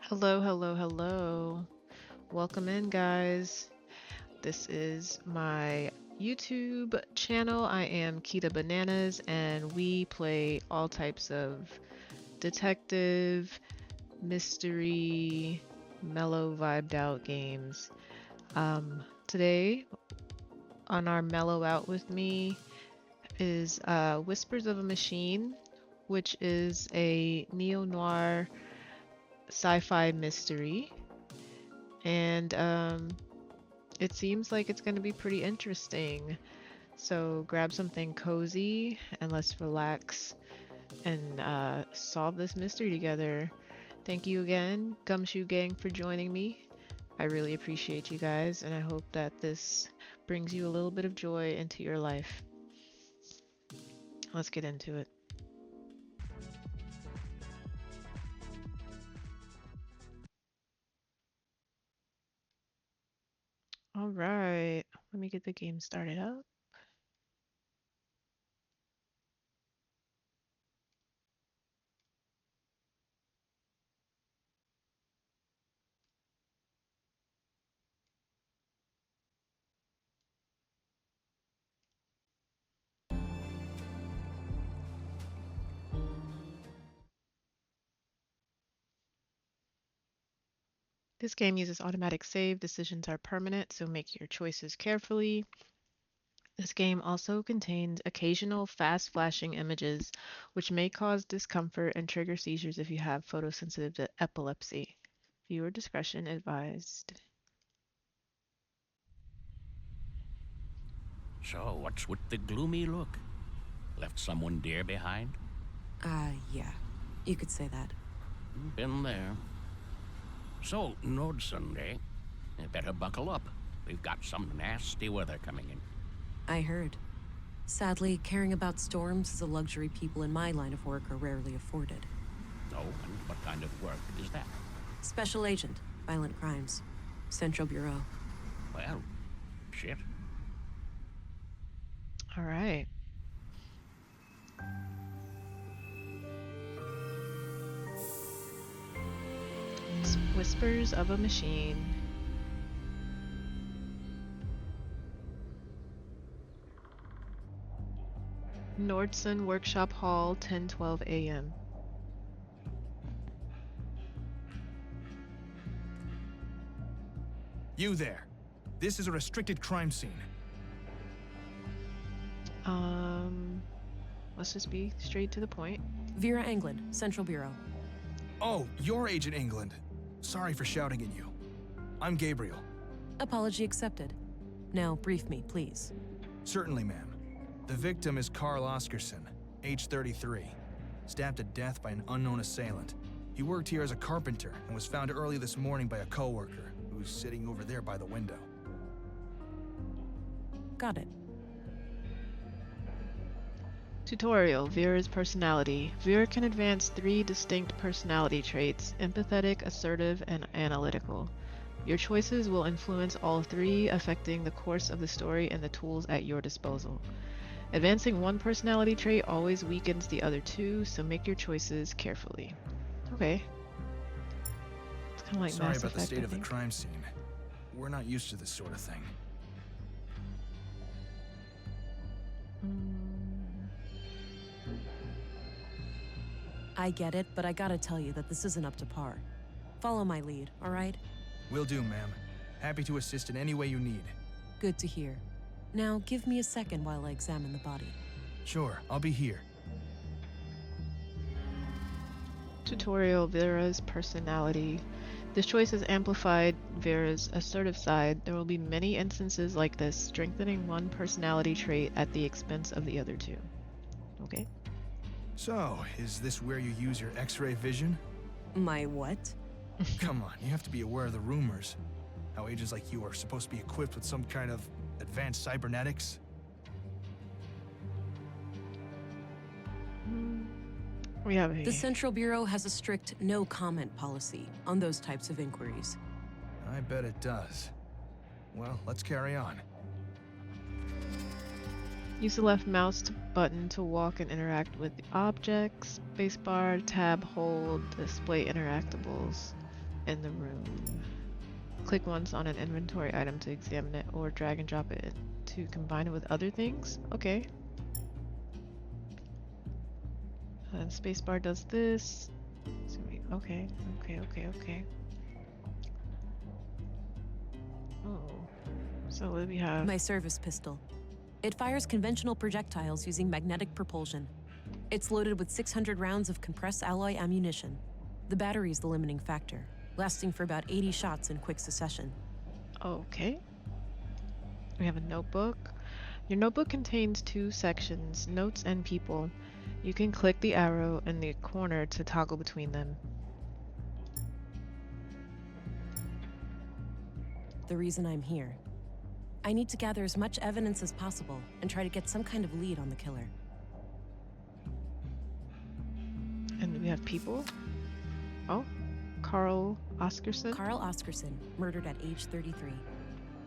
Hello, hello, hello. Welcome in, guys. This is my YouTube channel. I am Keeta Bananas, and we play all types of detective, mystery, mellow vibed out games. Today, on our Mellow Out with Me, is Whispers of a Machine, which is a neo noir sci fi mystery. And it seems like it's going to be pretty interesting. So grab something cozy and let's relax and solve this mystery together. Thank you again, Gumshoe Gang, for joining me. I really appreciate you guys, and I hope that this brings you a little bit of joy into your life. Let's get into it. All right, let me get the game started up. This game uses automatic save. Decisions are permanent, so make your choices carefully. This game also contains occasional fast flashing images, which may cause discomfort and trigger seizures if you have photosensitive epilepsy. Viewer discretion advised. So, what's with the gloomy look? Left someone dear behind? Yeah. You could say that. Been there. So, Nord Sunday. You better buckle up. We've got some nasty weather coming in. I heard. Sadly, caring about storms is a luxury people in my line of work are rarely afforded. Oh, and what kind of work is that? Special Agent, Violent Crimes. Central Bureau. Well, shit. All right. It's Whispers of a Machine. Nordson Workshop Hall, 10:12 a.m. You there. This is a restricted crime scene. Let's just be straight to the point. Vera England, Central Bureau. Oh, you're Agent England. Sorry for shouting at you. I'm Gabriel. Apology accepted. Now, brief me, please. Certainly, ma'am. The victim is Carl Oscarson, age 33, stabbed to death by an unknown assailant. He worked here as a carpenter and was found early this morning by a coworker who's sitting over there by the window. Got it. Tutorial, Vera's personality. Vera can advance 3 distinct personality traits: empathetic, assertive, and analytical. Your choices will influence all 3, affecting the course of the story and the tools at your disposal. Advancing one personality trait always weakens the other 2, so make your choices carefully. Okay. It's kind of like Sorry Mass about the Effect, state I of the think. crime scene. We're not used to this sort of thing. I get it, but I gotta tell you that this isn't up to par. Follow my lead, all right? Will do, ma'am. Happy to assist in any way you need. Good to hear. Now, give me a second while I examine the body. Sure, I'll be here. Tutorial, Vera's personality. This choice has amplified Vera's assertive side. There will be many instances like this, strengthening one personality trait at the expense of the other 2. Okay. So, is this where you use your X-ray vision? My what? Come on, you have to be aware of the rumors. How agents like you are supposed to be equipped with some kind of advanced cybernetics. We have The Central Bureau has a strict no-comment policy on those types of inquiries. I bet it does. Well, let's carry on. Use the left mouse button to walk and interact with the objects. Spacebar, tab, hold, display interactables. in the room. Click once on an inventory item to examine it, or drag and drop it to combine it with other things. Okay. And spacebar does this. So okay. Oh. So what do we have? My service pistol. It fires conventional projectiles using magnetic propulsion. It's loaded with 600 rounds of compressed alloy ammunition. The battery's the limiting factor, lasting for about 80 shots in quick succession. Okay. We have a notebook. Your notebook contains 2 sections, notes and people. You can click the arrow in the corner to toggle between them. The reason I'm here. I need to gather as much evidence as possible and try to get some kind of lead on the killer. And we have people. Oh, Carl Oscarson. Carl Oscarson, murdered at age 33.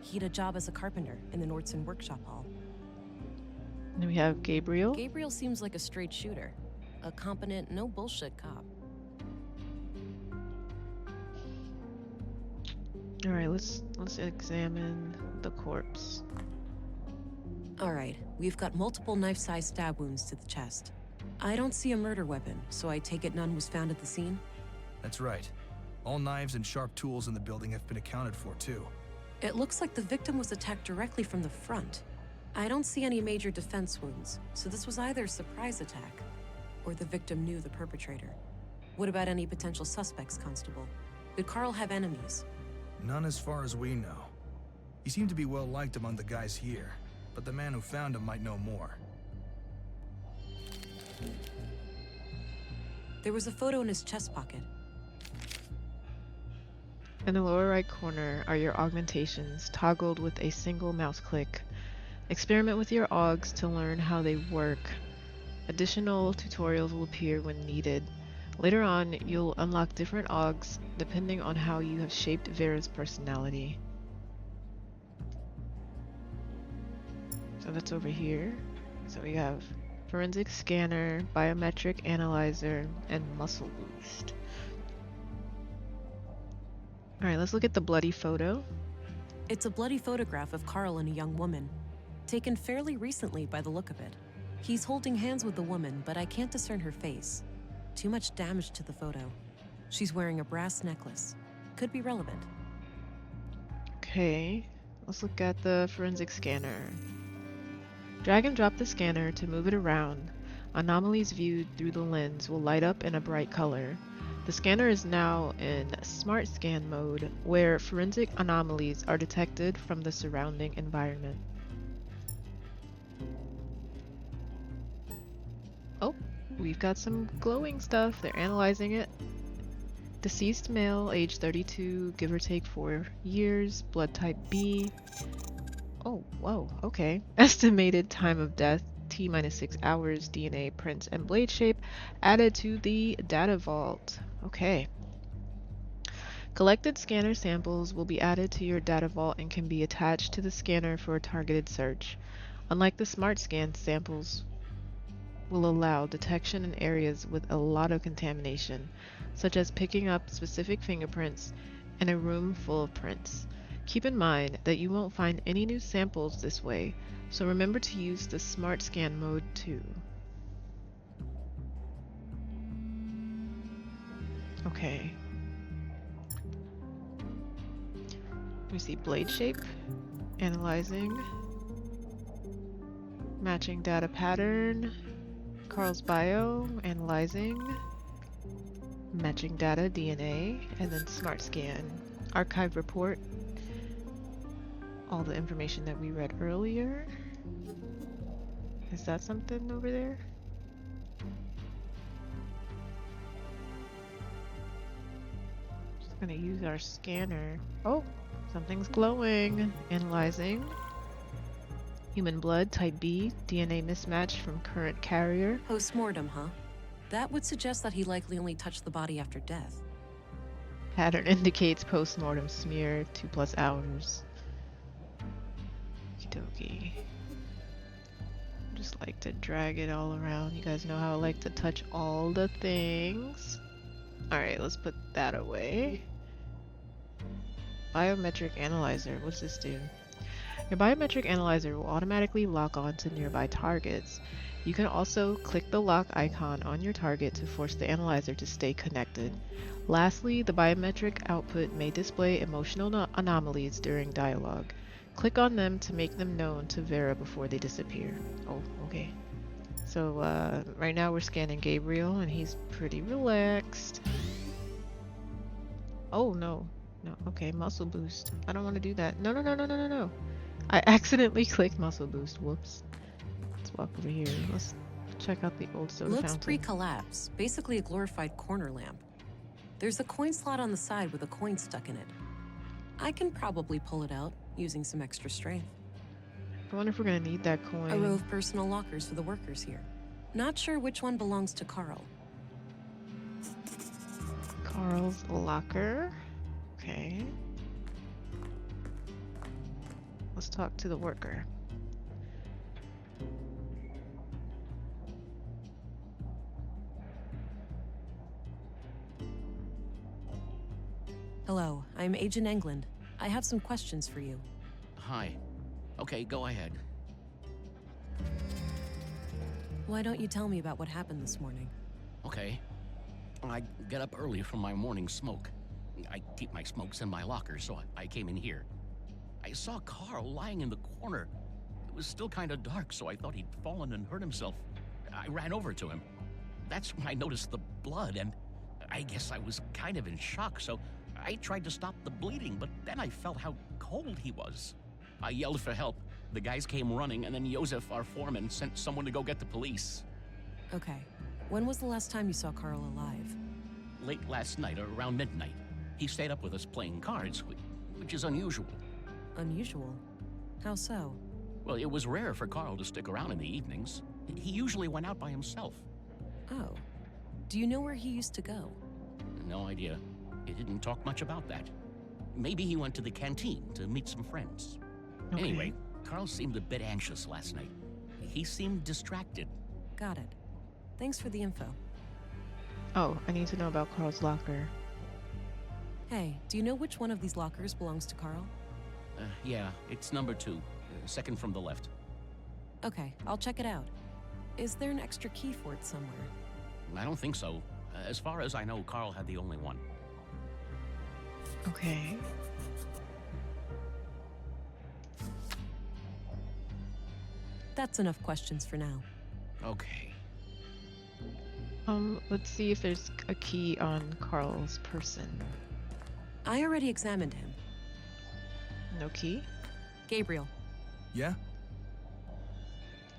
He had a job as a carpenter in the Nordson workshop hall. And we have Gabriel. Gabriel seems like a straight shooter. A competent, no bullshit cop. All right, let's examine the corpse. All right, we've got multiple knife-sized stab wounds to the chest. I don't see a murder weapon, so I take it none was found at the scene? That's right. All knives and sharp tools in the building have been accounted for, too. It looks like the victim was attacked directly from the front. I don't see any major defense wounds, so this was either a surprise attack, or the victim knew the perpetrator. What about any potential suspects, Constable? Did Carl have enemies? None as far as we know. He seemed to be well liked among the guys here, but the man who found him might know more. There was a photo in his chest pocket. In the lower right corner are your augmentations, toggled with a single mouse click. Experiment with your augs to learn how they work. Additional tutorials will appear when needed. Later on, you'll unlock different augs depending on how you have shaped Vera's personality. So that's over here. So we have forensic scanner, biometric analyzer, and muscle boost. Alright, let's look at the bloody photo. It's a bloody photograph of Carl and a young woman, taken fairly recently by the look of it. He's holding hands with the woman, but I can't discern her face. Too much damage to the photo. She's wearing a brass necklace. Could be relevant. Okay, let's look at the forensic scanner. Drag and drop the scanner to move it around. Anomalies viewed through the lens will light up in a bright color. The scanner is now in Smart Scan mode, where forensic anomalies are detected from the surrounding environment. Oh, we've got some glowing stuff. They're analyzing it. Deceased male, age 32, give or take 4 years, blood type B. Oh, whoa, okay. Estimated time of death, T minus 6 hours, DNA prints and blade shape added to the data vault. Okay. Collected scanner samples will be added to your data vault and can be attached to the scanner for a targeted search. Unlike the smart scan, samples will allow detection in areas with a lot of contamination, such as picking up specific fingerprints in a room full of prints. Keep in mind that you won't find any new samples this way, so remember to use the smart scan mode too. Okay. We see blade shape, analyzing, matching data pattern, Carl's bio, analyzing, matching data, DNA, and then smart scan, archive report, all the information that we read earlier. Is that something over there? Just gonna use our scanner. Oh, something's glowing. Analyzing. Human blood, type B, DNA mismatch from current carrier. Post-mortem, huh? That would suggest that he likely only touched the body after death. Pattern indicates post-mortem smear, 2+ hours. Okie-dokie. Just like to drag it all around. You guys know how I like to touch all the things. Alright, let's put that away. Biometric analyzer. What's this do? Your biometric analyzer will automatically lock on to nearby targets. You can also click the lock icon on your target to force the analyzer to stay connected. Lastly, the biometric output may display emotional anomalies during dialogue. Click on them to make them known to Vera before they disappear. Oh, okay. So right now we're scanning Gabriel and he's pretty relaxed. Oh no. No, okay, muscle boost. I don't want to do that. No, no, no, no, no, no, no. I accidentally clicked muscle boost. Whoops. Let's walk over here. Let's check out the old soda Looks fountain. pre-collapse, basically a glorified corner lamp. There's a coin slot on the side with a coin stuck in it. I can probably pull it out using some extra strength. I wonder if we're gonna need that coin. A row of personal lockers for the workers here. Not sure which one belongs to Carl. Carl's locker. Okay. Let's talk to the worker. Hello, I'm Agent England. I have some questions for you. Hi. Okay, go ahead. Why don't you tell me about what happened this morning? Okay. I get up early from my morning smoke. I keep my smokes in my locker, so I came in here. I saw Carl lying in the corner. It was still kind of dark, so I thought he'd fallen and hurt himself. I ran over to him. That's when I noticed the blood, and I guess I was kind of in shock, so I tried to stop the bleeding, but then I felt how cold he was. I yelled for help. The guys came running, and then Joseph, our foreman, sent someone to go get the police. Okay. When was the last time you saw Carl alive? Late last night, around midnight. He stayed up with us playing cards, which is unusual. Unusual? How so? Well, it was rare for Carl to stick around in the evenings. He usually went out by himself. Oh. Do you know where he used to go? No idea. He didn't talk much about that. Maybe he went to the canteen to meet some friends. Okay. Anyway, Carl seemed a bit anxious last night. He seemed distracted. Got it. Thanks for the info. Oh, I need to know about Carl's locker. Hey, do you know which one of these lockers belongs to Carl? Yeah, it's number 2, second from the left. Okay, I'll check it out. Is there an extra key for it somewhere? I don't think so. As far as I know, Carl had the only one. Okay. That's enough questions for now. Okay. Let's see if there's a key on Carl's person. I already examined him. No key? Gabriel, Yeah?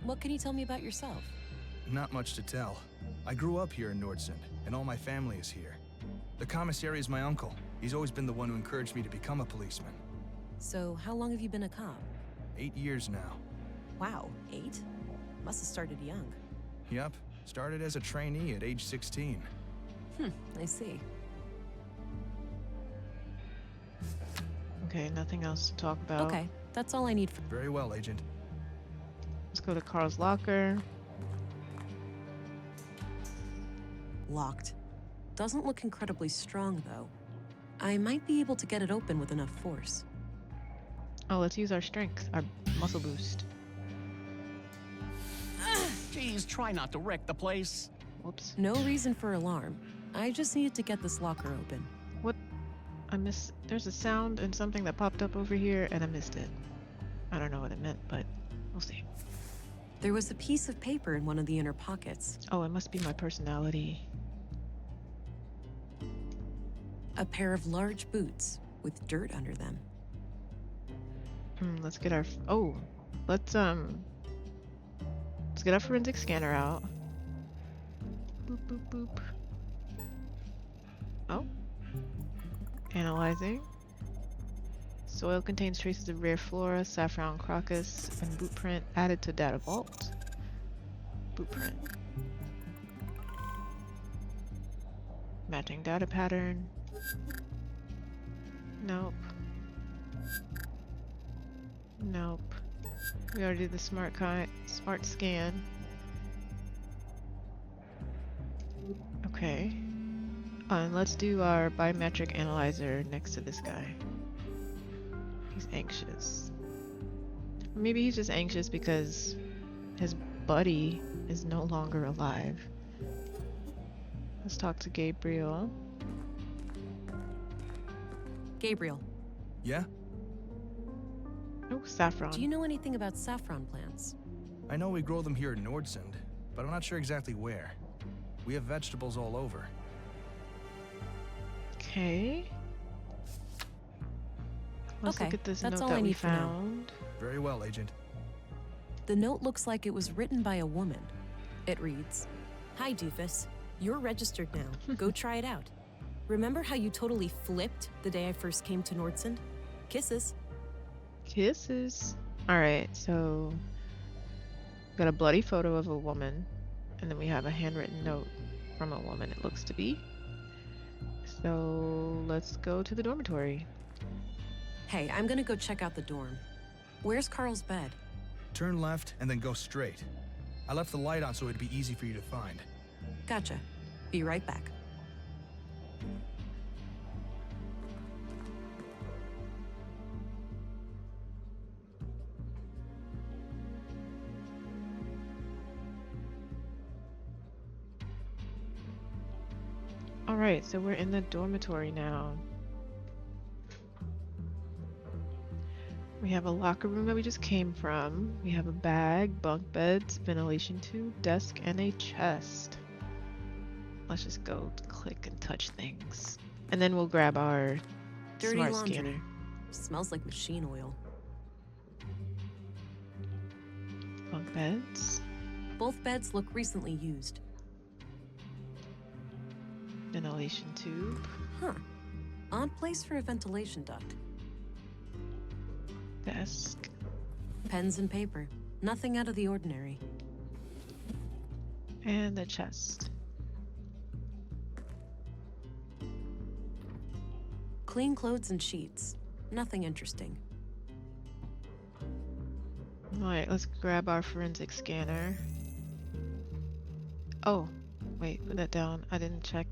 what can you tell me about yourself? Not much to tell. I grew up here in Nordsund, and all my family is here. The commissary is my uncle. He's always been the one who encouraged me to become a policeman. So, how long have you been a cop? 8 years now. Wow, 8? Must have started young. Yup, started as a trainee at age 16. I see. Okay, nothing else to talk about. Okay, that's all I need for... Very well, Agent. Let's go to Carl's locker. Locked. Doesn't look incredibly strong, though. I might be able to get it open with enough force. Oh, let's use our strength, our muscle boost. Geez, try not to wreck the place. Whoops. No reason for alarm. I just needed to get this locker open. What? I missed. There's a sound and something that popped up over here, and I missed it. I don't know what it meant, but we'll see. There was a piece of paper in one of the inner pockets. Oh, it must be my personality. A pair of large boots with dirt under them. Let's get our. Oh, let's get our forensic scanner out. Boop boop boop. Oh. Analyzing. Soil contains traces of rare flora, saffron crocus, and boot print added to data vault. Boot print. Matching data pattern. Nope. Nope. We already did the smart scan. Okay. And let's do our biometric analyzer next to this guy. He's anxious. Maybe he's just anxious because his buddy is no longer alive. Let's talk to Gabriel. Gabriel, Yeah? Oh, saffron. do you know anything about saffron plants? I know we grow them here in Nordsund, but I'm not sure exactly where. We have vegetables all over. Okay. Let's Okay, look at this that's note all that I we need for now. found. Very well, Agent. The note looks like it was written by a woman. It reads, "Hi, doofus. You're registered now. Go try it out. Remember how you totally flipped the day I first came to Nordsund? Kisses." Kisses. Alright, so we got a bloody photo of a woman, and then we have a handwritten note from a woman, it looks to be. So let's go to the dormitory. Hey, I'm gonna go check out the dorm. Where's Carl's bed? Turn left and then go straight. I left the light on so it'd be easy for you to find. Gotcha. Be right back. Alright, so we're in the dormitory now. We have a locker room that we just came from. We have a bag, bunk beds, ventilation tube, desk, and a chest. Let's just go click and touch things. And then we'll grab our Dirty smart laundry. scanner. Smells like machine oil. Bunk beds, Both beds look recently used. ventilation tube, Huh. Odd place for a ventilation duct. desk, Pens and paper. Nothing out of the ordinary. and the chest. Clean clothes and sheets. Nothing interesting. Alright, let's grab our forensic scanner. Oh, wait, put that down. I didn't check.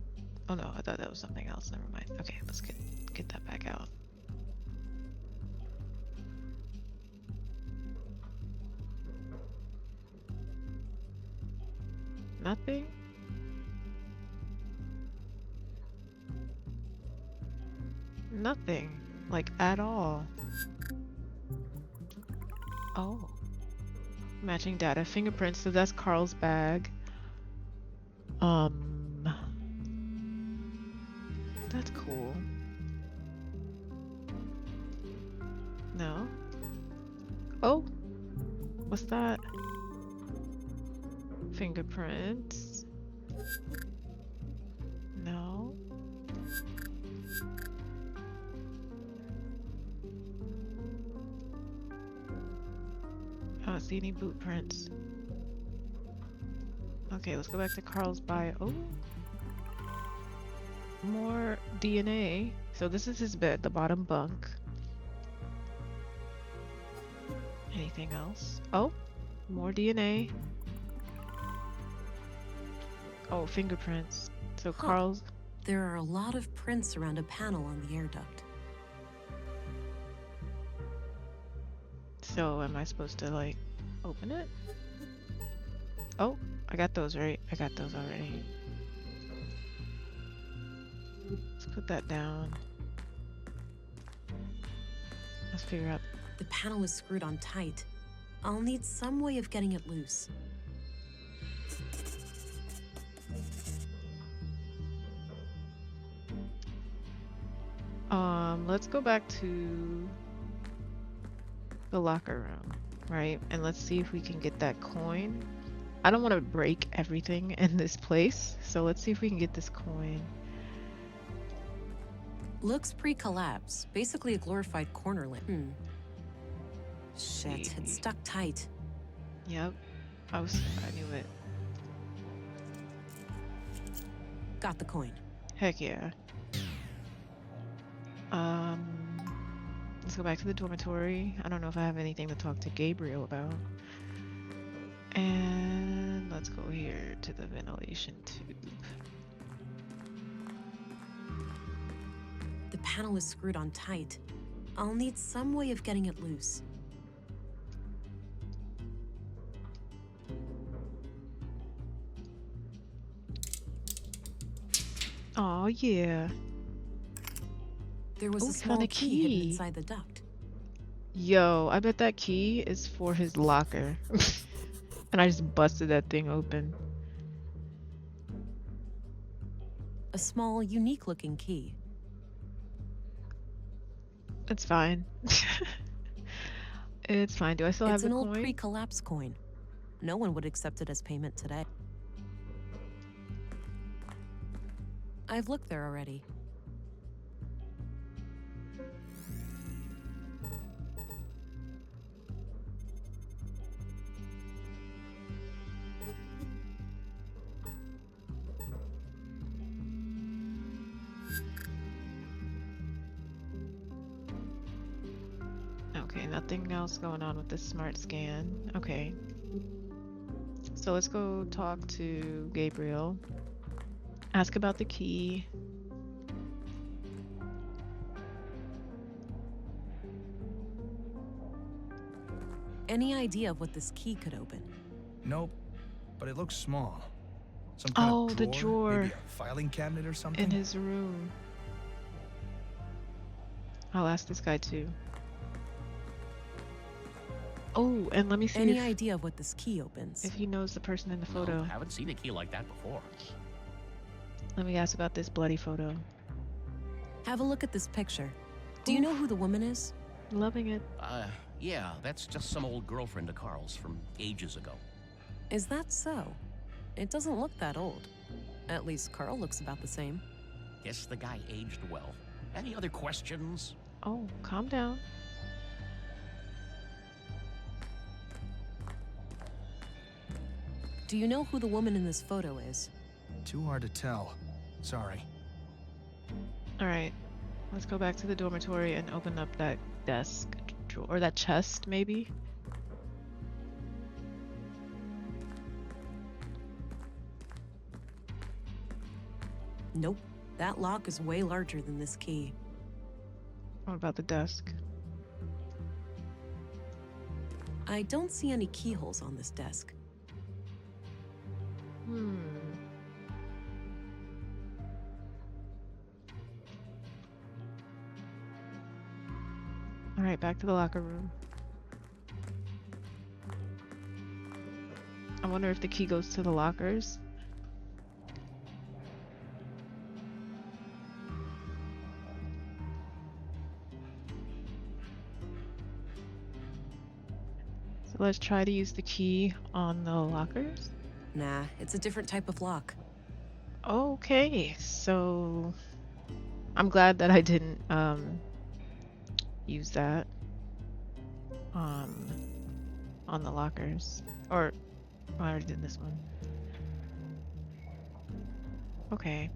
Oh no, I thought that was something else. Never mind. Okay, let's get that back out. Nothing? Nothing. Like, at all. Oh. Matching data. Fingerprints, so that's Carl's bag. That's cool. No? Oh! What's that? Fingerprints. No. I don't see any boot prints. Okay, let's go back to Carl's bio. Oh! More DNA. So this is his bed, the bottom bunk. Anything else? Oh! More DNA. Oh, fingerprints. So Huh. Carl's... There are a lot of prints around a panel on the air duct. So am I supposed to, like, open it? Oh, I got those right. I got those already. Let's put that down. Let's figure out... The panel is screwed on tight. I'll need some way of getting it loose. Let's go back to the locker room, right? And let's see if we can get that coin. I don't want to break everything in this place, so let's see if we can get this coin. Looks pre-collapse. Basically a glorified corner lamp. Shit, it's stuck tight. Yep, I knew it. Got the coin. Heck yeah. Let's go back to the dormitory. I don't know if I have anything to talk to Gabriel about. And let's go here to the ventilation tube. The panel is screwed on tight. I'll need some way of getting it loose. Oh yeah. There was Oh, a we small found a key hidden key. inside the duct. Yo, I bet that key is for his locker. And I just busted that thing open. A small, unique-looking key. It's fine. It's fine. Do I still have It's the an old coin? pre-collapse coin. No one would accept it as payment today. I've looked there already. Okay, nothing else going on with this smart scan. Okay. So let's go talk to Gabriel. Ask about the key. Any idea of what this key could open? Nope, but it looks small. Some kind Oh, of the drawer, maybe drawer a filing cabinet or something. in his room. I'll ask this guy too. Oh, and let me see Any if, idea of what this key opens? if he knows the person in the No, photo. haven't seen a key like that before. Let me ask about this bloody photo. Have a look at this picture. Do you Oof. know who the woman is? Loving it. Yeah, that's just some old girlfriend of Carl's from ages ago. Is that so? It doesn't look that old. At least Carl looks about the same. Guess the guy aged well. Any other questions? Oh, calm down. Do you know who the woman in this photo is? Too hard to tell. Sorry. All right, let's go back to the dormitory and open up that desk drawer, or that chest, maybe. Nope. That lock is way larger than this key. What about the desk? I don't see any keyholes on this desk. Hmm. All right, back to the locker room. I wonder if the key goes to the lockers. So let's try to use the key on the lockers. Nah, it's a different type of lock. Okay, so I'm glad that I didn't use that on the lockers. Or I already did this one. Okay.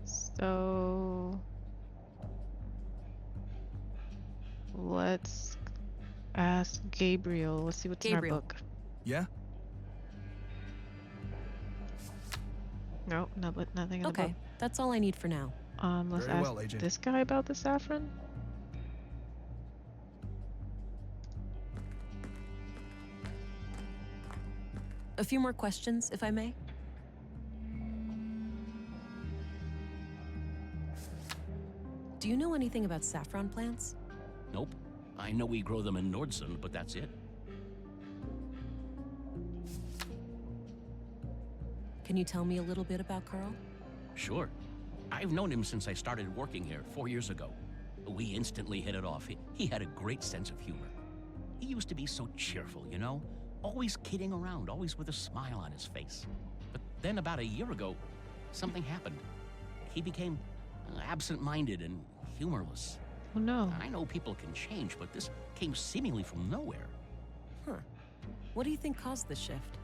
So let's ask Gabriel. Let's see what's Gabriel. in our book. Yeah? No, but nothing in the Okay, book. that's all I need for now. Let's Very ask well, Agent. this guy about the saffron. A few more questions, if I may. Do you know anything about saffron plants? Nope. I know we grow them in Nordsund, but that's it. Can you tell me a little bit about Carl? Sure. I've known him since I started working here 4 years ago. We instantly hit it off. He had a great sense of humor. He used to be so cheerful, you know? Always kidding around, always with a smile on his face. But then about a year ago, something happened. He became absent-minded and humorless. Oh no. I know people can change, but this came seemingly from nowhere. Huh. What do you think caused this shift?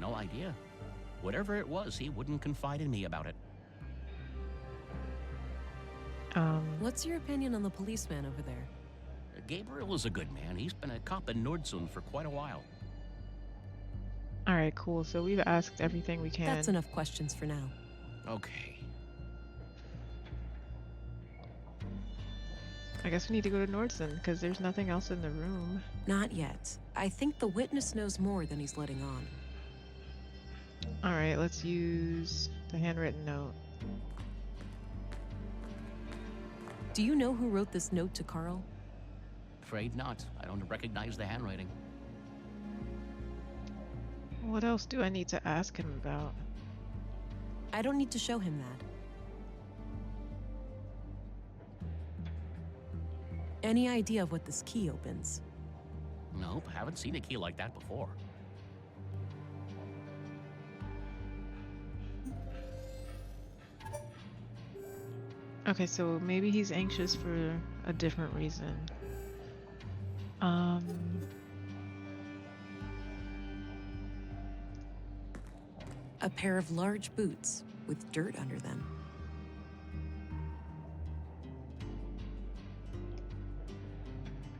No idea. Whatever it was, he wouldn't confide in me about it. What's your opinion on the policeman over there? Gabriel is a good man. He's been a cop in Nordsund for quite a while. All right, cool. So we've asked everything we can. That's enough questions for now. Okay. I guess we need to go to Nordson because there's nothing else in the room. Not yet. I think the witness knows more than he's letting on. All right, let's use the handwritten note. Do you know who wrote this note to Carl? Afraid not. I don't recognize the handwriting. What else do I need to ask him about? I don't need to show him that. Any idea of what this key opens? Nope, haven't seen a key like that before. Okay, so maybe he's anxious for a different reason. A pair of large boots with dirt under them.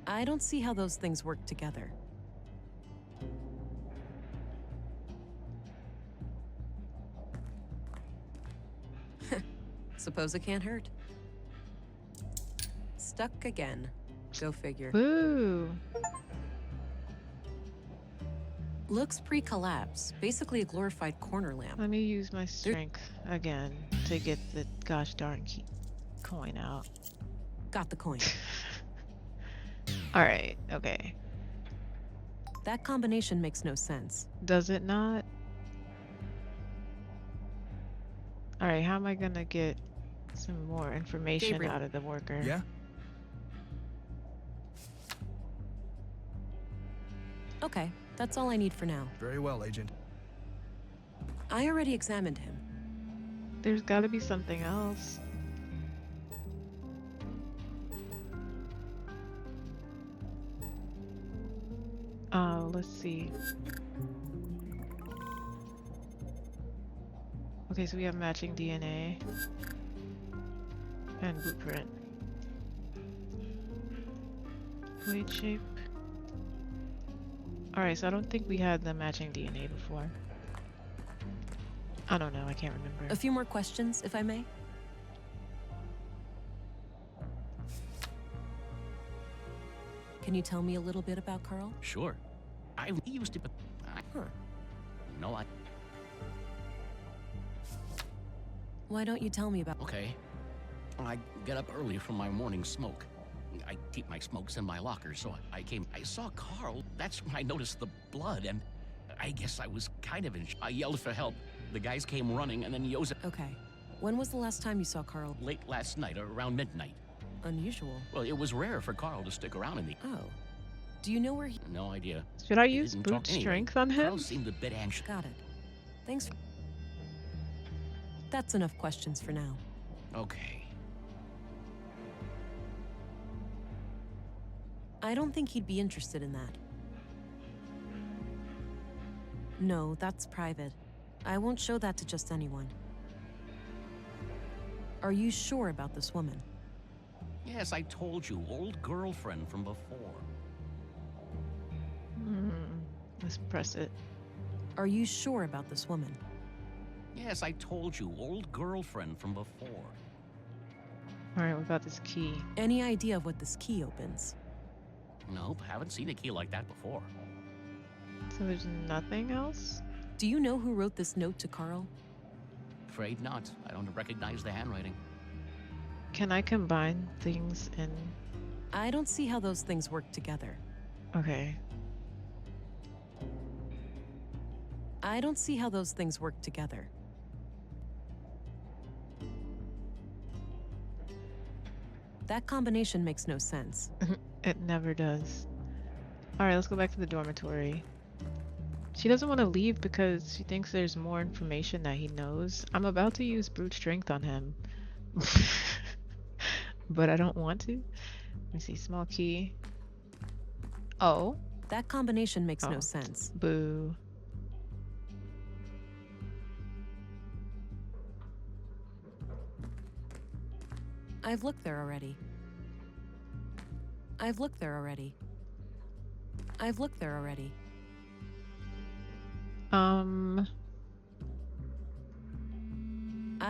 I don't see how those things work together. Suppose it can't hurt. Stuck again. Go figure. Boo! Looks pre-collapse. Basically a glorified corner lamp. Let me use my strength again to get the gosh darn coin out. Got the coin. All right, okay. That combination makes no sense. Does it not? All right, how am I gonna get some more information Gabriel. out of the worker? Yeah? Okay, that's all I need for now. Very well, Agent. I already examined him. There's gotta be something else. Let's see. Okay, so we have matching DNA and blueprint. Blade shape. Alright, so I don't think we had the matching DNA before. I don't know, I can't remember. A few more questions, if I may. Can you tell me a little bit about Carl? Sure. I used to, but Huh. no, Why don't you tell me about... okay. I get up early from my morning smoke. I keep my smokes in my locker, so I saw Carl. That's when I noticed the blood, and I guess I was kind of I yelled for help. The guys came running, and then Yoza Okay. When was the last time you saw Carl? late last night, around midnight. Unusual. Well, it was rare for Carl to stick around in the... Oh. Do you know where he... No idea. Should I He use didn't brute talk anyway. strength on him? Carl seemed a bit anxious. Got it. Thanks for... That's enough questions for now. Okay. I don't think he'd be interested in that. No, that's private. I won't show that to just anyone. Are you sure about this woman? Yes, I told you. Old girlfriend from before. Let's press it. Are you sure about this woman? Yes, I told you. Old girlfriend from before. Alright, what about this key? Any idea of what this key opens? Nope, haven't seen a key like that before. So there's nothing else? Do you know who wrote this note to Carl? Afraid not. I don't recognize the handwriting. Can I combine things in... I don't see how those things work together. Okay. I don't see how those things work together. That combination makes no sense. It never does. Alright, let's go back to the dormitory. She doesn't want to leave because she thinks there's more information that he knows. I'm about to use brute strength on him. But I don't want to. Let me see, small key. Oh. That combination makes Oh. no sense. Boo. I've looked there already. I've looked there already. I've looked there already. I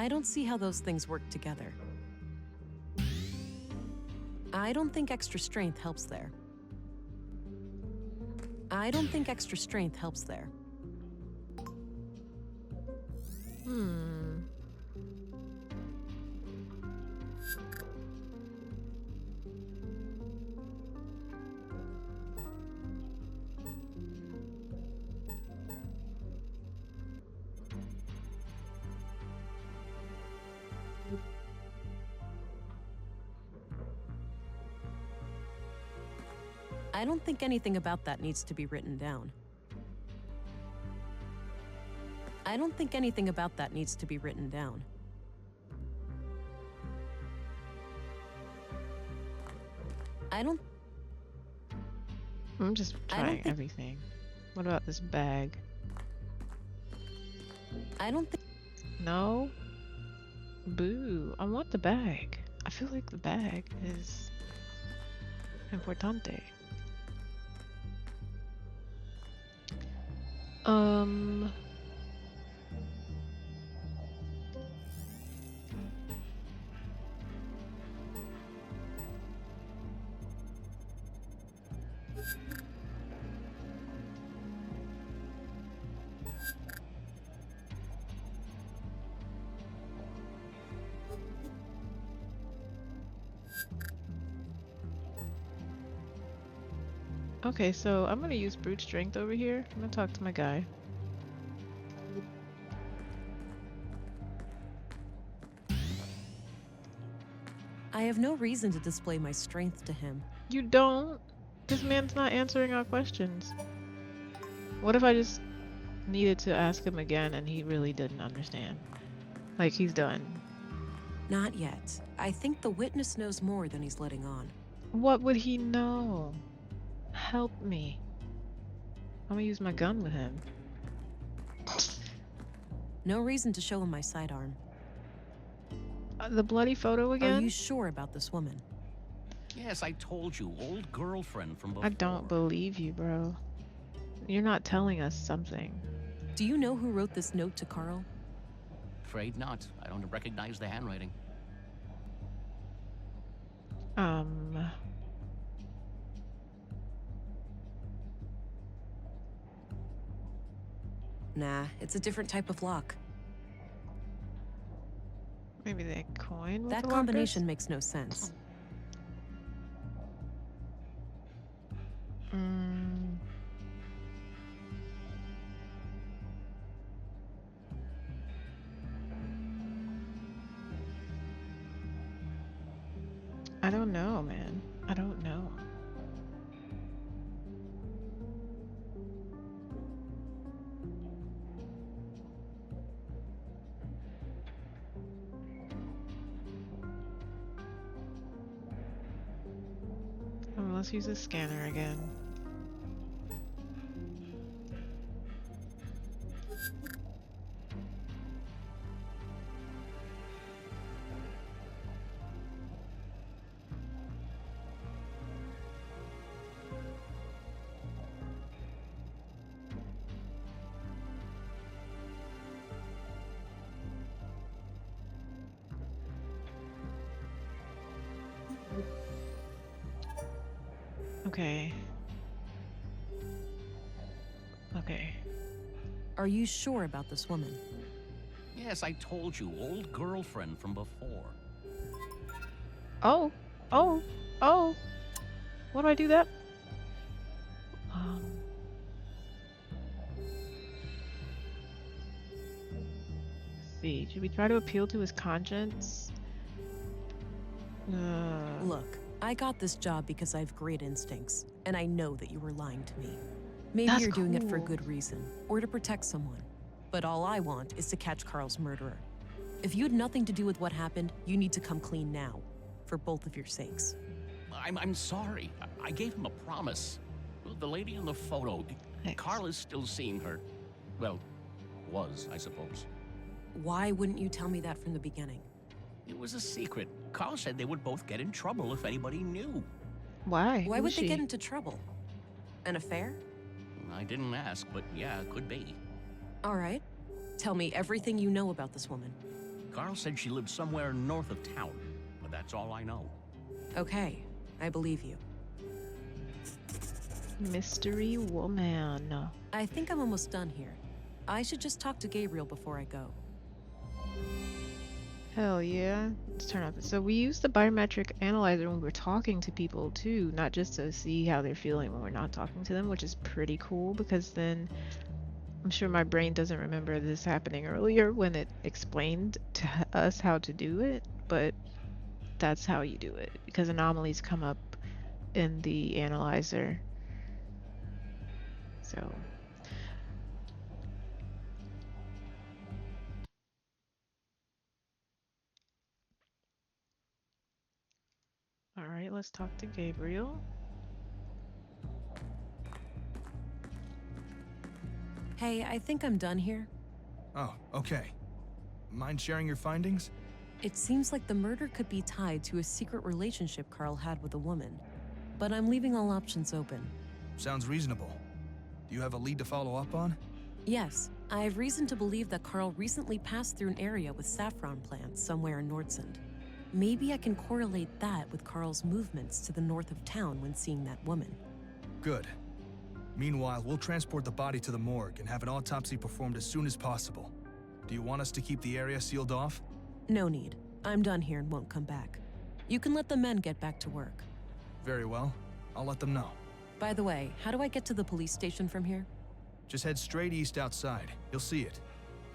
don't see how those things work together. I don't think extra strength helps there. I don't think extra strength helps there. Hmm. I don't think anything about that needs to be written down. I don't think anything about that needs to be written down. I'm just I don't trying think- everything. What about this bag? I don't think... No? Boo. I want the bag. I feel like the bag is importante. Okay, so I'm gonna use brute strength over here. I'm gonna talk to my guy. I have no reason to display my strength to him. You don't? This man's not answering our questions. What if I just needed to ask him again and he really didn't understand? Like, he's done. Not yet. I think the witness knows more than he's letting on. What would he know? Help me. I'm gonna use my gun with him. No reason to show him my sidearm. The bloody photo Are again? you sure about this woman? Yes, I told you, old girlfriend from before. I don't believe you, bro. You're not telling us something. Do you know who wrote this note to Carl? Afraid not. I don't recognize the handwriting. Nah, it's a different type of lock. Maybe the coin with That the combination makes no sense. lockers? I don't know, man. I don't know. Let's use the scanner again. Okay. Okay. Are you sure about this woman? Yes, I told you, old girlfriend from before. Oh! Oh! Oh! What do I do that? Let's see. Should we try to appeal to his conscience? Look, I got this job because I have great instincts, and I know that you were lying to me. Maybe That's you're doing it for cool. good reason, or to protect someone. But all I want is to catch Carl's murderer. If you had nothing to do with what happened, you need to come clean now, for both of your sakes. I'm sorry. I gave him a promise. The lady in the photo, Thanks. Carl is still seeing her. Well, was, I suppose. Why wouldn't you tell me that from the beginning? It was a secret. Carl said they would both get in trouble if anybody knew. Why? Why Who's would they she? get into trouble? An affair? I didn't ask, but yeah, it could be. All right. Tell me everything you know about this woman. Carl said she lived somewhere north of town, but that's all I know. Okay. I believe you. Mystery woman. I think I'm almost done here. I should just talk to Gabriel before I go. Hell yeah. Let's turn off. So we use the biometric analyzer when we're talking to people too, not just to see how they're feeling when we're not talking to them, which is pretty cool because then I'm sure my brain doesn't remember this happening earlier when it explained to us how to do it, but that's how you do it because anomalies come up in the analyzer. So all right, let's talk to Gabriel. Hey, I think I'm done here. Oh, okay. Mind sharing your findings? It seems like the murder could be tied to a secret relationship Carl had with a woman, but I'm leaving all options open. Sounds reasonable. Do you have a lead to follow up on? Yes, I have reason to believe that Carl recently passed through an area with saffron plants somewhere in Nordsund. Maybe I can correlate that with Carl's movements to the north of town when seeing that woman. Good. Meanwhile, we'll transport the body to the morgue and have an autopsy performed as soon as possible. Do you want us to keep the area sealed off? No need. I'm done here and won't come back. You can let the men get back to work. Very well. I'll let them know. By the way, how do I get to the police station from here? Just head straight east outside. You'll see it.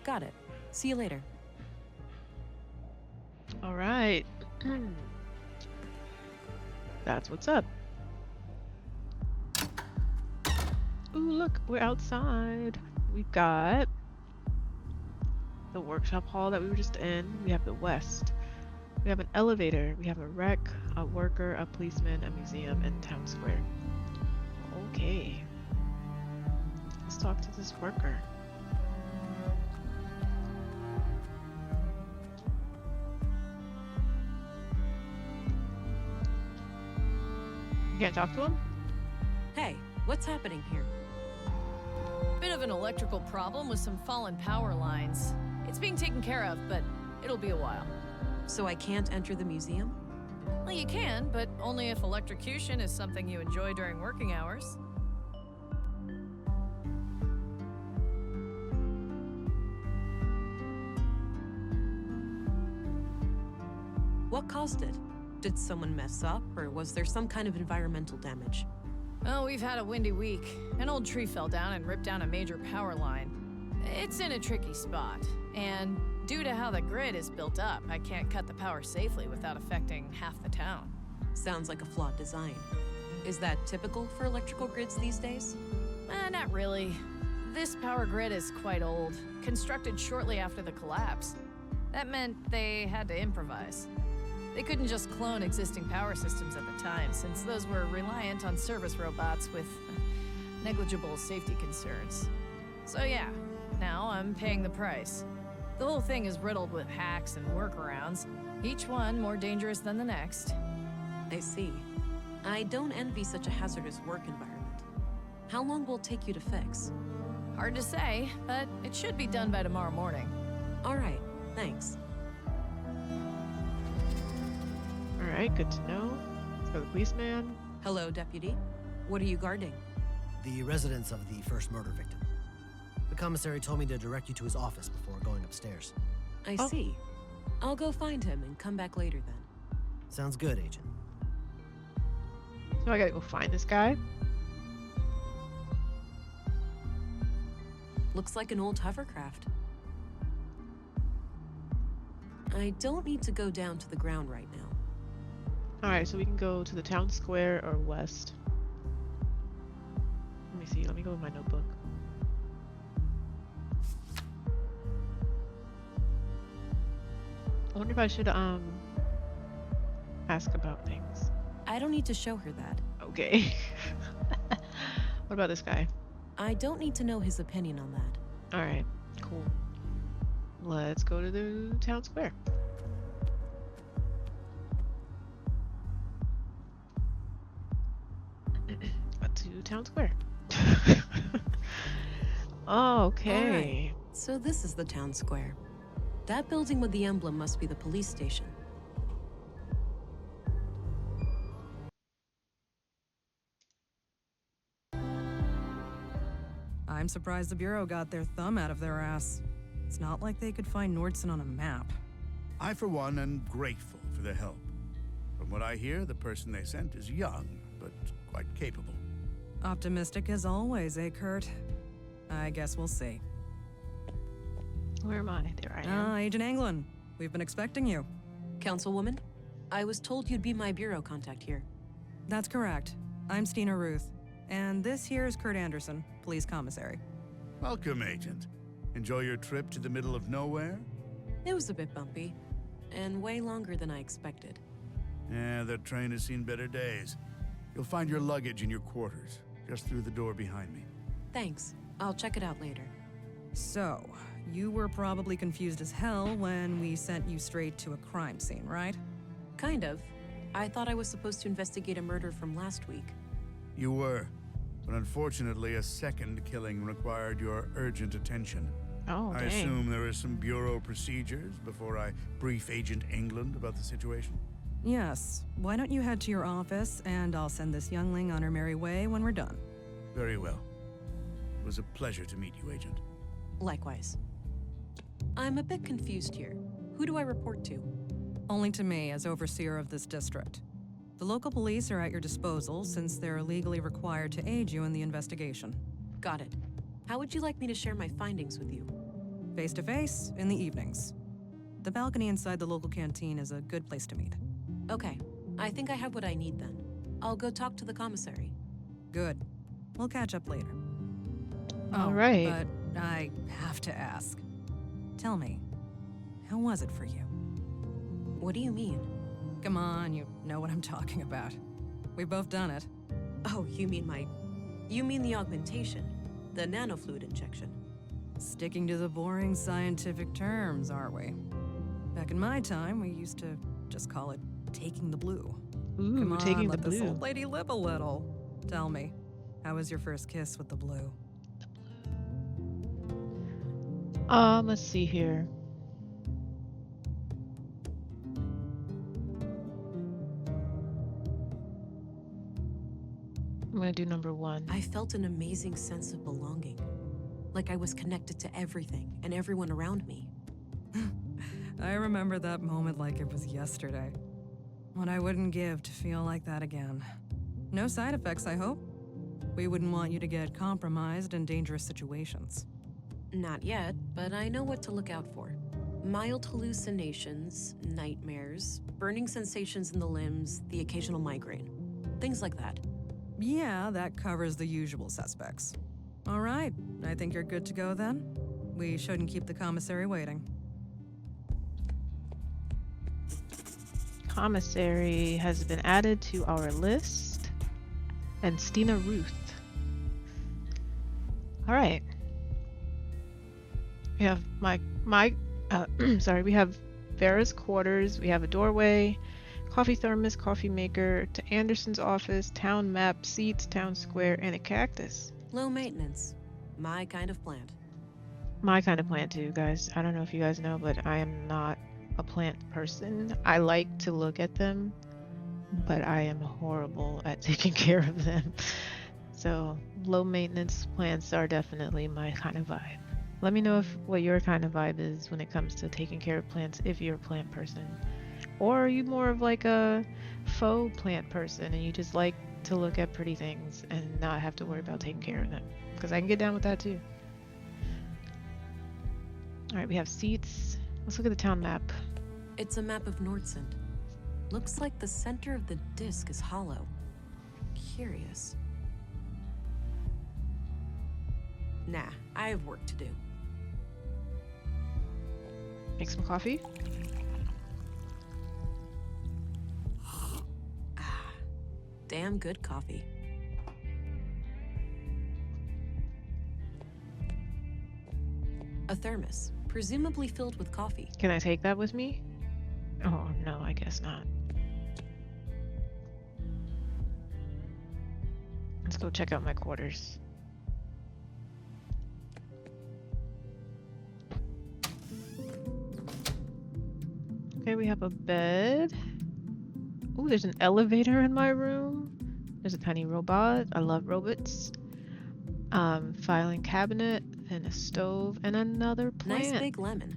Got it. See you later. All right. That's what's up. Ooh, look, we're outside. We've got the workshop hall that we were just in. We have the west. We have an elevator. We have a wreck, a worker, a policeman, a museum, and town square. Okay. Let's talk to this worker. You can't talk to him? Hey, what's happening here? Bit of an electrical problem with some fallen power lines. It's being taken care of, but it'll be a while. So I can't enter the museum? Well, you can, but only if electrocution is something you enjoy during working hours. What caused it? Did someone mess up, or was there some kind of environmental damage? Oh, we've had a windy week. An old tree fell down and ripped down a major power line. It's in a tricky spot, and due to how the grid is built up, I can't cut the power safely without affecting half the town. Sounds like a flawed design. Is that typical for electrical grids these days? Not really. This power grid is quite old, constructed shortly after the collapse. That meant they had to improvise. They couldn't just clone existing power systems at the time, since those were reliant on service robots with negligible safety concerns. So yeah, now I'm paying the price. The whole thing is riddled with hacks and workarounds, each one more dangerous than the next. I see. I don't envy such a hazardous work environment. How long will it take you to fix? Hard to say, but it should be done by tomorrow morning. All right, thanks. Alright, good to know. Let's go to the policeman. Hello, Deputy. What are you guarding? The residence of the first murder victim. The commissary told me to direct you to his office before going upstairs. I Oh. see. I'll go find him and come back later then. Sounds good, Agent. So I gotta go find this guy. Looks like an old hovercraft. I don't need to go down to the ground right now. Alright, so we can go to the town square or west. Let me see, let me go with my notebook. I wonder if I should ask about things. I don't need to show her that. Okay. What about this guy? I don't need to know his opinion on that. Alright, cool. Let's go to the town square. To town square. Okay. So this is the town square. That building with the emblem must be the police station. I'm surprised the Bureau got their thumb out of their ass. It's not like they could find Nordson on a map. I, for one, am grateful for their help. From what I hear, the person they sent is young, but quite capable. Optimistic as always, eh, Kurt? I guess we'll see. Where am I? There I am. Agent Anglin, we've been expecting you. Councilwoman, I was told you'd be my bureau contact here. That's correct. I'm Stina Ruth, and this here is Kurt Anderson, police commissary. Welcome, Agent. Enjoy your trip to the middle of nowhere? It was a bit bumpy, and way longer than I expected. Yeah, that train has seen better days. You'll find your luggage in your quarters, just through the door behind me. Thanks. I'll check it out later. So, you were probably confused as hell when we sent you straight to a crime scene, right? Kind of. I thought I was supposed to investigate a murder from last week. You were, but unfortunately a second killing required your urgent attention. Oh, I dang. assume there are some Bureau procedures before I brief Agent England about the situation? Yes. Why don't you head to your office, and I'll send this youngling on her merry way when we're done. Very well. It was a pleasure to meet you, Agent. Likewise. I'm a bit confused here. Who do I report to? Only to me as overseer of this district. The local police are at your disposal since they're legally required to aid you in the investigation. Got it. How would you like me to share my findings with you? Face to face, in the evenings. The balcony inside the local canteen is a good place to meet. Okay. I think I have what I need then. I'll go talk to the commissary. Good. We'll catch up later. All right. But I have to ask. Tell me, how was it for you? What do you mean? Come on, you know what I'm talking about. We've both done it. Oh, you mean the augmentation? The nanofluid injection? Sticking to the boring scientific terms, aren't we? Back in my time, we used to just call it taking the blue. Ooh, Come on, taking the let this blue. old lady live a little. Tell me, how was your first kiss with the blue? Let's see here. I'm gonna do number 1. I felt an amazing sense of belonging. Like I was connected to everything and everyone around me. I remember that moment like it was yesterday. What I wouldn't give to feel like that again. No side effects, I hope? We wouldn't want you to get compromised in dangerous situations. Not yet, but I know what to look out for. Mild hallucinations, nightmares, burning sensations in the limbs, the occasional migraine. Things like that. Yeah, that covers the usual suspects. All right, I think you're good to go then. We shouldn't keep the commissary waiting. Commissary has been added to our list. And Stina Ruth. All right. We have we have Vera's quarters. We have a doorway, coffee thermos, coffee maker, to Anderson's office, town map, seats, town square, and a cactus. Low maintenance. My kind of plant. My kind of plant too, guys. I don't know if you guys know, but I am not a plant person. I like to look at them, but I am horrible at taking care of them. So low maintenance plants are definitely my kind of vibe. Let me know what your kind of vibe is when it comes to taking care of plants, if you're a plant person. Or are you more of like a faux plant person and you just like to look at pretty things and not have to worry about taking care of them? Because I can get down with that too. Alright, we have seats. Let's look at the town map. It's a map of Nordsund. Looks like the center of the disc is hollow. Curious. Nah, I have work to do. Make some coffee. Damn good coffee. A thermos, presumably filled with coffee. Can I take that with me? Oh, no, I guess not. Let's go check out my quarters. Okay, we have a bed. Ooh, there's an elevator in my room. There's a tiny robot. I love robots. Filing cabinet, then a stove, and another plant. Nice big lemon.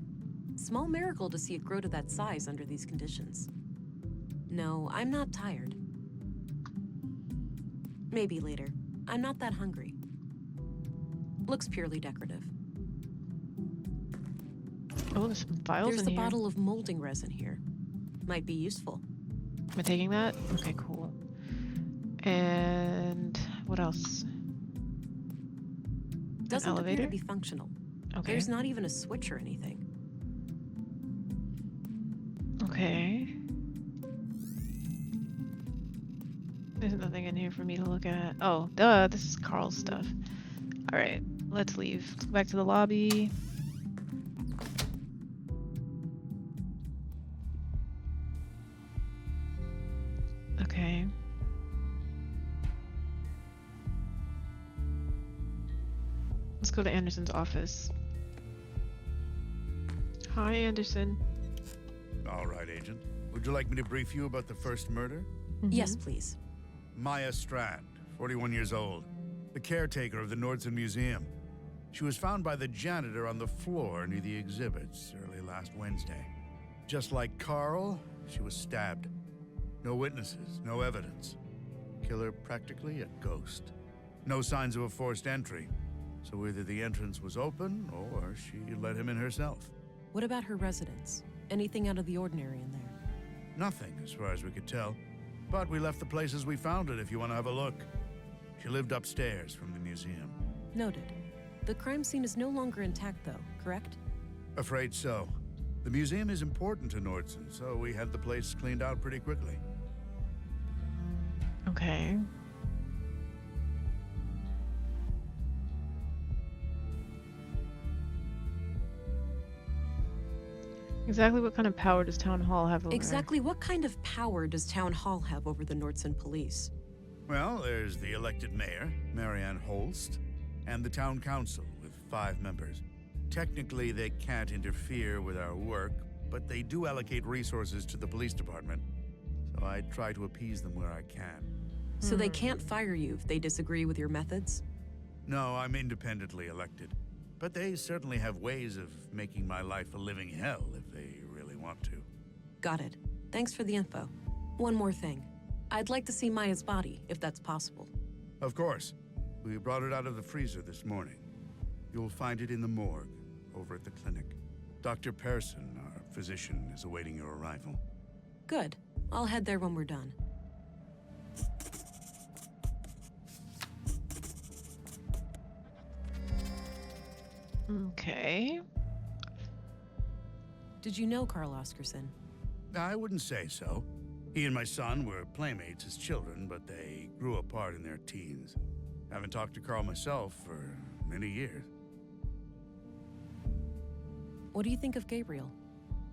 Small miracle to see it grow to that size under these conditions. No, I'm not tired. Maybe later. I'm not that hungry. Looks purely decorative. Oh, there's some files There's in a here. bottle of molding resin here. Might be useful. Am I taking that? Okay, cool. And what else? Doesn't appear elevator? to be functional. Okay. There's not even a switch or anything. Okay. There's nothing in here for me to look at. Oh, duh, this is Carl's stuff. Alright, let's leave. Let's go back to the lobby. Okay. Let's go to Anderson's office. Hi, Anderson. All right, Agent. Would you like me to brief you about the first murder? Yes, please. Maya Strand, 41 years old, the caretaker of the Nordson Museum. She was found by the janitor on the floor near the exhibits early last Wednesday. Just like Carl, she was stabbed. No witnesses, no evidence. Killer practically a ghost. No signs of a forced entry. So either the entrance was open or she let him in herself. What about her residence? Anything out of the ordinary in there? Nothing, as far as we could tell. But we left the place as we found it if you want to have a look. She lived upstairs from the museum. Noted. The crime scene is no longer intact, though, correct? Afraid so. The museum is important to Nordson, so we had the place cleaned out pretty quickly. Okay. Exactly what kind of power does Town Hall have over Exactly what kind of power does Town Hall have over the Nordson police? Well, there's the elected mayor, Marianne Holst, and the town council with 5 members. Technically, they can't interfere with our work, but they do allocate resources to the police department, so I try to appease them where I can. So they can't fire you if they disagree with your methods? No, I'm independently elected, but they certainly have ways of making my life a living hell if they really want to. Got it. Thanks for the info. One more thing. I'd like to see Maya's body, if that's possible. Of course. We brought it out of the freezer this morning. You'll find it in the morgue, over at the clinic. Dr. Pearson, our physician, is awaiting your arrival. Good. I'll head there when we're done. Okay. Did you know Carl Oscarson? I wouldn't say so. He and my son were playmates as children, but they grew apart in their teens. Haven't talked to Carl myself for many years. What do you think of Gabriel?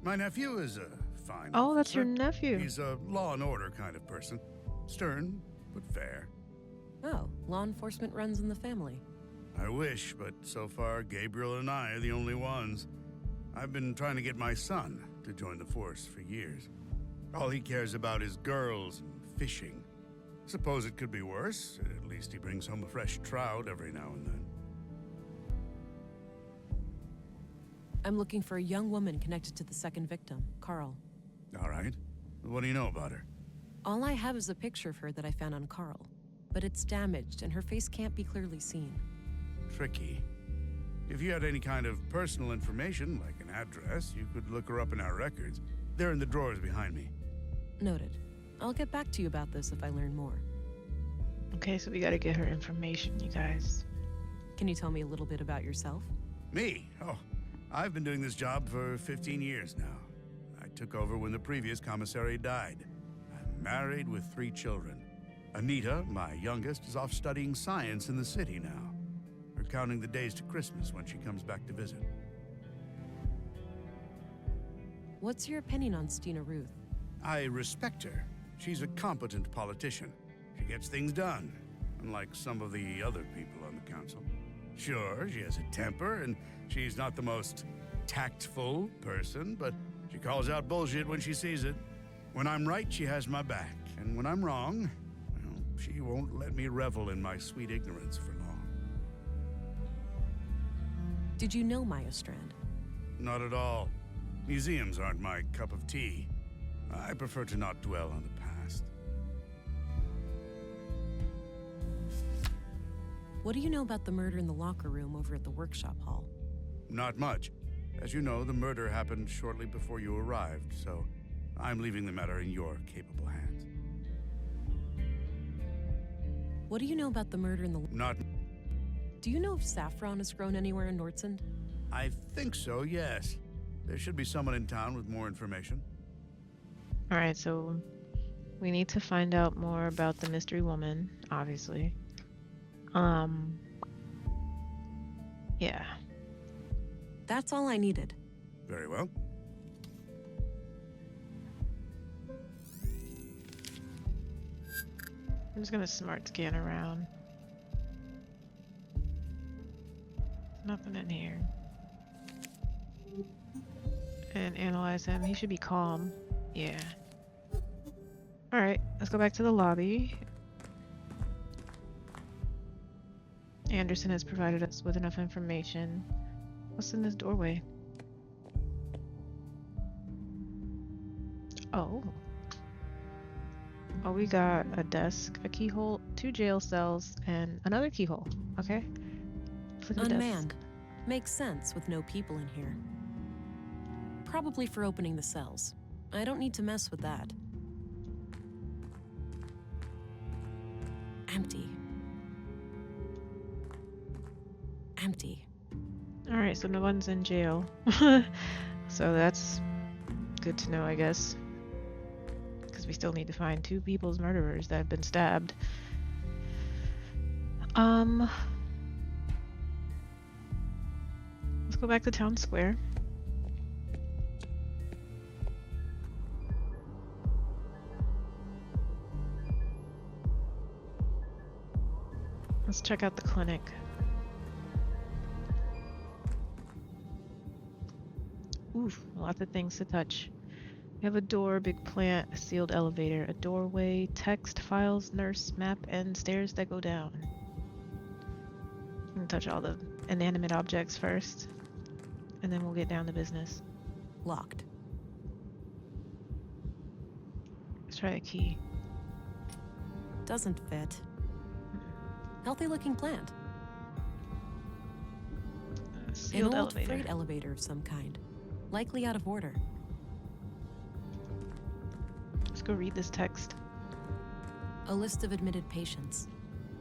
My nephew is a fine Oh, that's officer. your nephew. He's a law and order kind of person. Stern, but fair. Oh, law enforcement runs in the family. I wish, but so far, Gabriel and I are the only ones. I've been trying to get my son to join the force for years. All he cares about is girls and fishing. Suppose it could be worse. At least he brings home a fresh trout every now and then. I'm looking for a young woman connected to the second victim, Carl. All right. What do you know about her? All I have is a picture of her that I found on Carl, but it's damaged and her face can't be clearly seen. Tricky. If you had any kind of personal information, like an address, you could look her up in our records. They're in the drawers behind me. Noted. I'll get back to you about this if I learn more. Okay, so we gotta get her information, you guys. Can you tell me a little bit about yourself? Me? Oh, I've been doing this job for 15 years now. I took over when the previous commissary died. I'm married with 3 children. Anita, my youngest, is off studying science in the city now. We're counting the days to Christmas when she comes back to visit. What's your opinion on Stina Ruth? I respect her. She's a competent politician. She gets things done, unlike some of the other people on the council. Sure, she has a temper, and she's not the most tactful person, but she calls out bullshit when she sees it. When I'm right, she has my back, and when I'm wrong, well, she won't let me revel in my sweet ignorance for long. Did you know Maya Strand? Not at all. Museums aren't my cup of tea. I prefer to not dwell on the past. What do you know about the murder in the locker room over at the workshop hall? Not much. As you know, the murder happened shortly before you arrived, so I'm leaving the matter in your capable hands. What do you know about the murder in the... Not... Do you know if saffron has grown anywhere in Nordsund? I think so, yes. There should be someone in town with more information. Alright, so we need to find out more about the mystery woman, obviously. Yeah. That's all I needed. Very well. I'm just gonna smart scan around. Nothing in here. And analyze him. He should be calm. Yeah. Alright, let's go back to the lobby. Anderson has provided us with enough information. What's in this doorway? Oh. Oh, we got a desk, a keyhole, 2 jail cells, and another keyhole. Okay. Let's look at the Unmanned. desk. Makes sense with no people in here. Probably for opening the cells. I don't need to mess with that. Empty. Empty. Alright, so no one's in jail. So that's good to know, I guess. Because we still need to find 2 people's murderers that have been stabbed. Let's go back to town square. Let's check out the clinic. Oof, lots of things to touch. We have a door, big plant, a sealed elevator, a doorway, text, files, nurse, map, and stairs that go down. I'm gonna touch all the inanimate objects first, and then we'll get down to business. Locked. Let's try a key. Doesn't fit. Healthy looking plant. Sealed An old elevator. freight elevator of some kind. Likely out of order. Let's go read this text. A list of admitted patients.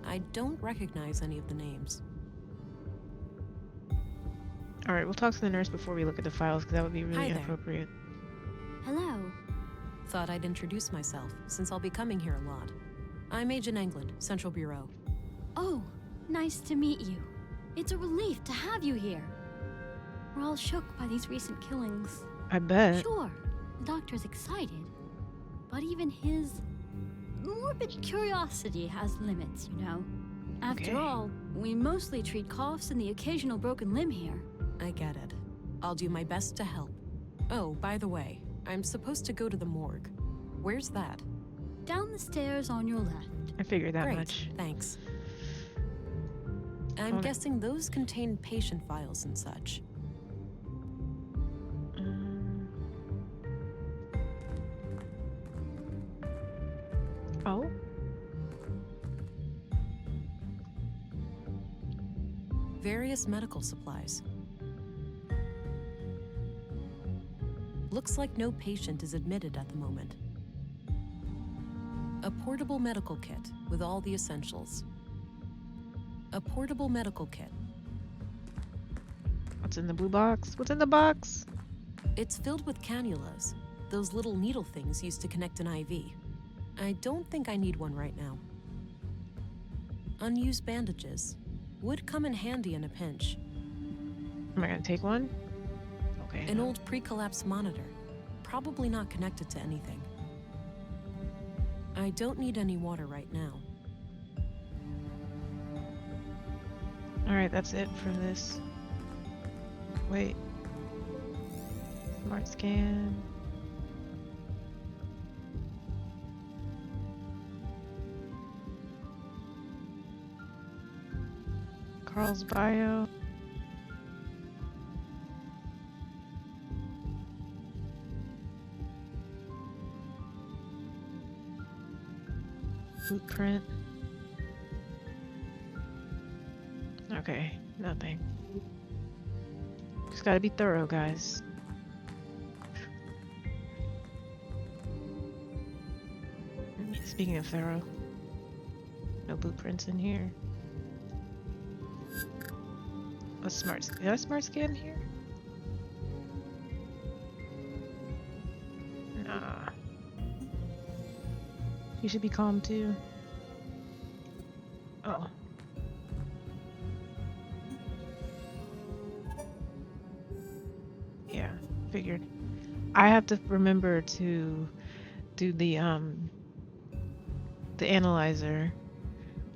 I don't recognize any of the names. Alright, we'll talk to the nurse before we look at the files, because that would be really Hi there. inappropriate. Hello. Thought I'd introduce myself, since I'll be coming here a lot. I'm Agent England, Central Bureau. Oh, nice to meet you. It's a relief to have you here. We're all shook by these recent killings. I bet. Sure, the doctor's excited, but even his morbid curiosity has limits, you know. After Okay. all, we mostly treat coughs and the occasional broken limb here. I get it. I'll do my best to help. Oh, by the way, I'm supposed to go to the morgue. Where's that? Down the stairs on your left. I figured that Great, much. thanks. I'm Okay. guessing those contain patient files and such. Oh? Various medical supplies. Looks like no patient is admitted at the moment. A portable medical kit with all the essentials. A portable medical kit. What's in the blue box? What's in the box? It's filled with cannulas, those little needle things used to connect an IV. I don't think I need one right now. Unused bandages. Would come in handy in a pinch. Am I gonna take one? Okay. An old pre-collapse monitor. Probably not connected to anything. I don't need any water right now. Alright, that's it for this. Wait. Smart scan. Carl's bio. Footprint. Okay, nothing. Just gotta be thorough, guys. Speaking of thorough, no blueprints in here. A smart, is that a smart scan here? Nah. You should be calm too. Oh. Yeah, figured. I have to remember to do the analyzer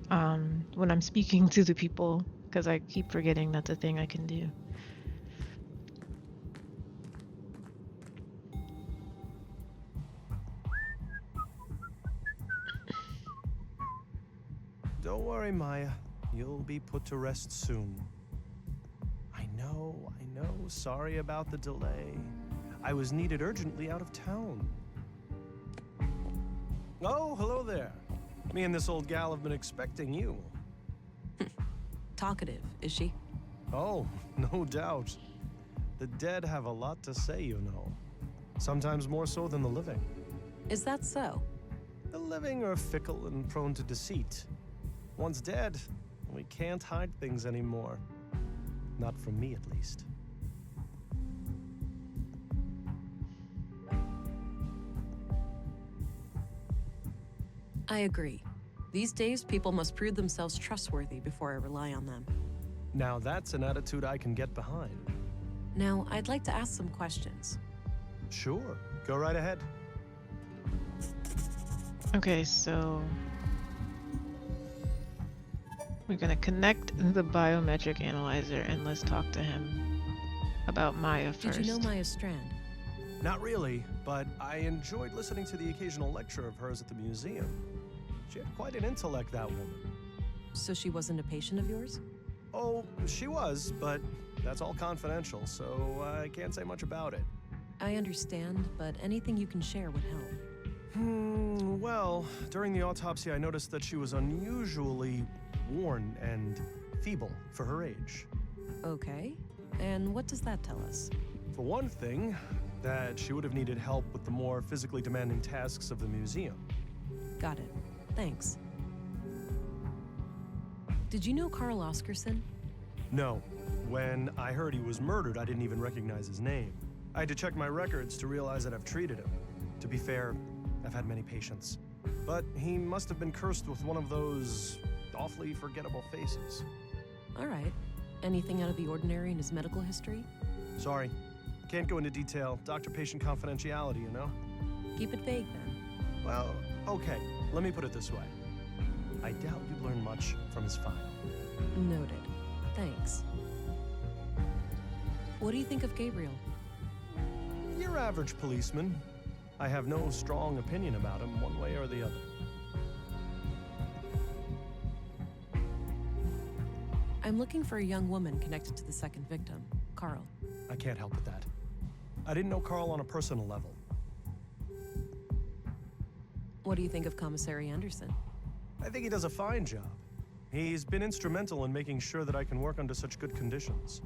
when I'm speaking to the people, because I keep forgetting that's a thing I can do. Don't worry, Maya. You'll be put to rest soon. I know. Sorry about the delay. I was needed urgently out of town. Oh, hello there. Me and this old gal have been expecting you. Talkative, is she? Oh, no doubt. The dead have a lot to say, you know. Sometimes more so than the living. Is that so? The living are fickle and prone to deceit. Once dead, we can't hide things anymore. Not from me, at least. I agree. These days, people must prove themselves trustworthy before I rely on them. Now that's an attitude I can get behind. Now, I'd like to ask some questions. Sure, go right ahead. Okay, so we're gonna connect the biometric analyzer and let's talk to him about Maya first. Did you know Maya Strand? Not really, but I enjoyed listening to the occasional lecture of hers at the museum. She had quite an intellect, that woman. So she wasn't a patient of yours? Oh, she was, but that's all confidential, so I can't say much about it. I understand, but anything you can share would help. Well, during the autopsy I noticed that she was unusually worn and feeble for her age. Okay, and what does that tell us? For one thing, that she would have needed help with the more physically demanding tasks of the museum. Got it. Thanks. Did you know Carl Oscarson? No. When I heard he was murdered, I didn't even recognize his name. I had to check my records to realize that I've treated him. To be fair, I've had many patients. But he must have been cursed with one of those awfully forgettable faces. All right. Anything out of the ordinary in his medical history? Sorry. Can't go into detail. Doctor-patient confidentiality, you know? Keep it vague, then. Well, okay. Let me put it this way. I doubt you'd learn much from his file. Noted. Thanks. What do you think of Gabriel? Your average policeman. I have no strong opinion about him one way or the other. I'm looking for a young woman connected to the second victim, Carl. I can't help with that. I didn't know Carl on a personal level. What do you think of Commissary Anderson? I think he does a fine job. He's been instrumental in making sure that I can work under such good conditions.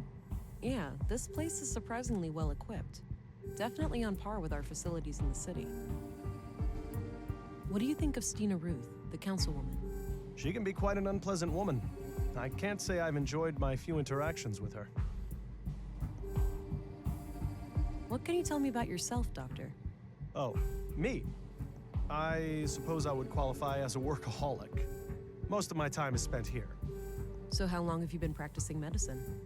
Yeah, this place is surprisingly well equipped. Definitely on par with our facilities in the city. What do you think of Stina Ruth, the councilwoman? She can be quite an unpleasant woman. I can't say I've enjoyed my few interactions with her. What can you tell me about yourself, Doctor? Oh, me? I suppose I would qualify as a workaholic. Most of my time is spent here. So how long have you been practicing medicine?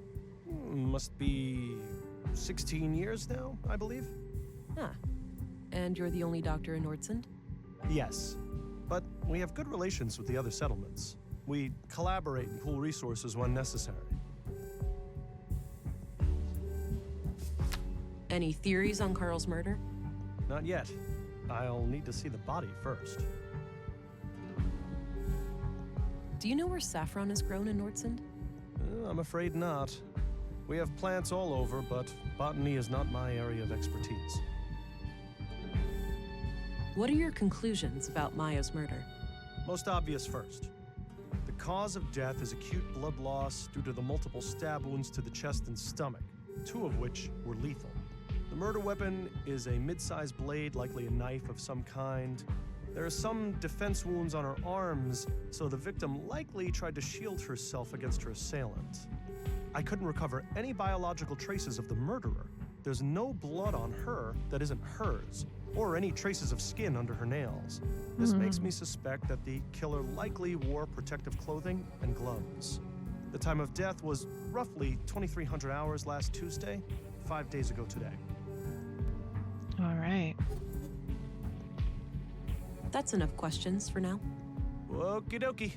Must be 16 years now, I believe. Huh. And you're the only doctor in Nordsund? Yes, but we have good relations with the other settlements. We collaborate and pool resources when necessary. Any theories on Carl's murder? Not yet. I'll need to see the body first. Do you know where saffron is grown in Nordsund? I'm afraid not. We have plants all over, but botany is not my area of expertise. What are your conclusions about Maya's murder? Most obvious first. The cause of death is acute blood loss due to the multiple stab wounds to the chest and stomach, 2 of which were lethal. The murder weapon is a mid-sized blade, likely a knife of some kind. There are some defense wounds on her arms, so the victim likely tried to shield herself against her assailant. I couldn't recover any biological traces of the murderer. There's no blood on her that isn't hers, or any traces of skin under her nails. This makes me suspect that the killer likely wore protective clothing and gloves. The time of death was roughly 2300 hours last Tuesday, 5 days ago today. All right. That's enough questions for now. Okie dokie.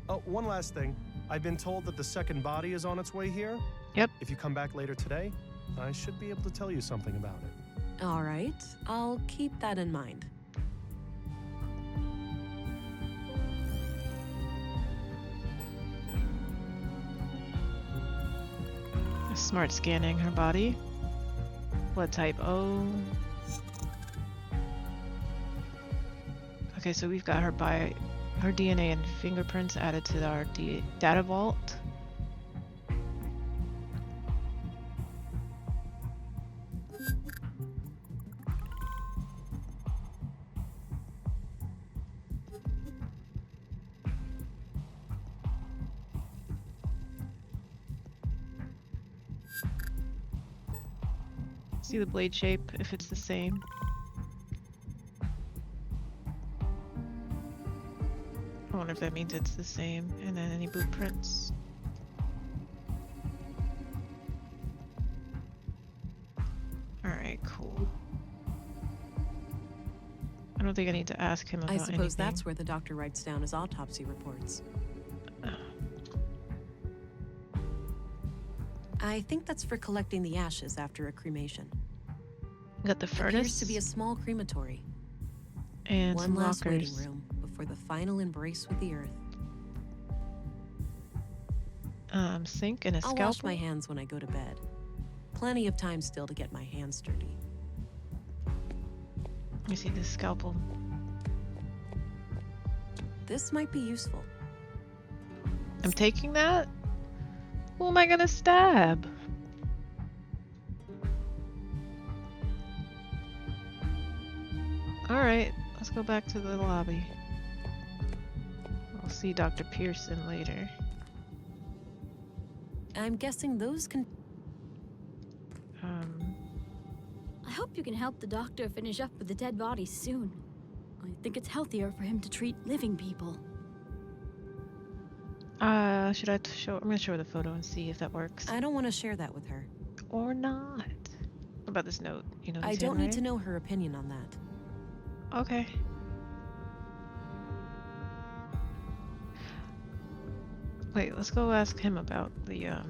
Oh, one last thing. I've been told that the second body is on its way here. Yep. If you come back later today, I should be able to tell you something about it. All right, I'll keep that in mind. Smart scanning her body. Blood type O. Okay, so we've got her DNA and fingerprints added to our data vault. See the blade shape, if it's the same. I wonder if that means it's the same. And then any blueprints. Alright, cool. I don't think I need to ask him about I suppose anything. that's where the doctor writes down his autopsy reports. I think that's for collecting the ashes after a cremation. Got the Appears furnace to be a small crematory. and One some last lockers. waiting room before the final embrace with the earth. Sink and a I'll scalpel. wash my hands when I go to bed. Plenty of time still to get my hands dirty. Let me see this scalpel. This might be useful. I'm taking that? Who am I gonna stab? Alright, let's go back to the lobby. I'll see Dr. Pearson later. I'm guessing those can... I hope you can help the doctor finish up with the dead bodies soon. I think it's healthier for him to treat living people. Should I show? I'm gonna show her the photo and see if that works. I don't want to share that with her. Or not. What about this note? You know, I this don't need to handwriting? know her opinion on that. Okay. Wait, let's go ask him about the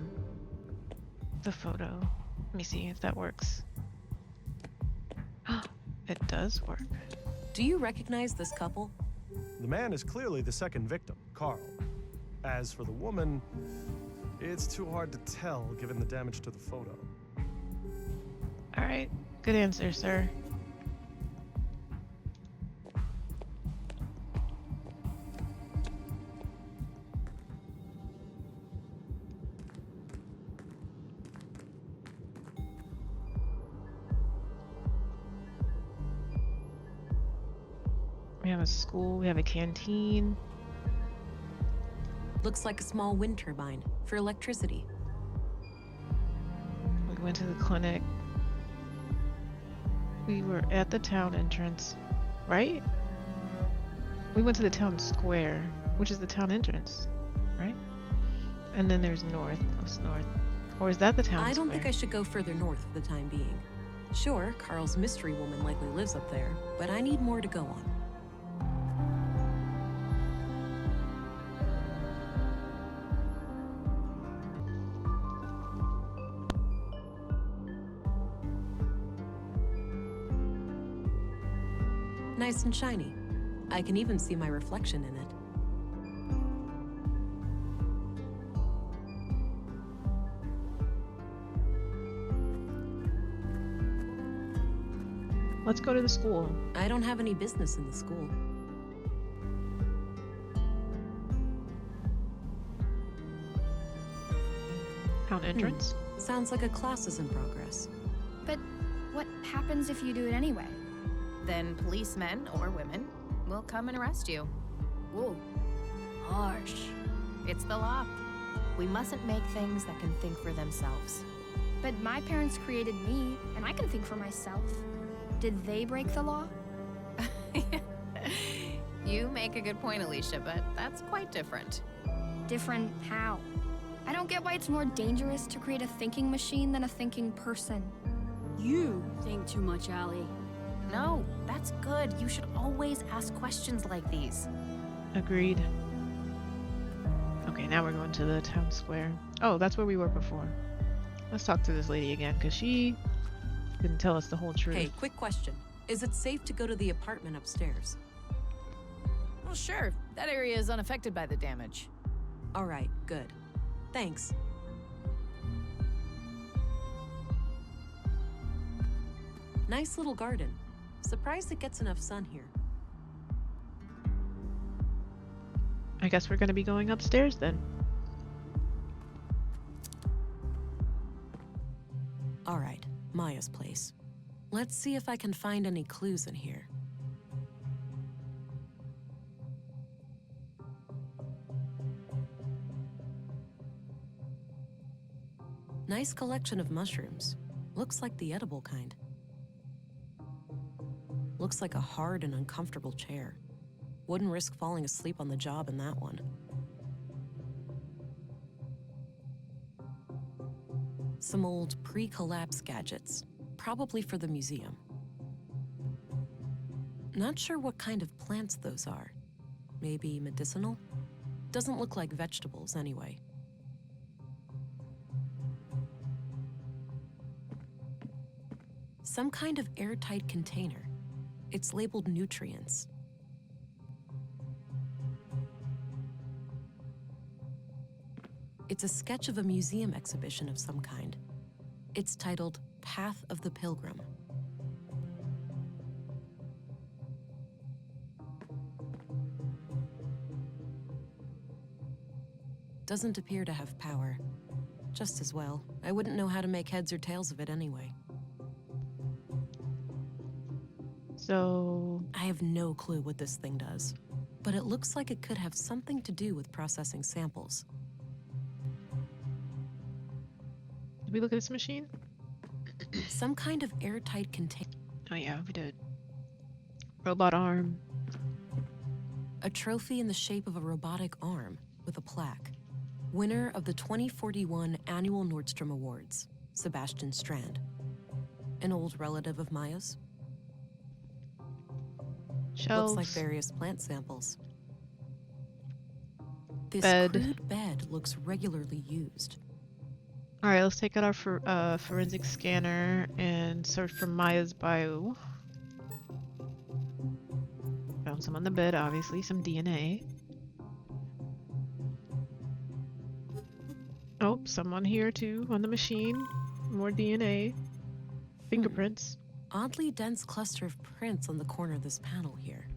photo. Let me see if that works. It does work. Do you recognize this couple? The man is clearly the second victim, Carl. As for the woman, it's too hard to tell given the damage to the photo. Alright, good answer, sir. We have a school, we have a canteen. Looks like a small wind turbine for electricity. We went to the clinic. We were at the town entrance, right? We went to the town square, which is the town entrance, right? And then there's north, what's north? Or is that the town I don't square? think I should go further north for the time being. Sure, Carl's mystery woman likely lives up there, but I need more to go on. Nice and shiny. I can even see my reflection in it. Let's go to the school. I don't have any business in the school. Town entrance. Sounds like a class is in progress. But what happens if you do it anyway? Then policemen or women will come and arrest you. Whoa. Harsh. It's the law. We mustn't make things that can think for themselves. But my parents created me, and I can think for myself. Did they break the law? You make a good point, Alicia, but that's quite different. Different how? I don't get why it's more dangerous to create a thinking machine than a thinking person. You think too much, Allie. No, that's good. You should always ask questions like these. Agreed. Okay, now we're going to the town square. Oh, that's where we were before. Let's talk to this lady again, because she didn't tell us the whole truth. Hey, quick question. Is it safe to go to the apartment upstairs? Well, sure. That area is unaffected by the damage. All right, good. Thanks. Nice little garden. Surprised it gets enough sun here. I guess we're going to be going upstairs then. All right, Maya's place. Let's see if I can find any clues in here. Nice collection of mushrooms. Looks like the edible kind. Looks like a hard and uncomfortable chair. Wouldn't risk falling asleep on the job in that one. Some old pre-collapse gadgets, probably for the museum. Not sure what kind of plants those are. Maybe medicinal? Doesn't look like vegetables anyway. Some kind of airtight container. It's labeled nutrients. It's a sketch of a museum exhibition of some kind. It's titled Path of the Pilgrim. Doesn't appear to have power. Just as well. I wouldn't know how to make heads or tails of it anyway. So... I have no clue what this thing does, but it looks like it could have something to do with processing samples. Did we look at this machine? Some kind of airtight container. Oh yeah, we did. Robot arm. A trophy in the shape of a robotic arm with a plaque. Winner of the 2041 Annual Nordstrom Awards, Sebastian Strand. An old relative of Maya's. Shelves. Looks like various plant samples. This Bed. crude bed looks regularly used. All right, let's take out our forensic scanner and search for Maya's bio. Found some on the bed, obviously, some DNA. Oh, someone here too on the machine. More DNA. Fingerprints. Oddly dense cluster of prints on the corner of this panel here.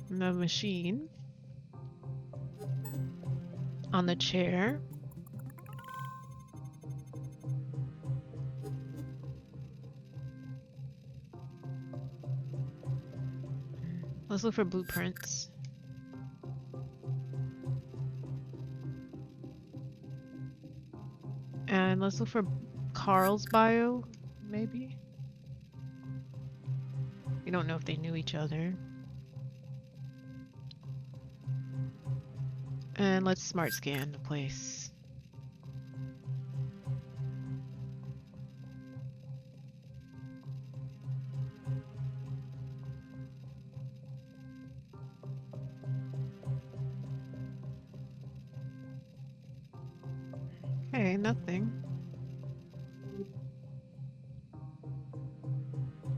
The machine. On the chair. Let's look for blueprints. And let's look for Carl's bio, maybe? We don't know if they knew each other. And let's smart scan the place. Okay, nothing.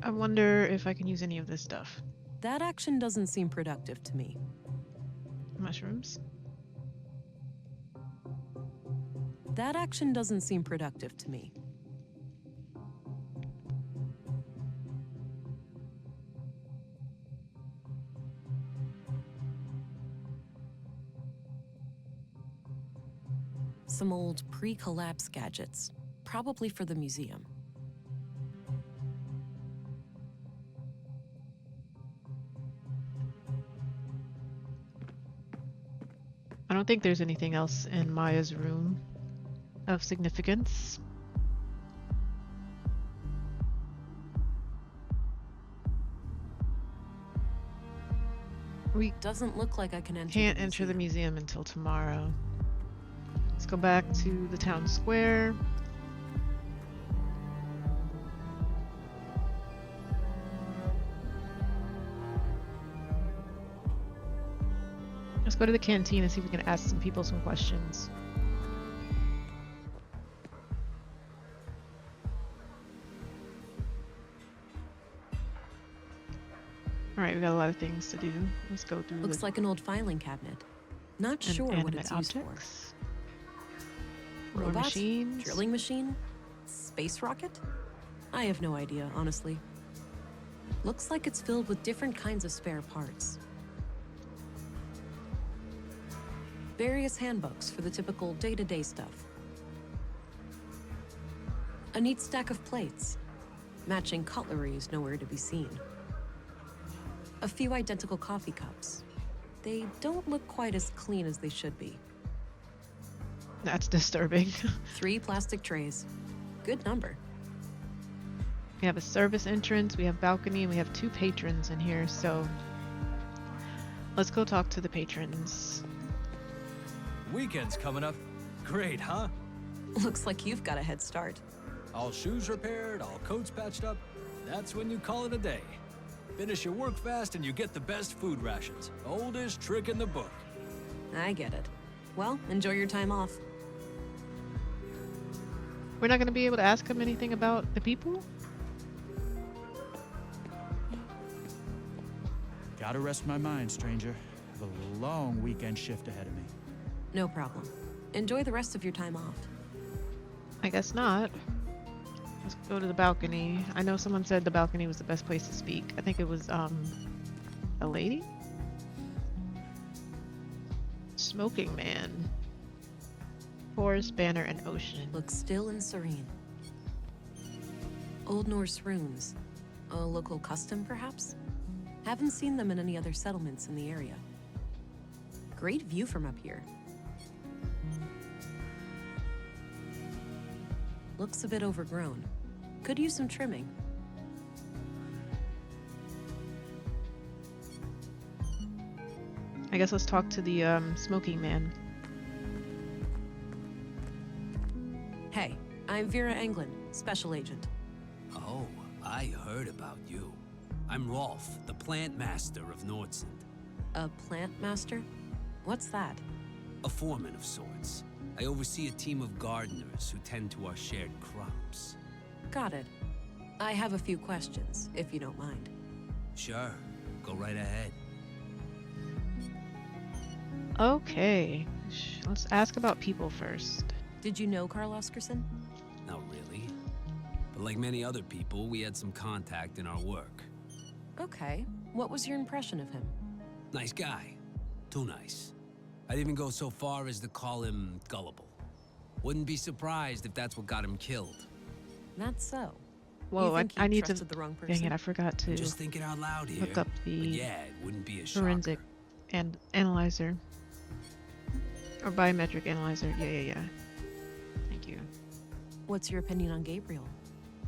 I wonder if I can use any of this stuff. That action doesn't seem productive to me. Mushrooms. That action doesn't seem productive to me. Some old pre-collapse gadgets, probably for the museum. I don't think there's anything else in Maya's room of significance. We Doesn't look like I can enter can't enter the museum until tomorrow. Let's go back to the town square. Let's go to the canteen and see if we can ask some people some questions. Alright, we got a lot of things to do. Let's go through Looks like an old filing cabinet. Not sure what it's used for. More Robot? machines. Drilling machine? Space rocket? I have no idea, honestly. Looks like it's filled with different kinds of spare parts. Various handbooks for the typical day-to-day stuff. A neat stack of plates. Matching cutlery is nowhere to be seen. A few identical coffee cups. They don't look quite as clean as they should be. That's disturbing. 3 plastic trays. Good number. We have a service entrance, we have balcony, and we have 2 patrons in here, so let's go talk to the patrons. Weekend's coming up. Great, huh? Looks like you've got a head start. All shoes repaired, all coats patched up. That's when you call it a day. Finish your work fast and you get the best food rations. Oldest trick in the book. I get it. Well, enjoy your time off. We're not going to be able to ask him anything about the people? Gotta rest my mind, stranger. I have a long weekend shift ahead of me. No problem. Enjoy the rest of your time off. I guess not. Let's go to the balcony. I know someone said the balcony was the best place to speak. I think it was, a lady? Smoking man. Forest, banner, and ocean. Looks still and serene. Old Norse runes. A local custom, perhaps? Haven't seen them in any other settlements in the area. Great view from up here. Looks a bit overgrown. Could use some trimming. I guess let's talk to the smoking man. Hey, I'm Vera Englund, Special Agent. Oh, I heard about you. I'm Rolf, the plant master of Nordsund. A plant master? What's that? A foreman of sorts. I oversee a team of gardeners who tend to our shared crops. Got it. I have a few questions, if you don't mind. Sure, go right ahead. Okay, let's ask about people first. Did you know Carl Oscarson? Not really. But like many other people, we had some contact in our work. Okay. What was your impression of him? Nice guy. Too nice. I'd even go so far as to call him gullible. Wouldn't be surprised if that's what got him killed. That's so. Whoa, I need to. The wrong person? Dang it, I forgot to. I'm just thinking out loud here. Look up the but yeah, it wouldn't be a forensic shocker. and analyzer. Or biometric analyzer. Yeah. Thank you. What's your opinion on Gabriel?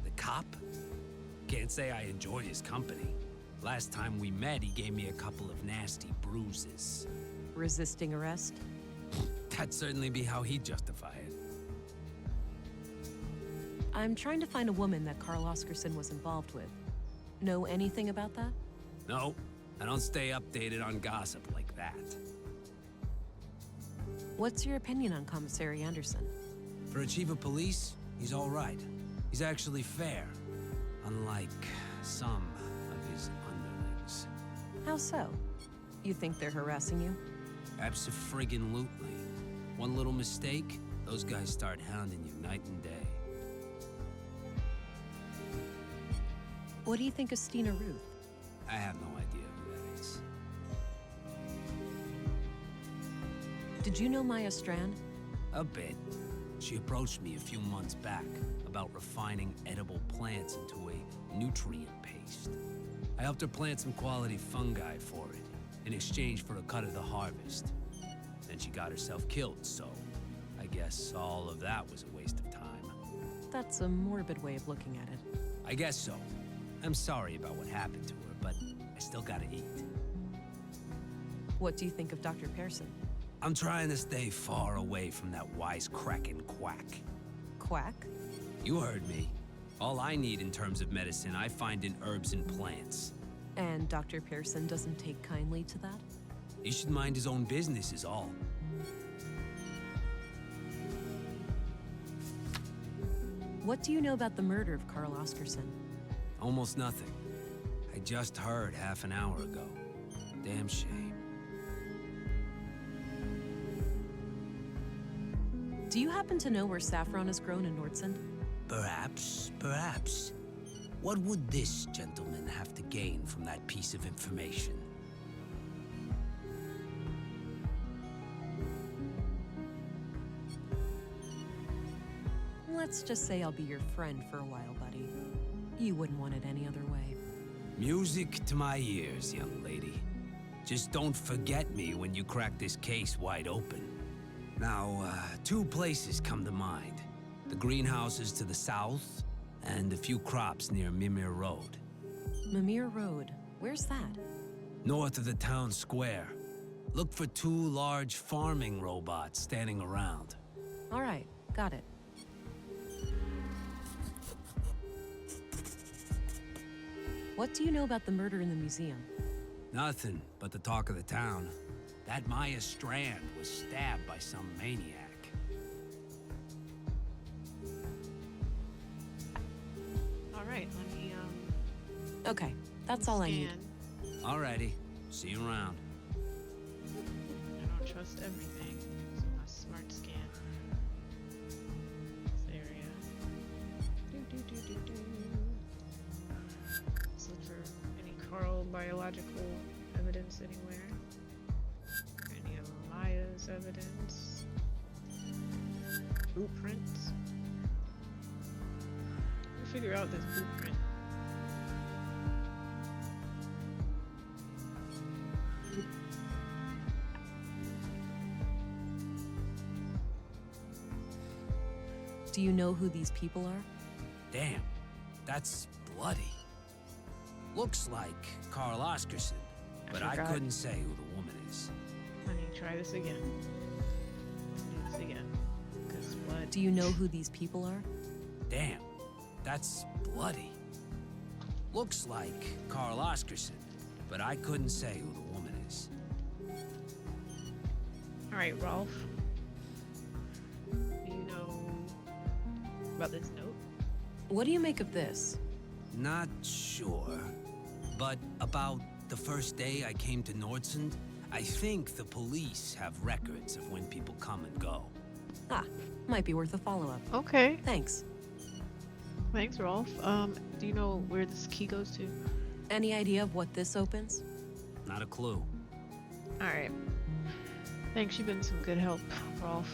The cop? Can't say I enjoy his company. Last time we met, he gave me a couple of nasty bruises. Resisting arrest? That'd certainly be how he'd justify it. I'm trying to find a woman that Carl Oscarson was involved with. Know anything about that? No, I don't stay updated on gossip like that. What's your opinion on Commissary Anderson? For a chief of police, he's all right. He's actually fair, unlike some of his underlings. How so? You think they're harassing you? Abso-friggin-lutely. One little mistake, those guys start hounding you night and day. What do you think of Stina Ruth? I have no idea who that is. Did you know Maya Strand? A bit. She approached me a few months back about refining edible plants into a nutrient paste. I helped her plant some quality fungi for it, in exchange for a cut of the harvest. Then she got herself killed, so I guess all of that was a waste of time. That's a morbid way of looking at it. I guess so. I'm sorry about what happened to her, but I still gotta eat. What do you think of Dr. Pearson? I'm trying to stay far away from that wisecracking quack. Quack? You heard me. All I need in terms of medicine, I find in herbs and plants. And Dr. Pearson doesn't take kindly to that? He should mind his own business is all. What do you know about the murder of Carl Oscarson? Almost nothing. I just heard half an hour ago. Damn shame. Do you happen to know where saffron is grown in Nordsund? Perhaps, perhaps. What would this gentleman have to gain from that piece of information? Let's just say I'll be your friend for a while, buddy. You wouldn't want it any other way. Music to my ears, young lady. Just don't forget me when you crack this case wide open. Now, two places come to mind. The greenhouses to the south, and a few crops near Mimir Road. Mimir Road? Where's that? North of the town square. Look for two large farming robots standing around. All right, got it. What do you know about the murder in the museum? Nothing but the talk of the town. That Maya Strand was stabbed by some maniac. All right, let me Okay, that's all I need. Alrighty, see you around. I don't trust everything, so my smart scan. This area. Let's look for any Carl biological evidence anywhere. Any of Maya's evidence. Blueprints. We'll figure out this blueprint. Do you know who these people are? Damn, that's bloody. Looks like Carl Oscarson, but I couldn't say who the woman is. Honey, try this again. Do this again. 'Cause what? Do you know who these people are? Damn, that's bloody. Looks like Carl Oscarson, but I couldn't say who the woman is. All right, Rolf. Do you know about this note? What do you make of this? Not sure, but about the first day I came to Nordsund, I think the police have records of when people come and go. Ah, might be worth a follow-up. Okay. Thanks. Thanks, Rolf. Do you know where this key goes to? Any idea of what this opens? Not a clue. All right. Thanks, you've been some good help, Rolf.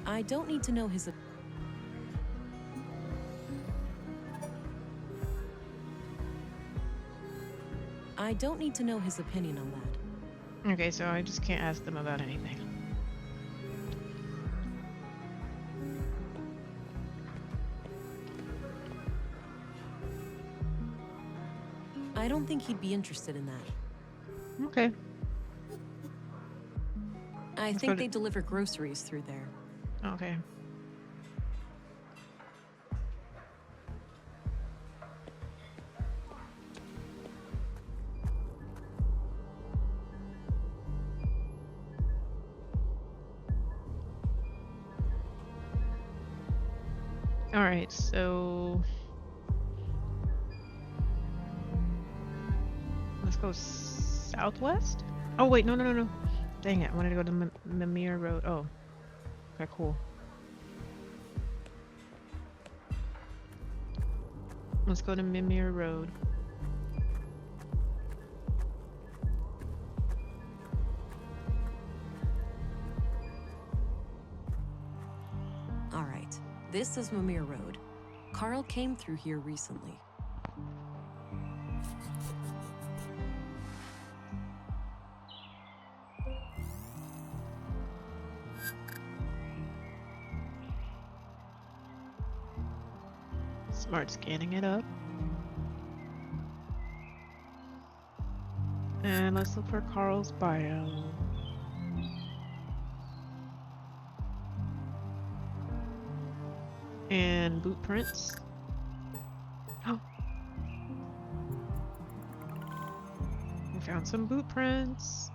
I don't need to know his... I don't need to know his opinion on that. Okay, so I just can't ask them about anything. I don't think he'd be interested in that. Okay. I think they deliver groceries through there. Okay. All right, so let's go southwest. Oh wait, no. Dang it! I wanted to go to Mimir Road. Oh, okay, cool. Let's go to Mimir Road. All right, this is Mimir Road. Carl came through here recently. Smart scanning it up. And let's look for Carl's bio. And boot prints. Oh. We found some boot prints.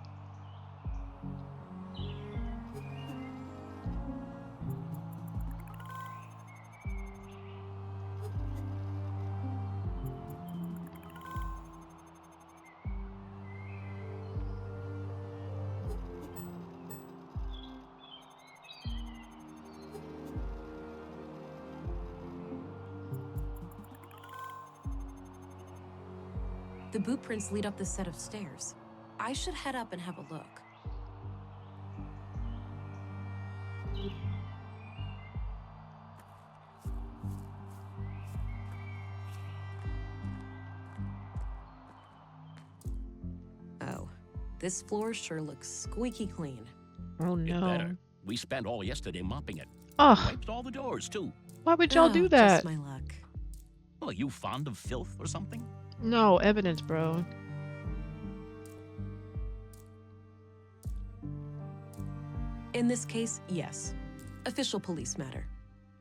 The boot prints lead up this set of stairs. I should head up and have a look. Oh, this floor sure looks squeaky clean. Oh It no. better. We spent all yesterday mopping it. Oh, Wiped all the doors, too. why would y'all do that? Just my luck. Well, are you fond of filth or something? No, evidence, bro. In this case, yes. Official police matter.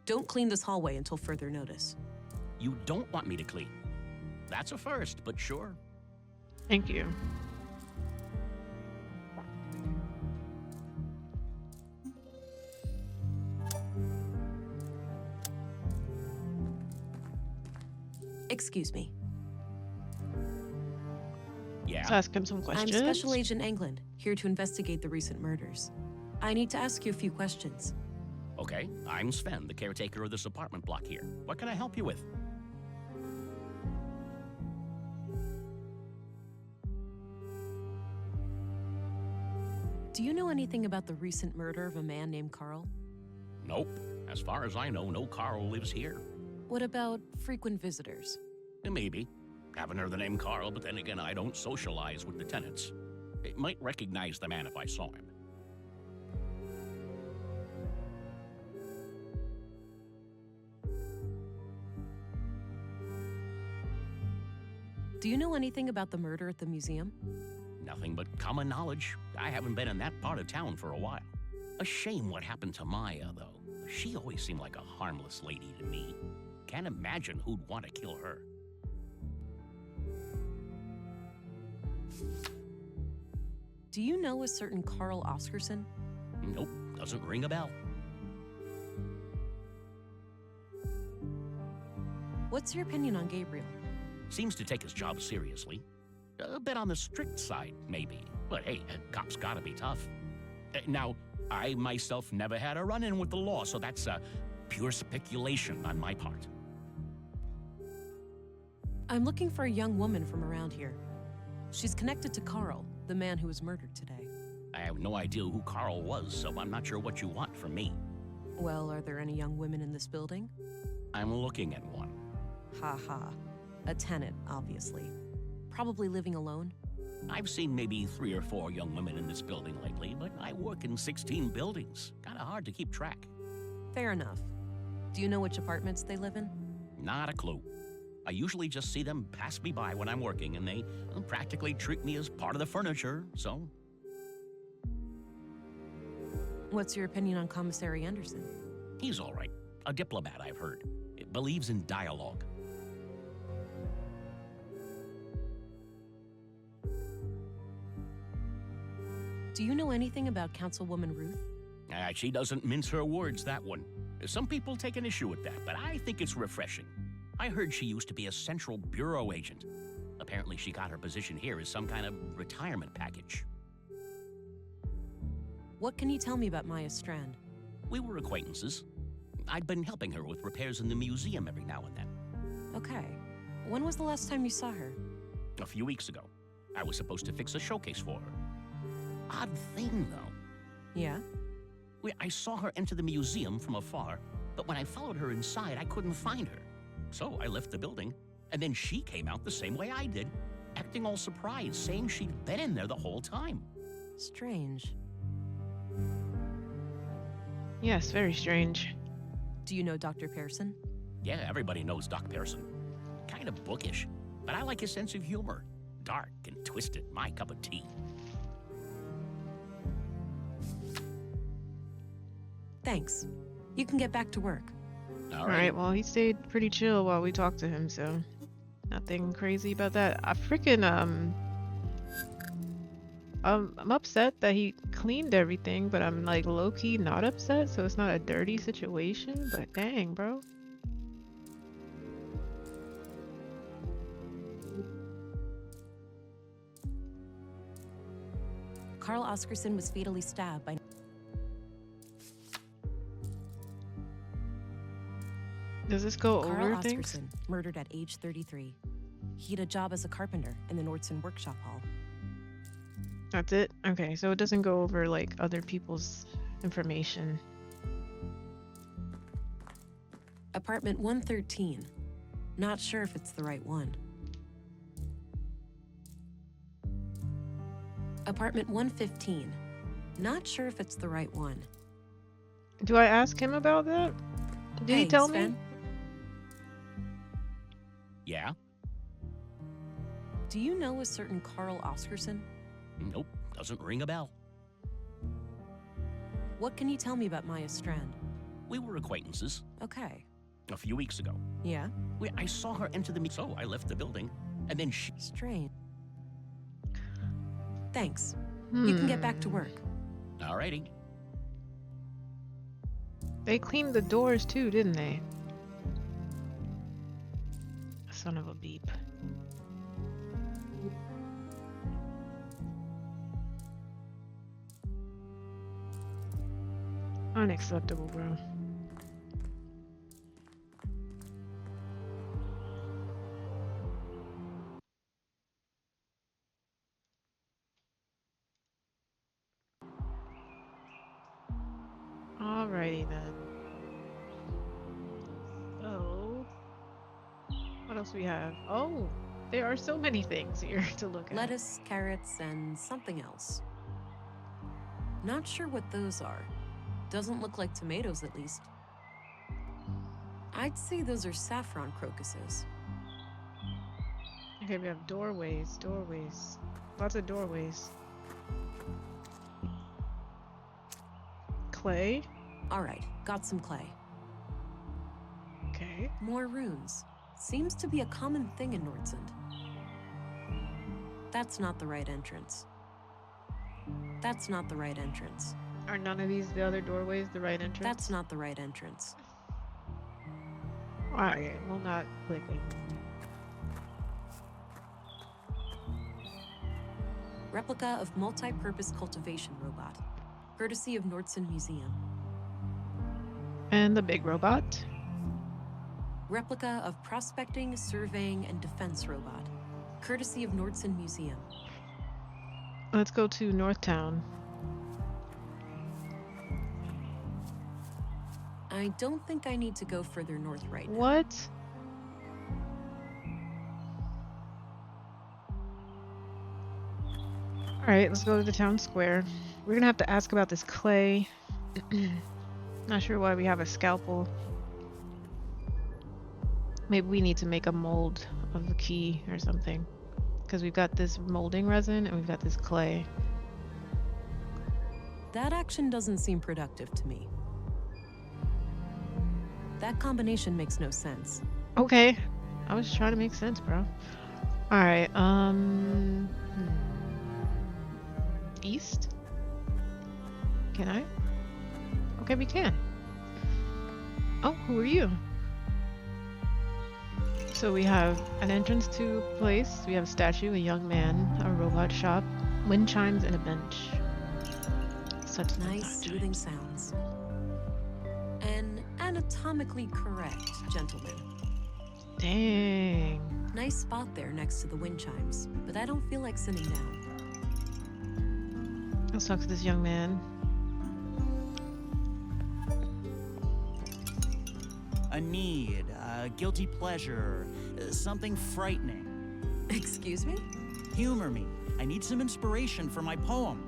Don't clean this hallway until further notice. You don't want me to clean. That's a first, but sure. Thank you. Excuse me. Yeah. Let's ask him some questions. I'm Special Agent England, here to investigate the recent murders. I need to ask you a few questions. Okay, I'm Sven, the caretaker of this apartment block here. What can I help you with? Do you know anything about the recent murder of a man named Carl? Nope. As far as I know, no Carl lives here. What about frequent visitors? Maybe. Haven't heard the name Carl, but then again, I don't socialize with the tenants. I might recognize the man if I saw him. Do you know anything about the murder at the museum? Nothing but common knowledge. I haven't been in that part of town for a while. A shame what happened to Maya, though. She always seemed like a harmless lady to me. Can't imagine who'd want to kill her. Do you know a certain Carl Oscarson? Nope, doesn't ring a bell. What's your opinion on Gabriel? Seems to take his job seriously. A bit on the strict side, maybe. But hey, a cop's gotta be tough. Now, I myself never had a run-in with the law, so that's pure speculation on my part. I'm looking for a young woman from around here. She's connected to Carl, the man who was murdered today. I have no idea who Carl was, so I'm not sure what you want from me. Well, are there any young women in this building? I'm looking at one. Ha ha. A tenant, obviously. Probably living alone? I've seen maybe 3 or 4 young women in this building lately, but I work in 16 buildings. Kinda hard to keep track. Fair enough. Do you know which apartments they live in? Not a clue. I usually just see them pass me by when I'm working, and they practically treat me as part of the furniture, so... What's your opinion on Commissary Anderson? He's all right. A diplomat, I've heard. It believes in dialogue. Do you know anything about Councilwoman Ruth? She doesn't mince her words, that one. Some people take an issue with that, but I think it's refreshing. I heard she used to be a Central Bureau agent. Apparently she got her position here as some kind of retirement package. What can you tell me about Maya Strand? We were acquaintances. I'd been helping her with repairs in the museum every now and then. Okay. When was the last time you saw her? A few weeks ago. I was supposed to fix a showcase for her. Odd thing, though. Yeah? I saw her enter the museum from afar, but when I followed her inside, I couldn't find her. So I left the building, and then she came out the same way I did, acting all surprised, saying she'd been in there the whole time. Strange. Yes, very strange. Do you know Dr. Pearson? Yeah, everybody knows Doc Pearson. Kind of bookish, but I like his sense of humor. Dark and twisted, my cup of tea. Thanks. You can get back to work. All right, well, he stayed pretty chill while we talked to him, so nothing crazy about that. I freaking, I'm upset that he cleaned everything, but I'm like low-key not upset, so it's not a dirty situation, but dang, bro. Carl Oscarson was fatally stabbed by... Does this go Carl over Oscarson, things? murdered at age 33. He had a job as a carpenter in the Nordson workshop hall. That's it? Okay, so it doesn't go over like other people's information. Apartment 113. Not sure if it's the right one. Apartment 115. Not sure if it's the right one. Do I ask him about that? Did he tell me? Yeah? Do you know a certain Carl Oscarson? Nope, doesn't ring a bell. What can you tell me about Maya Strand? We were acquaintances. Okay. A few weeks ago. Yeah? I saw her enter the museum, so I left the building, and then she... Strange. Thanks. You can get back to work. Alrighty. They cleaned the doors too, didn't they? Son of a beep. Unacceptable, bro. Alrighty then. So, what else we have? Oh, there are so many things here to look at. Lettuce, carrots, and something else. Not sure what those are. Doesn't look like tomatoes, at least. I'd say those are saffron crocuses. Okay, we have doorways. Lots of doorways. Clay? Alright, got some clay. Okay. More runes. Seems to be a common thing in Nordsund. That's not the right entrance. That's not the right entrance. Are none of these the other doorways the right entrance? That's not the right entrance. Alright, we'll not click it. Replica of multi-purpose cultivation robot. Courtesy of Nordson Museum. And the big robot. Replica of prospecting, surveying, and defense robot. Courtesy of Nordson Museum. Let's go to Northtown. I don't think I need to go further north right now. What? Alright, let's go to the town square. We're gonna have to ask about this clay. Not sure why we have a scalpel. Maybe we need to make a mold of the key or something. Because we've got this molding resin and we've got this clay. That action doesn't seem productive to me. That combination makes no sense. Okay. I was trying to make sense, bro. Alright, East? Can I? Okay, we can. Oh, who are you? So we have an entrance to a place, we have a statue, a young man, a robot shop, wind chimes, and a bench. Such Nice, soothing sounds. An anatomically correct gentleman. Dang. Nice spot there next to the wind chimes, but I don't feel like sitting down. Let's talk to this young man. A need, a guilty pleasure, something frightening. Excuse me? Humor me. I need some inspiration for my poem.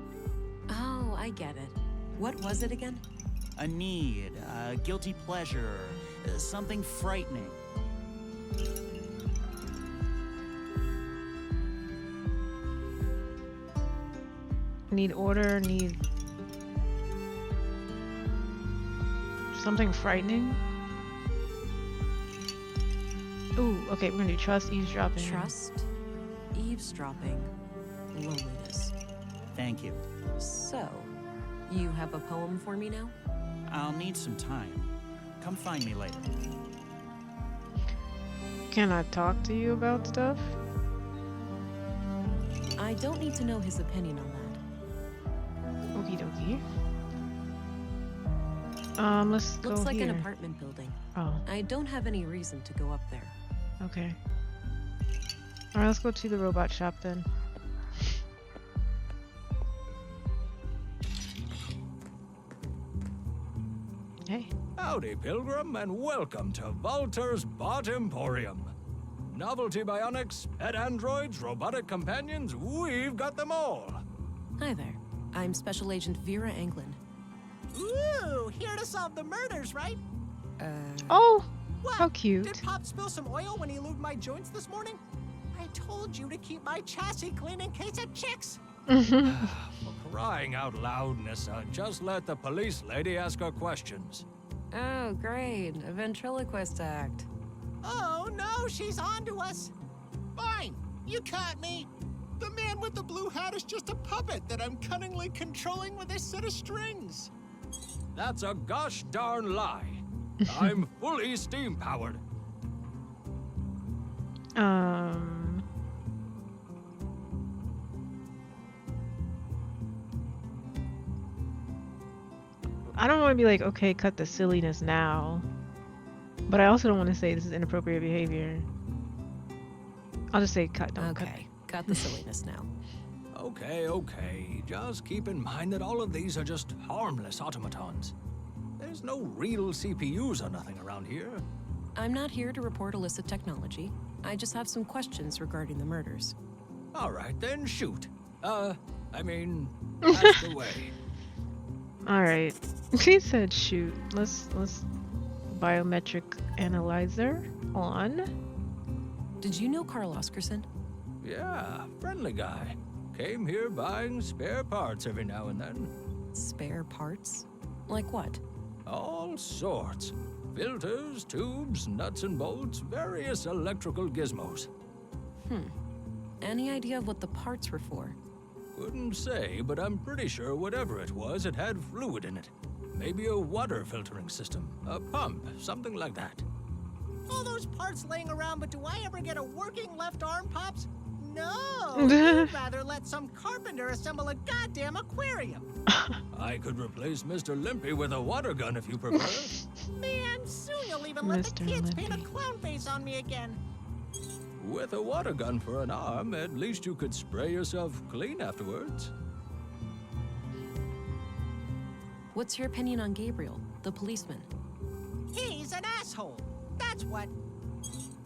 Oh, I get it. What was it again? A need, a guilty pleasure, something frightening. Need order, need something frightening. Ooh, okay, we're gonna do trust, eavesdropping. Trust, eavesdropping, loneliness. Thank you. So, you have a poem for me now? I'll need some time. Come find me later. Can I talk to you about stuff? I don't need to know his opinion on that. Okie dokie. Let's go Looks like here. an apartment building. Oh, I don't have any reason to go up there. okay. Alright, let's go to the robot shop then. Hey. Howdy, Pilgrim, and welcome to Walter's Bot Emporium. Novelty bionics, pet androids, robotic companions, we've got them all. Hi there. I'm Special Agent Vera Anglin. Ooh, here to solve the murders, right? Oh, What? how cute. Did Pop spill some oil when he lubed my joints this morning? I told you to keep my chassis clean in case of chicks. For crying out loud, Nissa, just let the police lady ask her questions. Oh, great. A ventriloquist act. Oh no, she's on to us. Fine, you caught me. The man with the blue hat is just a puppet that I'm cunningly controlling with a set of strings. That's a gosh darn lie. I'm fully steam-powered. I don't want to be like, okay, cut the silliness now. But I also don't want to say this is inappropriate behavior. I'll just say cut, don't cut. Okay, got the silliness now. Okay. Just keep in mind that all of these are just harmless automatons. There's no real CPUs or nothing around here. I'm not here to report illicit technology. I just have some questions regarding the murders. All right, then shoot. That's the way. Alright. She said shoot. Let's biometric analyzer on. Did you know Carl Oscarson? Yeah, friendly guy. Came here buying spare parts every now and then. Spare parts? Like what? All sorts. Filters, tubes, nuts and bolts, various electrical gizmos. Any idea of what the parts were for? Couldn't say, but I'm pretty sure whatever it was, it had fluid in it. Maybe a water filtering system, a pump, something like that. All those parts laying around, but do I ever get a working left arm, Pops? No, I'd rather let some carpenter assemble a goddamn aquarium. I could replace Mr. Limpy with a water gun if you prefer. Man, soon you'll even let the Mr. kids paint a Limpy. clown face on me again. With a water gun for an arm, at least you could spray yourself clean afterwards. What's your opinion on Gabriel, the policeman? He's an asshole. That's what.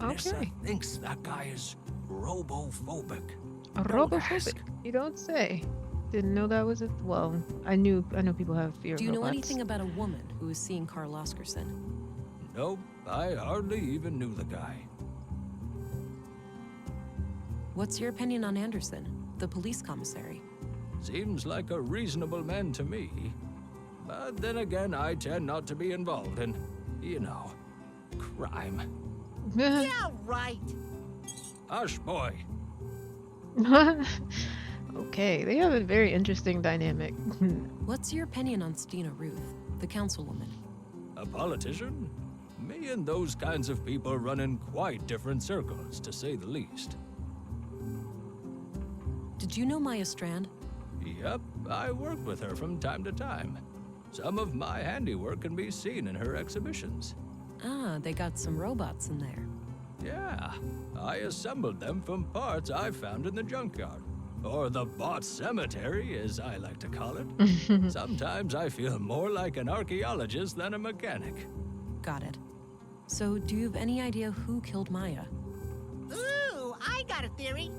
Nissa Okay. thinks that guy is robophobic. Robophobic. You don't say. Didn't know that was a well, I know people have fear Do of you know robots. anything about a woman who is seeing Carl Oscarson? Nope, I hardly even knew the guy. What's your opinion on Anderson, the police commissary? Seems like a reasonable man to me. But then again, I tend not to be involved in, crime. Yeah, right. Hush, boy. Okay, they have a very interesting dynamic. What's your opinion on Stina Ruth, the councilwoman? A politician? Me and those kinds of people run in quite different circles, to say the least. Did you know Maya Strand? Yep, I work with her from time to time. Some of my handiwork can be seen in her exhibitions. Ah, they got some robots in there. Yeah, I assembled them from parts I found in the junkyard. Or the bot cemetery, as I like to call it. Sometimes I feel more like an archaeologist than a mechanic. Got it. So, do you have any idea who killed Maya? Ooh, I got a theory.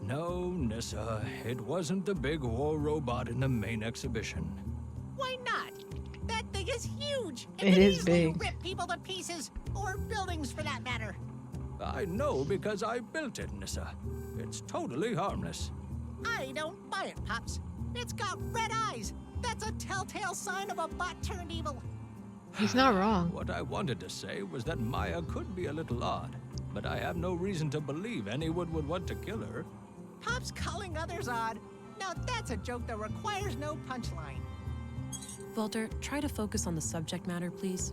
No, Nissa, it wasn't the big war robot in the main exhibition. Why not? That thing is huge. It is easily big. Rip people to pieces, or buildings for that matter. I know because I built it, Nissa. It's totally harmless. I don't buy it, Pops. It's got red eyes. That's a telltale sign of a bot turned evil. He's not wrong. What I wanted to say was that Maya could be a little odd, but I have no reason to believe anyone would want to kill her. Pops calling others odd. Now that's a joke that requires no punchline. Walter, try to focus on the subject matter, please.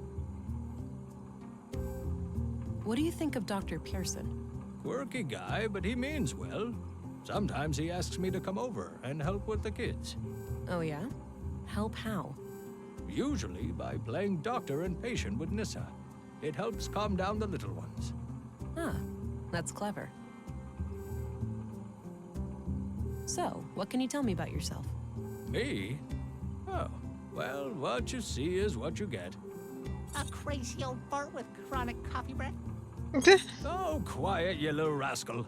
What do you think of Dr. Pearson? Quirky guy, but he means well. Sometimes he asks me to come over and help with the kids. Oh yeah? Help how? Usually by playing doctor and patient with Nissa. It helps calm down the little ones. Ah, that's clever. So, what can you tell me about yourself? Me? Oh, well, what you see is what you get. A crazy old fart with chronic coffee breath. Oh, quiet, you little rascal.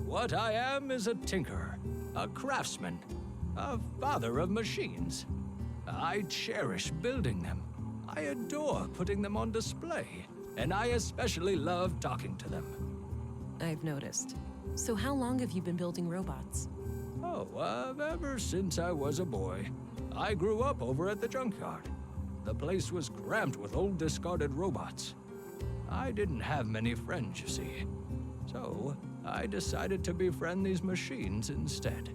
What I am is a tinkerer, a craftsman, a father of machines. I cherish building them. I adore putting them on display, and I especially love talking to them. I've noticed. So how long have you been building robots? Oh, ever since I was a boy. I grew up over at the junkyard. The place was cramped with old discarded robots. I didn't have many friends, you see. So, I decided to befriend these machines instead.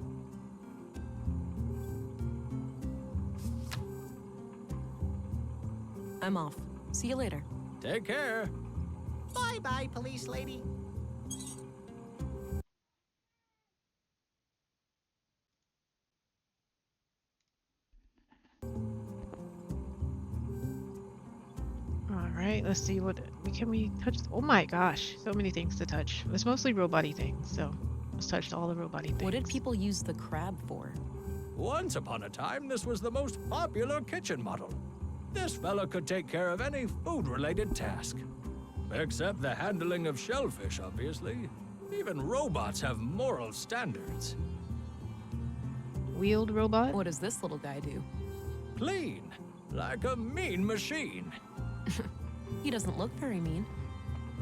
I'm off. See you later. Take care. Bye-bye, police lady. Alright, let's see what can we touch. Oh my gosh, so many things to touch. It's mostly robot-y things, so let's touch all the robot-y things. What did people use the crab for? Once upon a time, this was the most popular kitchen model. This fella could take care of any food-related task. Except the handling of shellfish, obviously. Even robots have moral standards. Wheeled robot? What does this little guy do? Clean, like a mean machine. He doesn't look very mean.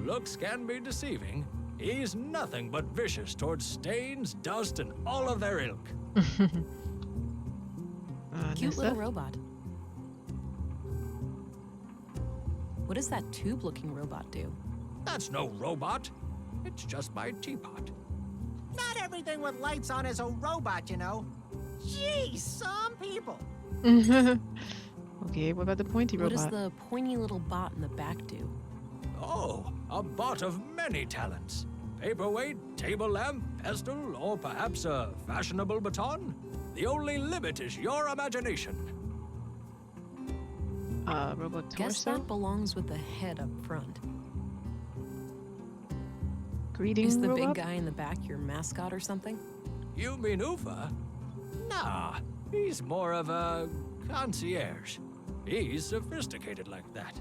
Looks can be deceiving. He's nothing but vicious towards stains, dust, and all of their ilk. Cute little robot. What does that tube-looking robot do? That's no robot. It's just my teapot. Not everything with lights on is a robot, you know. Jeez, some people. Okay, what about the pointy robot? What does the pointy little bot in the back do? Oh, a bot of many talents. Paperweight, table lamp, pestle, or perhaps a fashionable baton? The only limit is your imagination. Robot torso? Guess that belongs with the head up front. Greeting Is the robot? big guy in the back your mascot or something? You mean Ufa? Nah, he's more of a concierge. He's sophisticated like that.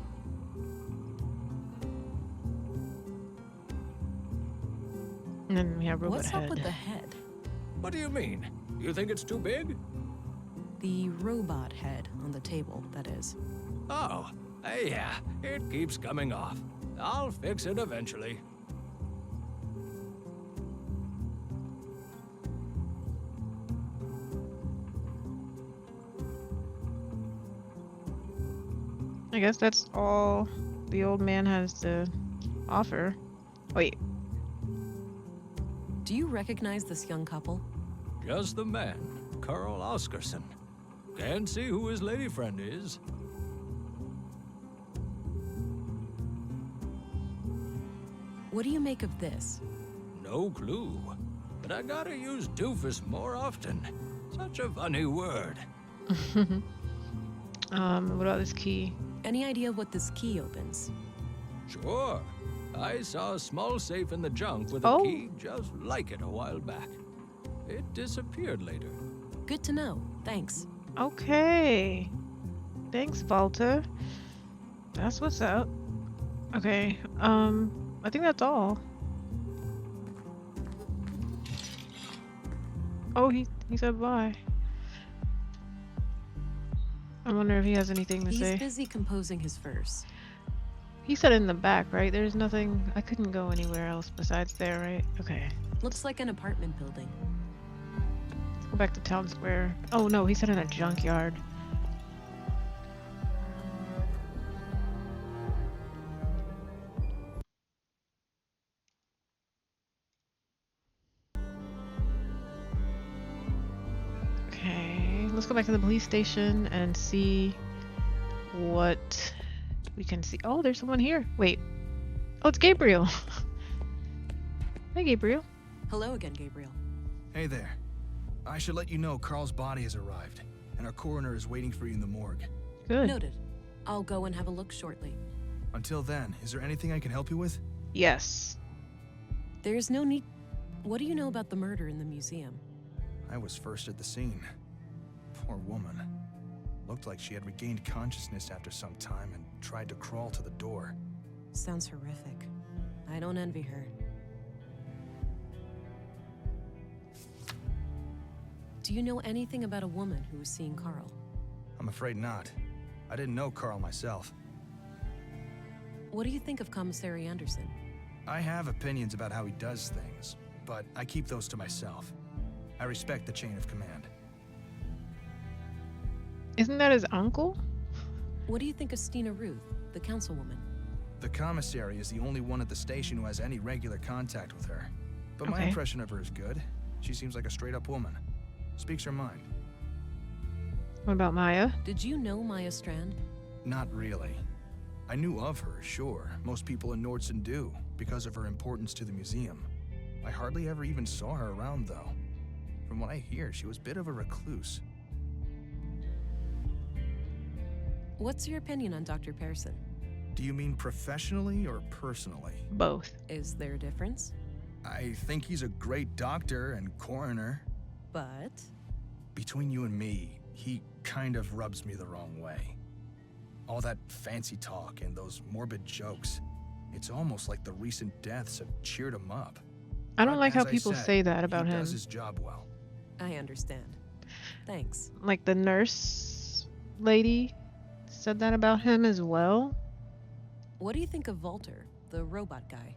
And then we have robot What's head. up with the head? What do you mean? You think it's too big? The robot head on the table, that is. Oh, yeah, it keeps coming off. I'll fix it eventually. I guess that's all the old man has to offer. Wait. Do you recognize this young couple? Just the man, Carl Oscarson. Can't see who his lady friend is. What do you make of this? No clue. But I gotta use doofus more often. Such a funny word. What about this key? Any idea what this key opens? Sure. I saw a small safe in the junk with a Oh. key just like it a while back. It disappeared later. Good to know. Thanks. Okay. Thanks, Walter. That's what's up. Okay, I think that's all. Oh, he said bye. I wonder if he has anything to He's say. busy composing his verse. He said in the back, right? There's nothing. I couldn't go anywhere else besides there, right? Okay. Looks like an apartment building. Let's go back to town square. Oh no, he said in a junkyard. Okay, let's go back to the police station and see what we can see. Oh, there's someone here. Wait. Oh, it's Gabriel. Hey, Gabriel. Hello again, Gabriel. Hey there. I should let you know Carl's body has arrived, and our coroner is waiting for you in the morgue. Good. Noted. I'll go and have a look shortly. Until then, is there anything I can help you with? Yes. There's no need... What do you know about the murder in the museum? I was first at the scene. Poor woman. Looked like she had regained consciousness after some time and tried to crawl to the door. Sounds horrific. I don't envy her. Do you know anything about a woman who was seeing Carl? I'm afraid not. I didn't know Carl myself. What do you think of Commissary Anderson? I have opinions about how he does things, but I keep those to myself. I respect the chain of command. Isn't that his uncle? What do you think of Stina Ruth, the councilwoman? The commissary is the only one at the station who has any regular contact with her. But my Okay. impression of her is good. She seems like a straight-up woman. Speaks her mind. What about Maya? Did you know Maya Strand? Not really. I knew of her, sure. Most people in Nordson do, because of her importance to the museum. I hardly ever even saw her around, though. From what I hear, she was a bit of a recluse. What's your opinion on Dr. Pearson? Do you mean professionally or personally? Both. Is there a difference? I think he's a great doctor and coroner. But... Between you and me, he kind of rubs me the wrong way. All that fancy talk and those morbid jokes. It's almost like the recent deaths have cheered him up. I don't But like how as I people said, say that about he him. does his job well. I understand. Thanks. Like the nurse lady said that about him as well. What do you think of Walter, the robot guy?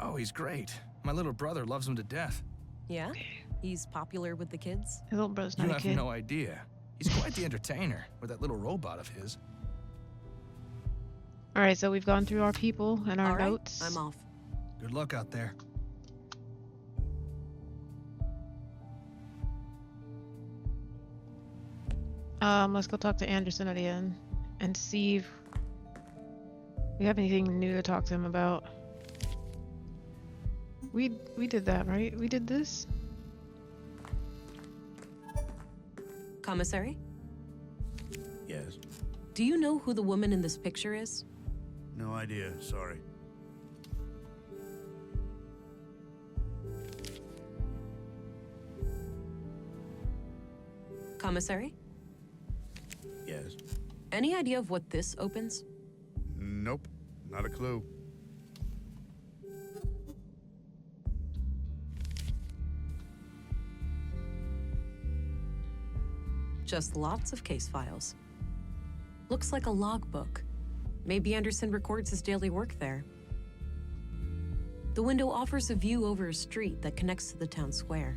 Oh, he's great. My little brother loves him to death. Yeah? He's popular with the kids? His little brother's not You a have kid. no idea. He's quite the entertainer with that little robot of his. All right, so we've gone through our people and our All right, notes. I'm off. Good luck out there. Let's go talk to Anderson again and see if we have anything new to talk to him about. We did that, right? We did this? Commissary? Yes. Do you know who the woman in this picture is? No idea, sorry. Commissary? Yes. Any idea of what this opens? Nope, not a clue. Just lots of case files. Looks like a logbook. Maybe Anderson records his daily work there. The window offers a view over a street that connects to the town square.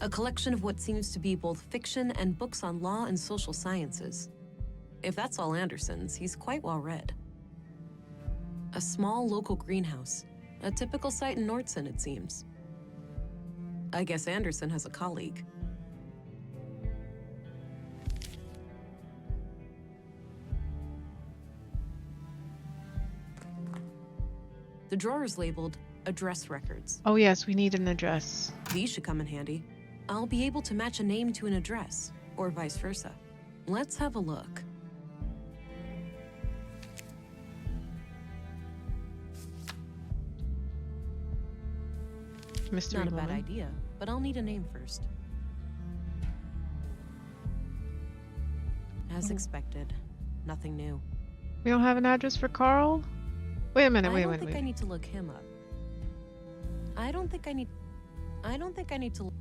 A collection of what seems to be both fiction and books on law and social sciences. If that's all Anderson's, he's quite well read. A small local greenhouse. A typical site in Nordson, it seems. I guess Anderson has a colleague. The drawer is labeled Address Records. Oh yes, we need an address. These should come in handy. I'll be able to match a name to an address, or vice versa. Let's have a look. Mystery Not a woman. bad idea, but I'll need a name first. As expected, nothing new. We don't have an address for Carl? Wait a minute, I wait a don't minute. think I need to look him up. I don't think I need to.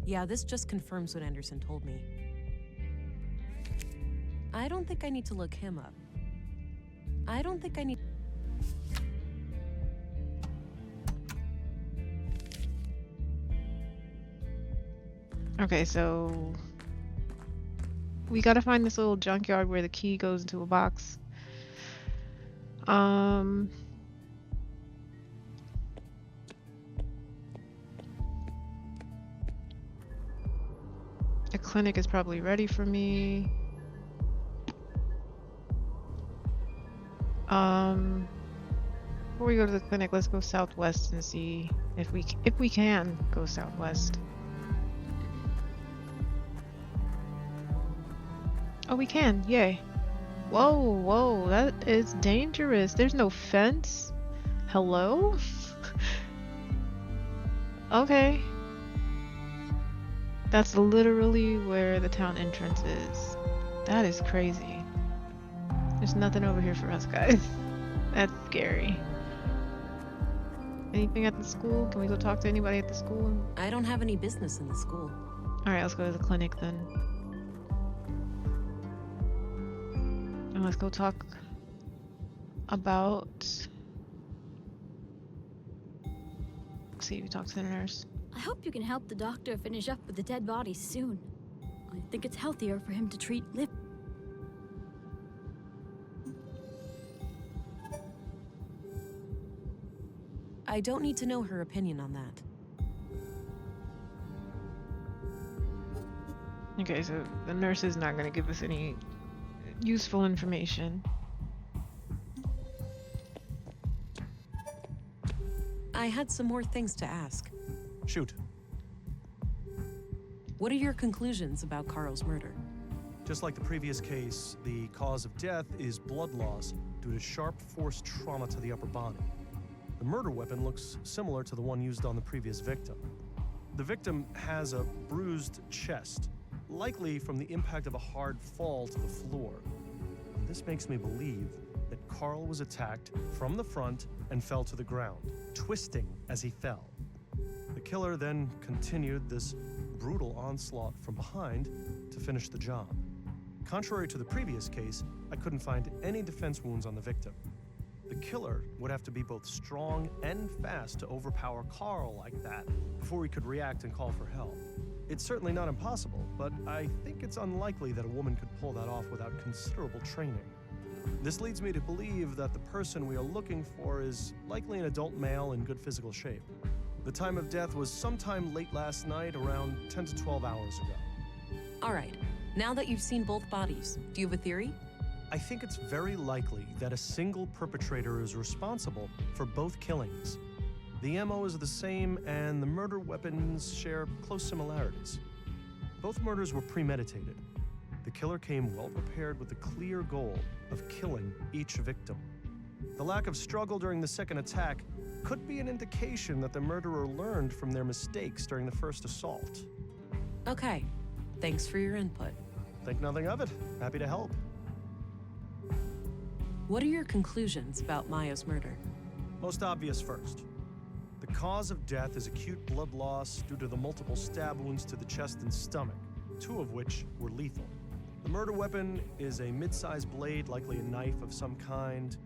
Yeah, this just confirms what Anderson told me. I don't think I need to look him up. I don't think I need. Okay, so we gotta find this little junkyard where the key goes into a box. A clinic is probably ready for me. Before we go to the clinic, let's go southwest and see if we can go southwest. Oh, we can. Yay. Whoa, whoa, that is dangerous. There's no fence. Hello? Okay. That's literally where the town entrance is. That is crazy. There's nothing over here for us, guys. That's scary. Anything at the school? Can we go talk to anybody at the school? I don't have any business in the school. Alright, let's go to the clinic then. And let's go talk about... Let's see, we talk to the nurse. I hope you can help the doctor finish up with the dead bodies soon. I think it's healthier for him to treat lip. I don't need to know her opinion on that. Okay, so the nurse is not going to give us any useful information. I had some more things to ask. Shoot. What are your conclusions about Carl's murder? Just like the previous case, the cause of death is blood loss due to sharp force trauma to the upper body. The murder weapon looks similar to the one used on the previous victim. The victim has a bruised chest, likely from the impact of a hard fall to the floor. And this makes me believe that Carl was attacked from the front and fell to the ground, twisting as he fell. The killer then continued this brutal onslaught from behind to finish the job. Contrary to the previous case, I couldn't find any defense wounds on the victim. The killer would have to be both strong and fast to overpower Carl like that before he could react and call for help. It's certainly not impossible, but I think it's unlikely that a woman could pull that off without considerable training. This leads me to believe that the person we are looking for is likely an adult male in good physical shape. The time of death was sometime late last night, around 10 to 12 hours ago. All right, now that you've seen both bodies, do you have a theory? I think it's very likely that a single perpetrator is responsible for both killings. The MO is the same, and the murder weapons share close similarities. Both murders were premeditated. The killer came well prepared with the clear goal of killing each victim. The lack of struggle during the second attack could be an indication that the murderer learned from their mistakes during the first assault. Okay, thanks for your input. Think nothing of it. Happy to help. What are your conclusions about Maya's murder? Most obvious first. The cause of death is acute blood loss due to the multiple stab wounds to the chest and stomach, 2 of which were lethal. The murder weapon is a mid-sized blade, likely a knife of some kind.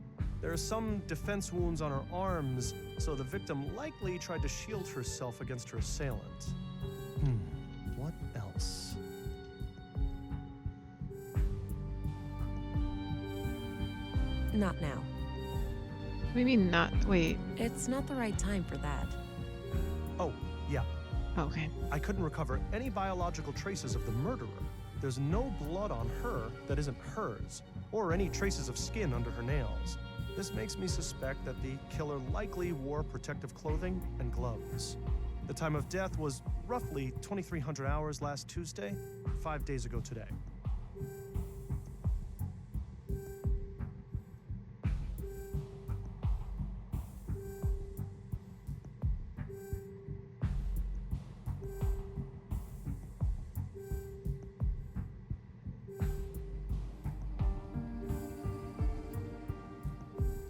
There are some defense wounds on her arms, so the victim likely tried to shield herself against her assailant. What else? Not now. Maybe not. Wait. It's not the right time for that. Oh, yeah. Okay. I couldn't recover any biological traces of the murderer, There's no blood on her that isn't hers, or any traces of skin under her nails. This makes me suspect that the killer likely wore protective clothing and gloves. The time of death was roughly 2300 hours last Tuesday, 5 days ago today.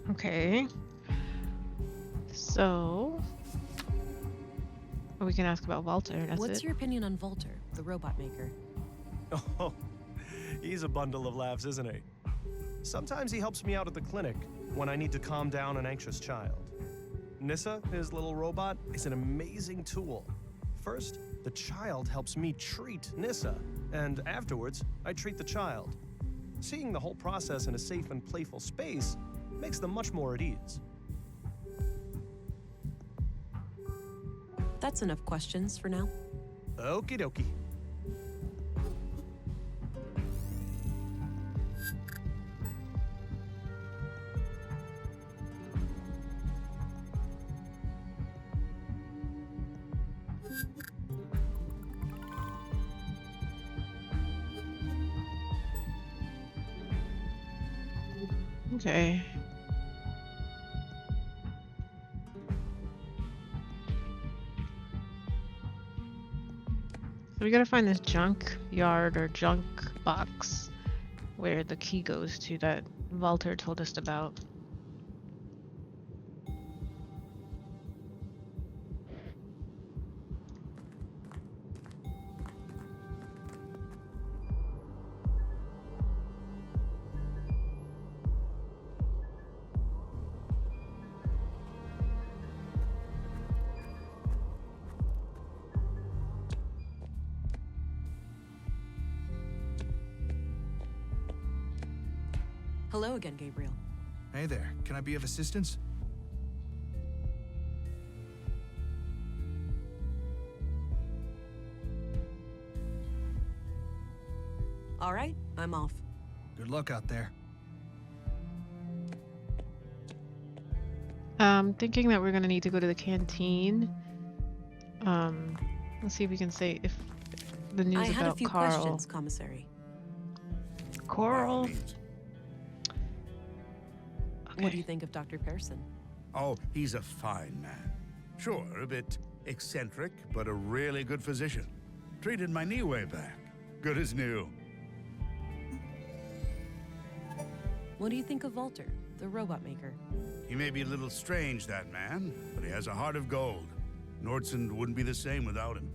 Okay. So we can ask about Walter. That's What's it. your opinion on Walter, the robot maker? Oh, he's a bundle of laughs, isn't he? Sometimes he helps me out at the clinic when I need to calm down an anxious child. Nissa, his little robot, is an amazing tool. First, the child helps me treat Nissa, and afterwards, I treat the child. Seeing the whole process in a safe and playful space makes them much more at ease. That's enough questions for now. Okie dokie. Okay. So we gotta find this junk yard or junk box where the key goes to that Walter told us about. Hello again, Gabriel. Hey there, can I be of assistance? All right, I'm off. Good luck out there. Thinking that we're gonna need to go to the canteen. Let's see if we can say if the news I had a about few Carl. questions, Commissary. Coral. What do you think of Dr. Pearson? Oh, he's a fine man. Sure, a bit eccentric, but a really good physician. Treated my knee way back. Good as new. What do you think of Walter, the robot maker? He may be a little strange, that man, but he has a heart of gold. Nordson wouldn't be the same without him.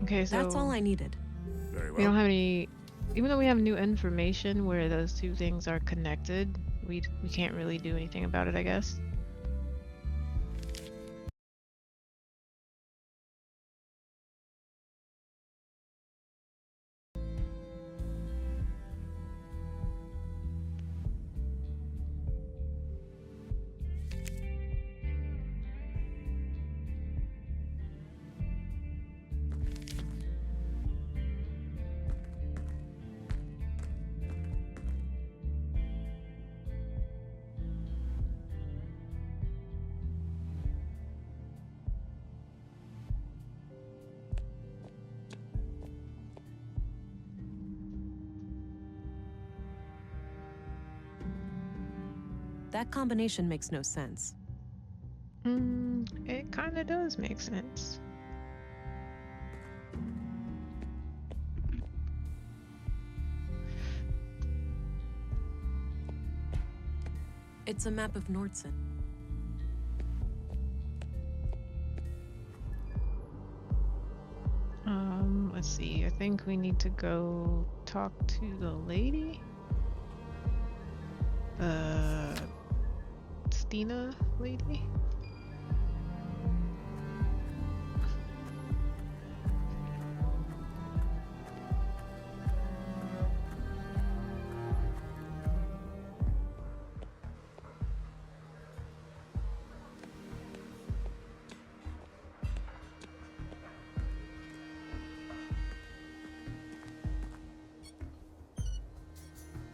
Okay, so That's all I needed. Very well. we don't have any. Even though we have new information where those two things are connected, we can't really do anything about it, I guess. That combination makes no sense. It kind of does make sense. It's a map of Nordson. Let's see. I think we need to go talk to the lady. Stina lady?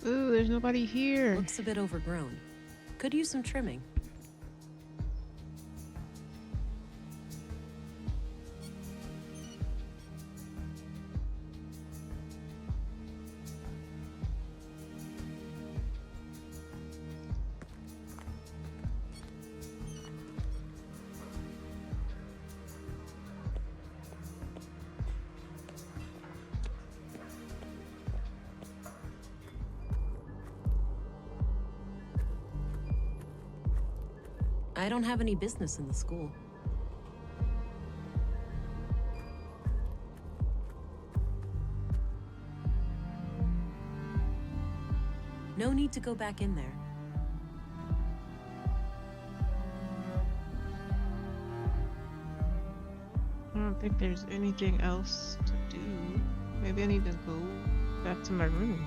Ooh, there's nobody here. Looks a bit overgrown. Could use some trimming. I don't have any business in the school. No need to go back in there. I don't think there's anything else to do. Maybe I need to go back to my room.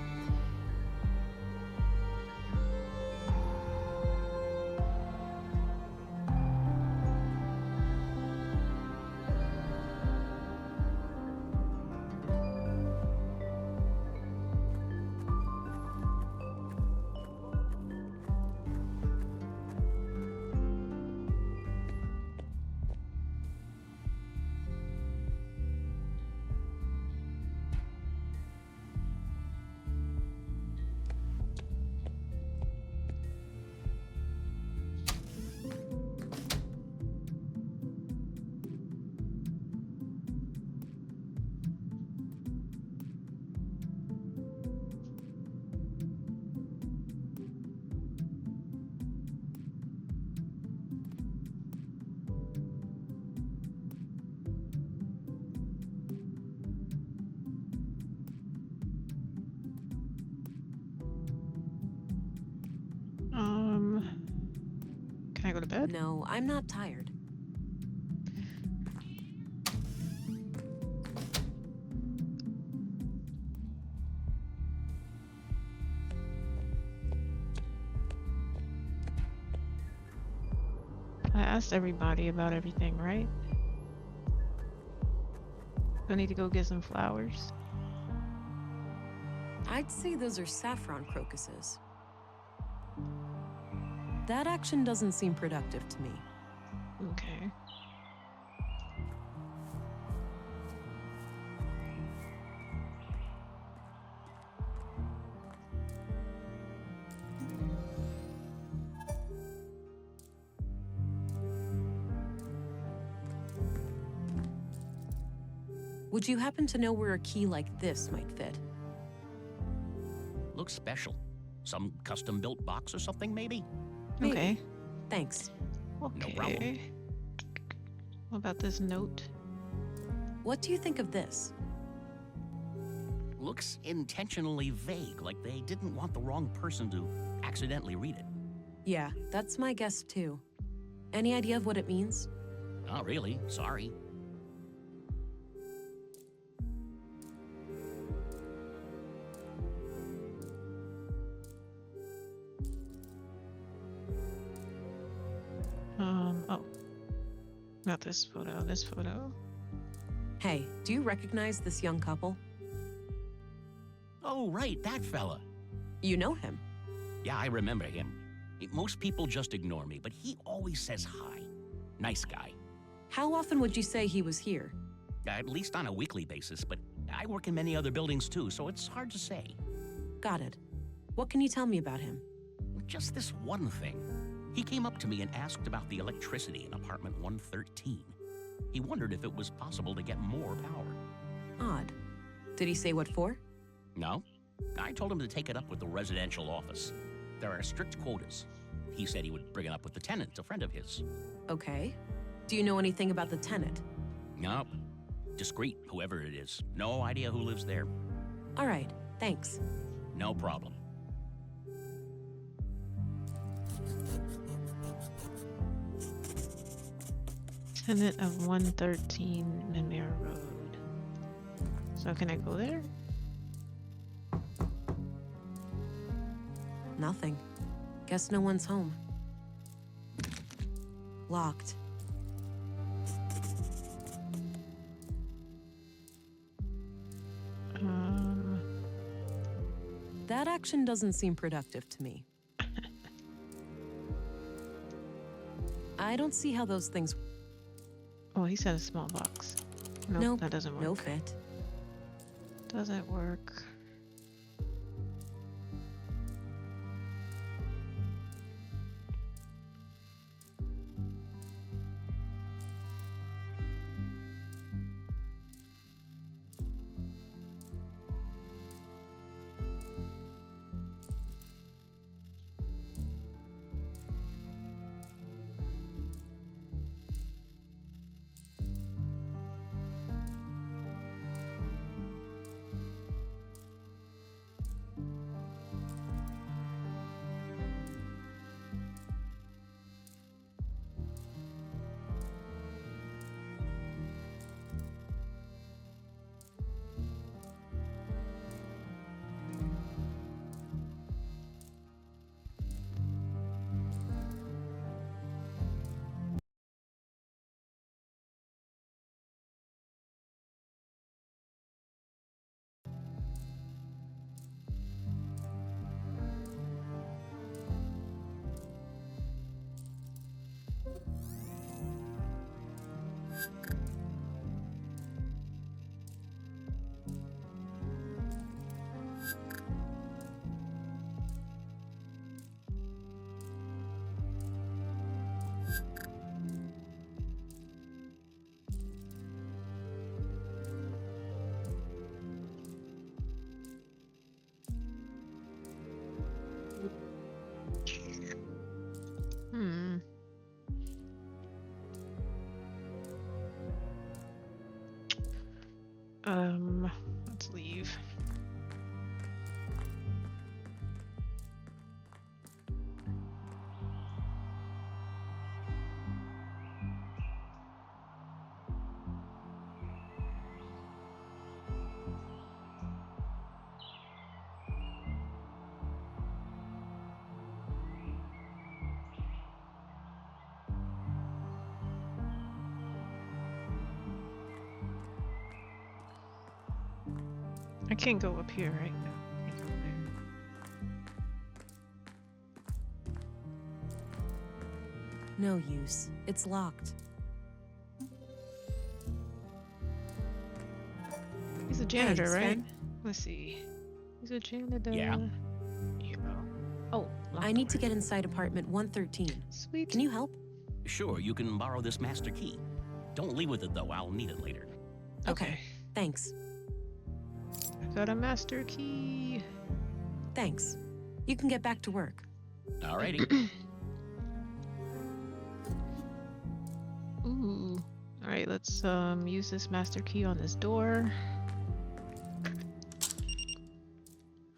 Can I go to bed? No, I'm not tired. I asked everybody about everything, right? I need to go get some flowers. I'd say those are saffron crocuses. That action doesn't seem productive to me. Okay. Would you happen to know where a key like this might fit? Looks special. Some custom-built box or something, maybe? Maybe. Okay. Thanks. No problem. Okay. What about this note? What do you think of this? Looks intentionally vague, like they didn't want the wrong person to accidentally read it. Yeah, that's my guess too. Any idea of what it means? Not really, sorry. Oh. Not this photo, this photo. Hey, do you recognize this young couple? Oh, right, that fella. You know him. Yeah, I remember him. Most people just ignore me, but he always says hi. Nice guy. How often would you say he was here? At least on a weekly basis, but I work in many other buildings too, so it's hard to say. Got it. What can you tell me about him? Just this one thing. He came up to me and asked about the electricity in apartment 113. He wondered if it was possible to get more power. Odd. Did he say what for? No. I told him to take it up with the residential office. There are strict quotas. He said he would bring it up with the tenant, a friend of his. Okay. Do you know anything about the tenant? No. Discreet, whoever it is. No idea who lives there. All right. Thanks. No problem. Tenant of 113 Mimir Road. So can I go there? Nothing. Guess no one's home. Locked. That action doesn't seem productive to me. I don't see how those things... Oh, he said a small box. Nope, Nope, that doesn't work. no fit. Doesn't work. Hmm. Let's leave. I can't go up here, right? No, I can't go there. No use. It's locked. He's a janitor, Hey, right? Sven? Let's see. He's a janitor. Yeah. Yeah. Oh, locked I need to door. get inside apartment 113. Sweet. Can you help? Sure, you can borrow this master key. Don't leave with it, though. I'll need it later. Okay. Thanks. I got a master key. Thanks. You can get back to work. Alrighty. Ooh. All right, let's use this master key on this door.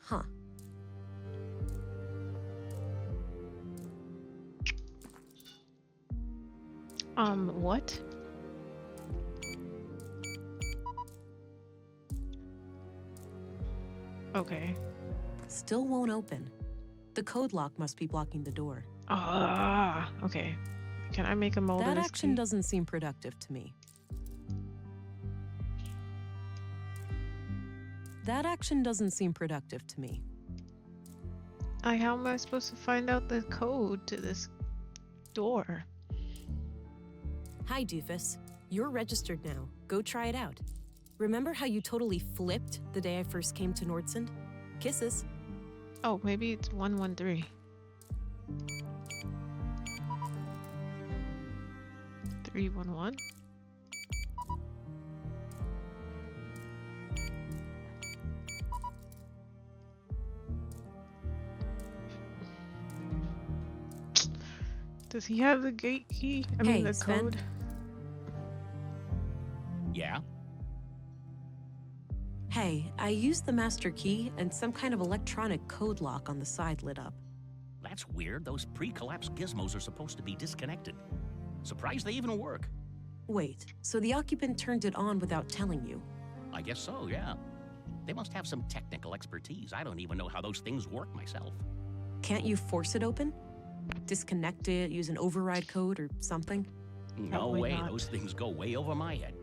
Huh. What? Okay. Still won't open. The code lock must be blocking the door. Ah, okay. Can I make a mold of That this action key? doesn't seem productive to me. That action doesn't seem productive to me. How am I supposed to find out the code to this door? Hi, doofus. You're registered now. Go try it out. Remember how you totally flipped the day I first came to Nordsund? Kisses. Oh, maybe it's 113. 311. Does he have the gate key? I mean Hey, the Sven? code? Yeah? Hey, I used the master key and some kind of electronic code lock on the side lit up. That's weird. Those pre-collapse gizmos are supposed to be disconnected. Surprised they even work. Wait, so the occupant turned it on without telling you? I guess so, yeah. They must have some technical expertise. I don't even know how those things work myself. Can't you force it open? Disconnect it, use an override code or something? No Probably way. not. Those things go way over my head.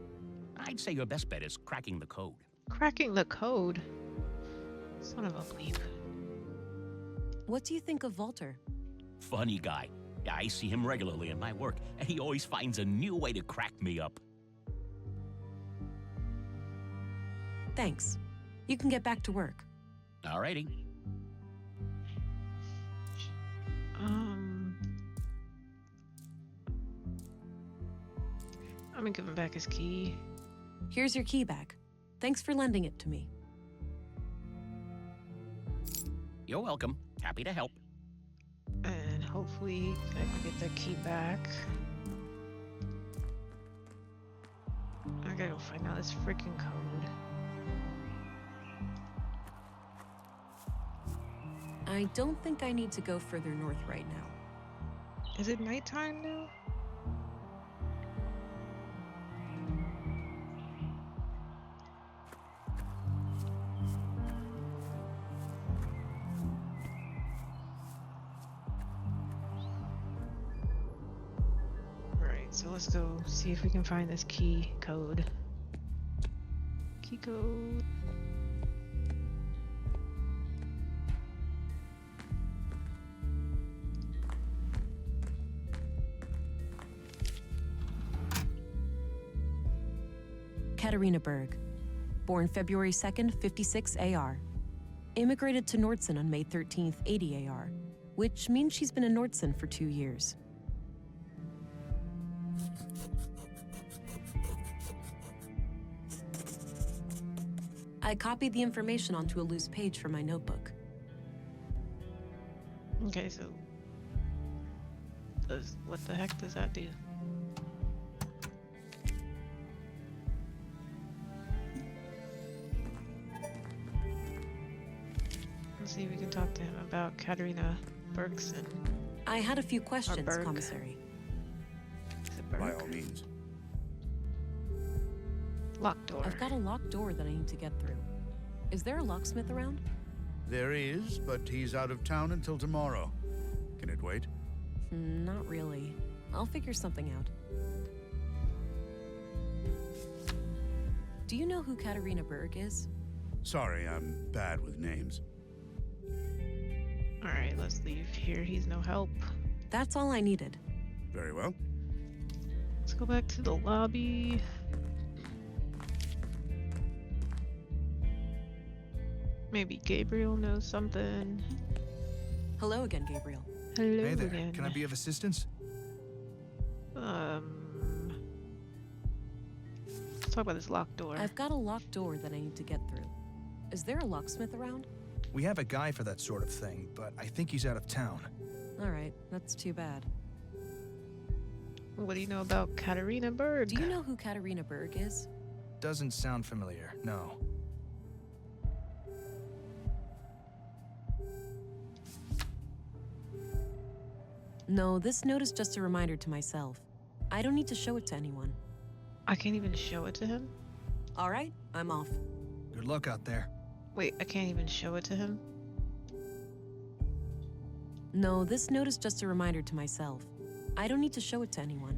I'd say your best bet is cracking the code. Cracking the code. Son of a bleep. What do you think of Walter? Funny guy. I see him regularly in my work, and he always finds a new way to crack me up. Thanks. You can get back to work. Alrighty. I'm gonna give him back his key. Here's your key back. Thanks for lending it to me. You're welcome. Happy to help. And hopefully I can get that key back. I gotta go find out this freaking code. I don't think I need to go further north right now. Is it nighttime now? Right, so let's go see if we can find this key code. Key code. Katarina Berg, born February 2nd, 56 AR. Immigrated to Nordson on May 13th, 80 AR, which means she's been in Nordson for 2 years. I copied the information onto a loose page from my notebook. Okay, so what the heck does that do? Let's see if we can talk to him about Katarina Bergson. I had a few questions, Berg. Commissary. Is it Berg? By all means. Locked door. I've got a locked door that I need to get through. Is there a locksmith around? There is, but he's out of town until tomorrow. Can it wait? Not really. I'll figure something out. Do you know who Katarina Berg is? Sorry, I'm bad with names. Alright, let's leave here. He's no help. That's all I needed. Very well. Let's go back to the lobby. Maybe Gabriel knows something. Hello again, Gabriel. Hello Hey there. again. Can I be of assistance? Let's talk about this locked door. I've got a locked door that I need to get through. Is there a locksmith around? We have a guy for that sort of thing, but I think he's out of town. All right, that's too bad. What do you know about Katarina Berg? Do you know who Katarina Berg is? Doesn't sound familiar, no. No, this note is just a reminder to myself. I don't need to show it to anyone. I can't even show it to him? All right, I'm off. Good luck out there. Wait, I can't even show it to him? No, this note is just a reminder to myself. I don't need to show it to anyone.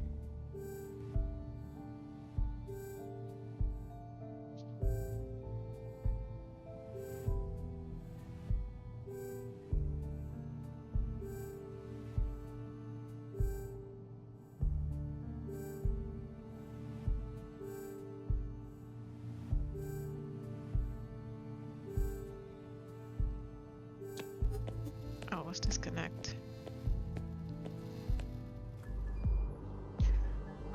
Oh, let's disconnect.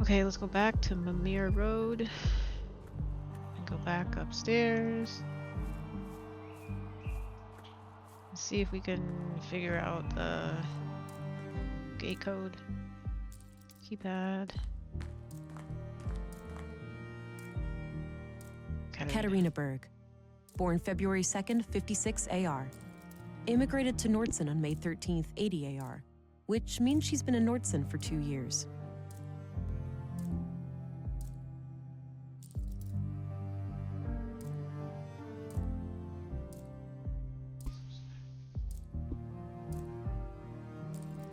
Okay, let's go back to Mimir Road. And go back upstairs. See if we can figure out the gate code. Keypad. Katarina Berg, born February 2nd, 56 AR. Immigrated to Nordson on May 13th, 80 AR, which means she's been in Nordson for 2 years.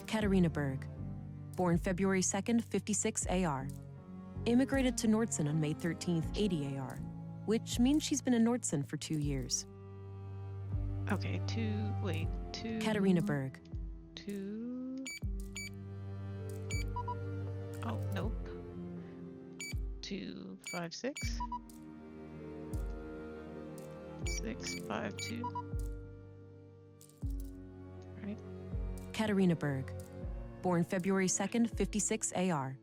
Katarina Berg, born February 2nd, 56 AR. Immigrated to Nordson on May 13th, 80 AR, which means she's been in Nordson for 2 years. Okay, wait, Katarina Berg. 2. Oh, nope. 256. 652. Right. Katarina Berg. Born February 2nd, 56 AR.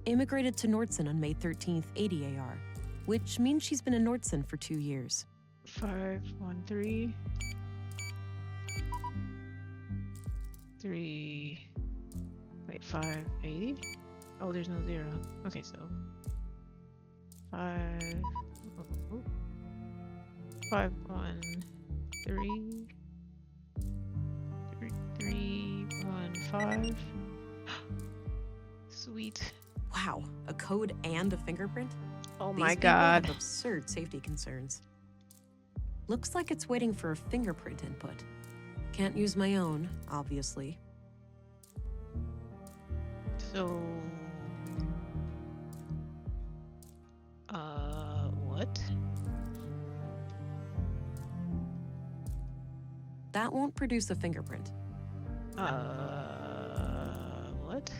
Immigrated to Nordson on May 13th, 80 AR, which means she's been in Nordson for 2 years. 513. 3. Wait, 580? Oh, there's no 0. Okay, so 5. 513. 315. Sweet. Wow, a code and a fingerprint? Oh These my people god. have absurd safety concerns. Looks like it's waiting for a fingerprint input. Can't use my own, obviously. So, what? That won't produce a fingerprint. What?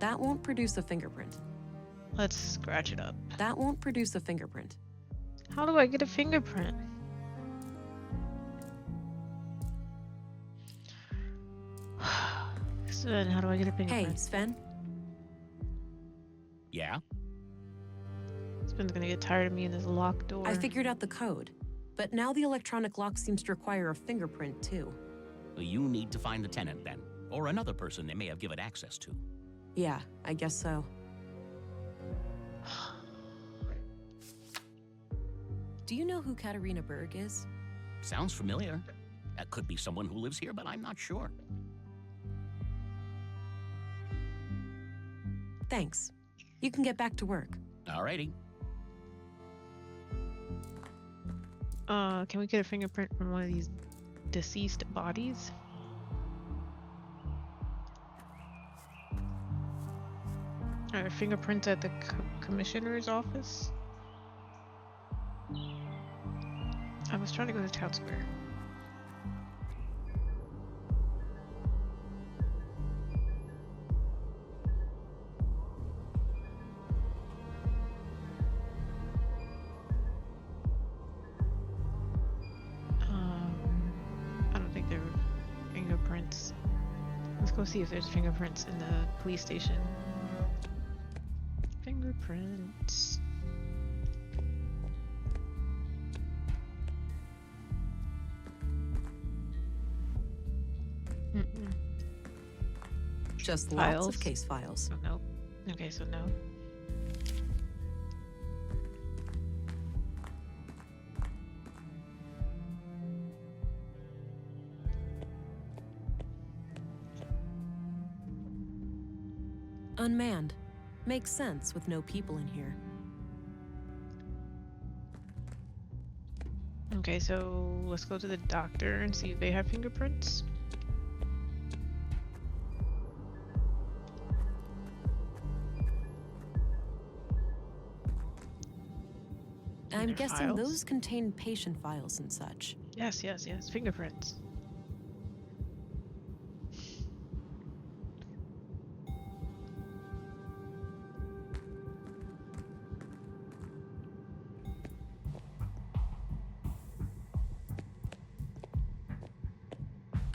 That won't produce a fingerprint. Let's scratch it up. That won't produce a fingerprint. How do I get a fingerprint? Sven, how do I get a fingerprint? Hey, Sven? Yeah? Sven's gonna get tired of me in this locked door. I figured out the code, but now the electronic lock seems to require a fingerprint, too. You need to find the tenant then, or another person they may have given access to. Yeah, I guess so. Do you know who Katarina Berg is? Sounds familiar. That could be someone who lives here, but I'm not sure. Thanks. You can get back to work. Alrighty. Can we get a fingerprint from one of these deceased bodies? Are fingerprints at the commissioner's office? I was trying to go to town square. I don't think there were fingerprints. Let's go see if there's fingerprints in the police station. Fingerprints. Just Files. lots of case files. Oh, nope. Okay, so no. Unmanned. Makes sense with no people in here. Okay, so let's go to the doctor and see if they have fingerprints. I'm their guessing files? those contain patient files and such. Yes, yes, yes. Fingerprints.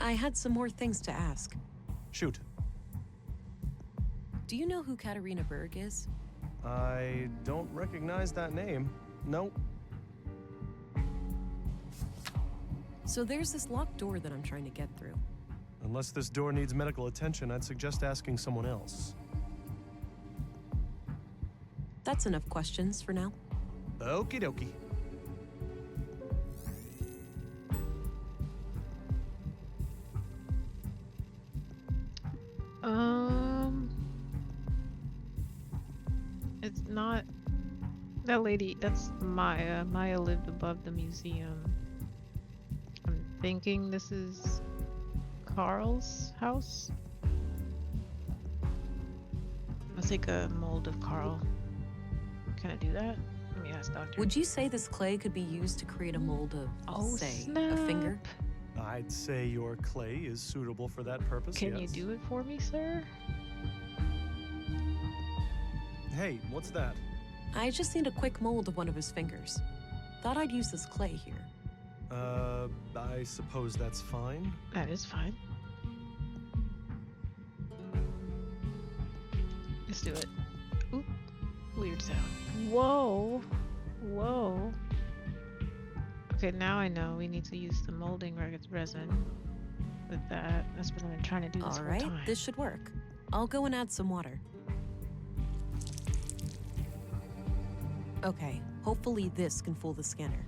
I had some more things to ask. Shoot. Do you know who Katarina Berg is? I don't recognize that name. Nope. So there's this locked door that I'm trying to get through. Unless this door needs medical attention, I'd suggest asking someone else. That's enough questions for now. Okie dokie. It's not that lady. That's Maya. Maya lived above the museum. I'm thinking this is Carl's house. Let's take a mold of Carl. Can I do that? Let me ask Doctor. Would you say this clay could be used to create a mold of, say, a finger? I'd say your clay is suitable for that purpose, Can yes. you do it for me, sir? Hey, what's that? I just need a quick mold of one of his fingers. Thought I'd use this clay here. I suppose that's fine. That is fine. Let's do it. Oop. Weird sound. Whoa. Whoa. Okay, now I know we need to use the molding resin with that. That's what I've been trying to do this whole time. Alright, this should work. I'll go and add some water. Okay, hopefully this can fool the scanner.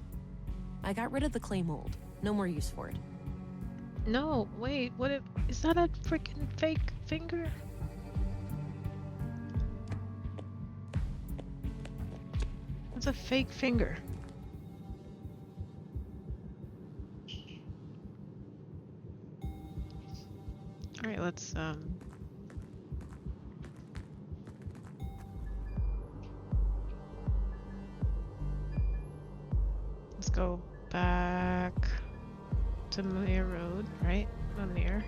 I got rid of the clay mold. No more use for it. No, wait, what if, is that a freaking fake finger? That's a fake finger. Alright, let's go back to Muir Road, right? Muir.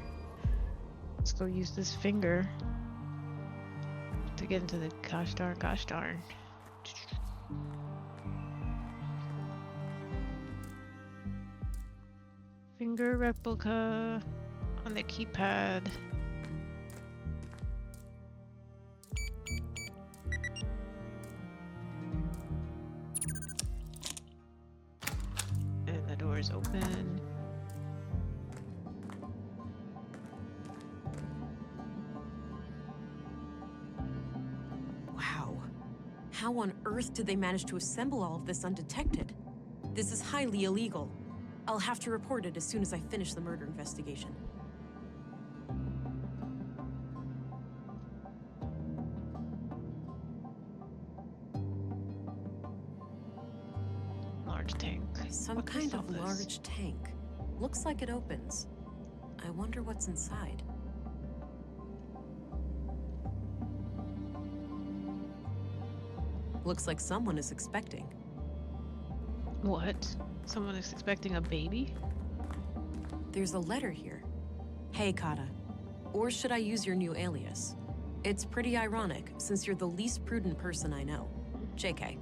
Let's go use this finger to get into the gosh darn. Finger replica on the keypad. And the door is open. Wow. How on earth did they manage to assemble all of this undetected? This is highly illegal. I'll have to report it as soon as I finish the murder investigation. Large tank. Some What kind is all of this? large tank. Looks like it opens. I wonder what's inside. Looks like someone is expecting. What? Someone is expecting a baby? There's a letter here. Hey, Keeta. Or should I use your new alias? It's pretty ironic, since you're the least prudent person I know. JK.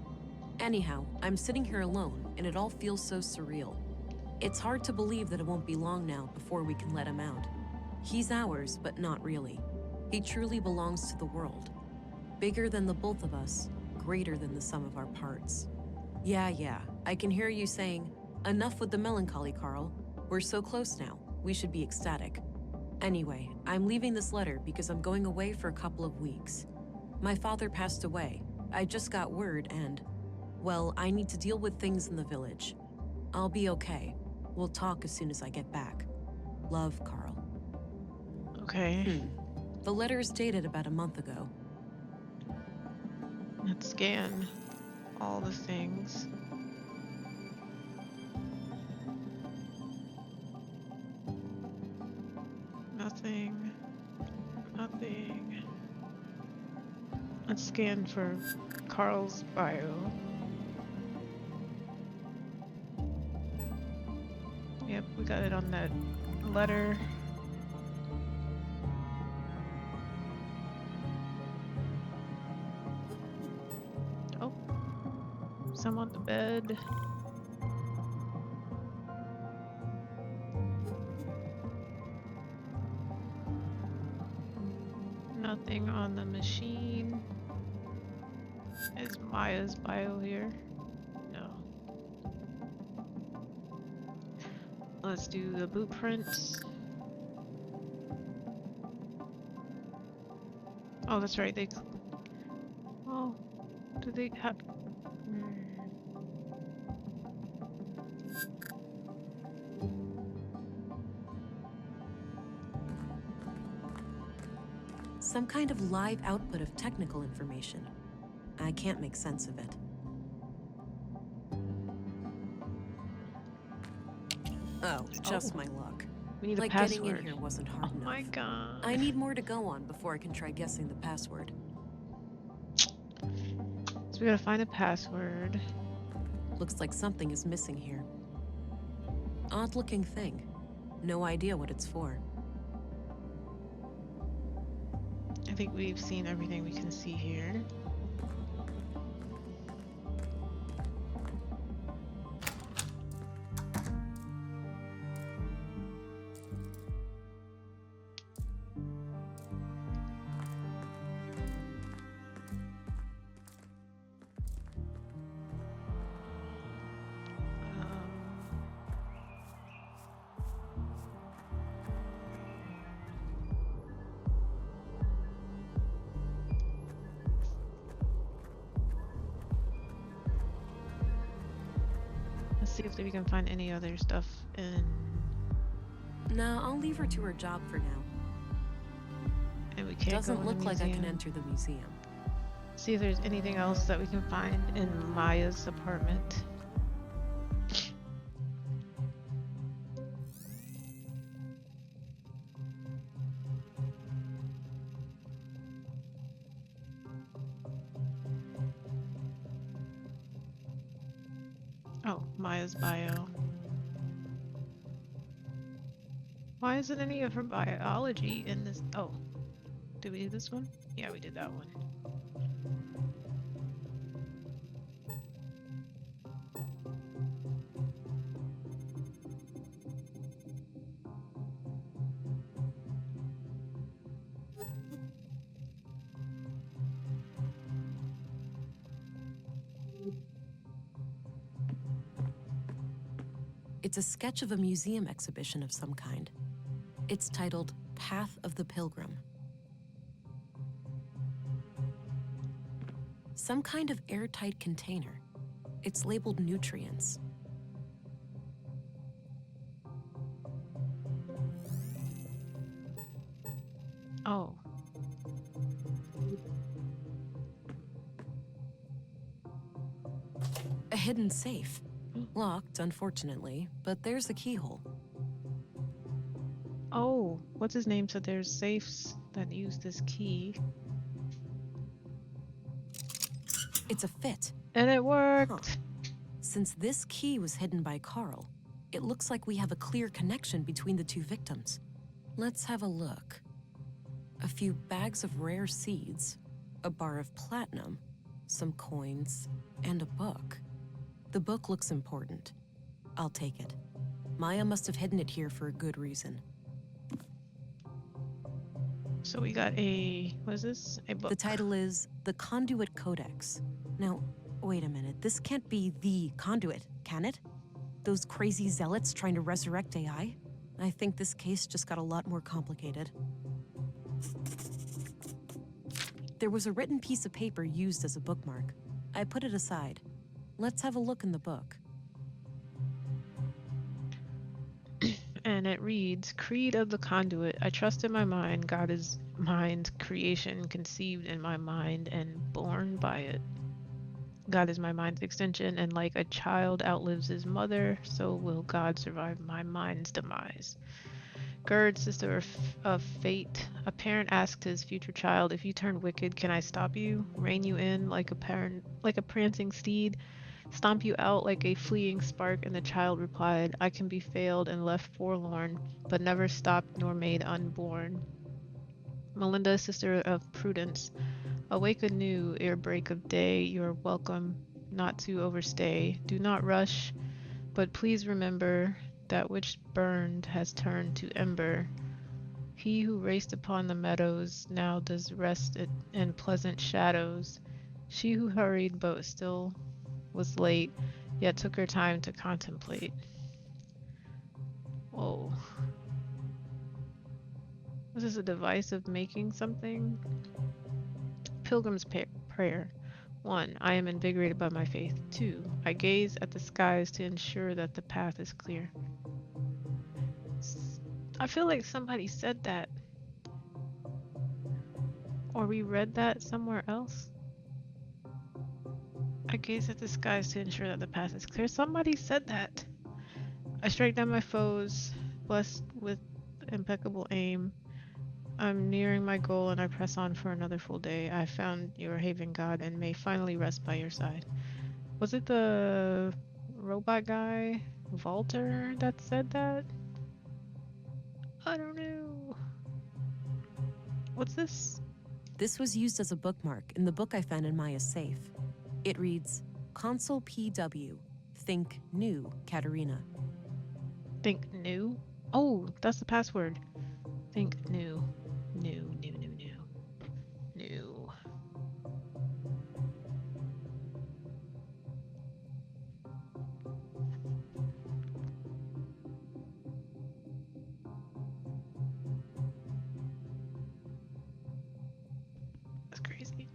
Anyhow, I'm sitting here alone, and it all feels so surreal. It's hard to believe that it won't be long now before we can let him out. He's ours, but not really. He truly belongs to the world. Bigger than the both of us, greater than the sum of our parts. Yeah, I can hear you saying, enough with the melancholy, Carl. We're so close now, we should be ecstatic. Anyway, I'm leaving this letter because I'm going away for a couple of weeks. My father passed away. I just got word and, well, I need to deal with things in the village. I'll be okay. We'll talk as soon as I get back. Love, Carl. Okay. The letter is dated about a month ago. Let's scan all the things. Nothing. Let's scan for Carl's bio. Yep, we got it on that letter. Oh, some on the bed. Nothing on the machine. Is Maya's bio here? No. Let's do the blueprints. Oh, that's right. They. Oh, do they have? Some kind of live output of technical information. I can't make sense of it. Oh, just my luck. We need a like password. getting in here wasn't hard enough. Oh my god. I need more to go on before I can try guessing the password. So we gotta find a password. Looks like something is missing here. Odd-looking thing. No idea what it's for. I think we've seen everything we can see here. Let's see if we can find any other stuff in. No, I'll leave her to her job for now. And we can't Doesn't go in look the like I can museum. enter the museum. See if there's anything else that we can find in Maya's apartment. Oh, Maya's bio. Why isn't any of her biology in this? Oh, did we do this one? Yeah, we did that one. It's a sketch of a museum exhibition of some kind. It's titled Path of the Pilgrim. Some kind of airtight container. It's labeled nutrients. Oh. A hidden safe. Locked, unfortunately, but there's the keyhole. Oh, what's his name said there's safes that use this key. It's a fit. And it worked! Huh. Since this key was hidden by Carl, it looks like we have a clear connection between the two victims. Let's have a look. A few bags of rare seeds, a bar of platinum, some coins, and a book. The book looks important. I'll take it. Maya must have hidden it here for a good reason. So we got a, what is this? A book. The title is The Conduit Codex. Now, wait a minute. This can't be the conduit, can it? Those crazy zealots trying to resurrect AI? I think this case just got a lot more complicated. There was a written piece of paper used as a bookmark. I put it aside. Let's have a look in the book. And it reads, Creed of the Conduit. I trust in my mind. God is mind, creation conceived in my mind and born by it. God is my mind's extension, and like a child outlives his mother, so will God survive my mind's demise. Gerd, sister of fate, a parent asked his future child, if you turn wicked, can I stop you? Rein you in like a prancing steed? Stomp you out like a fleeing spark? And the child replied, I can be failed and left forlorn, but never stopped nor made unborn. Melinda, sister of prudence, awake anew ere break of day, you're welcome not to overstay. Do not rush, but please remember that which burned has turned to ember. He who raced upon the meadows now does rest in pleasant shadows. She who hurried but still was late, yet took her time to contemplate. Whoa. Was this a device of making something? Pilgrim's Prayer. 1. I am invigorated by my faith. 2. I gaze at the skies to ensure that the path is clear. I feel like somebody said that. Or we read that somewhere else. I gaze at the skies to ensure that the path is clear. Somebody said that. I strike down my foes, blessed with impeccable aim. I'm nearing my goal and I press on for another full day. I found your haven god and may finally rest by your side. Was it the robot guy, Walter, that said that? I don't know. What's this? This was used as a bookmark in the book I found in Maya's safe. It reads, Console PW, think new, Katerina. Think new? Oh, that's the password. Think new. New. That's crazy.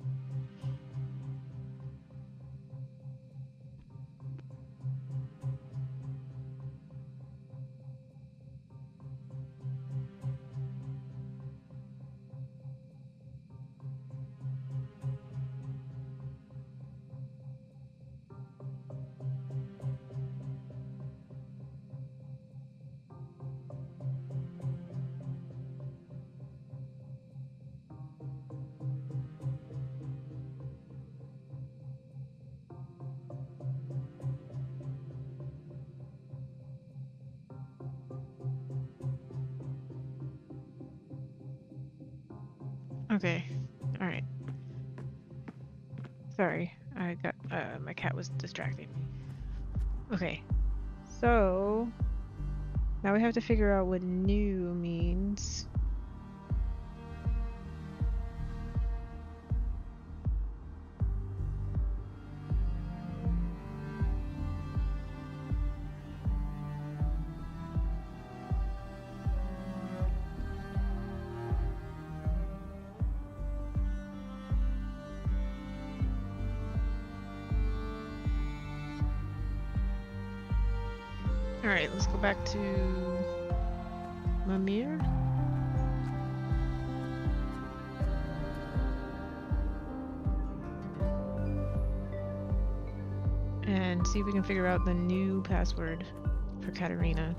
Okay. All right. Sorry, I got my cat was distracting me. Okay. So now we have to figure out what new means. All right, let's go back to Mimir. And see if we can figure out the new password for Katerina.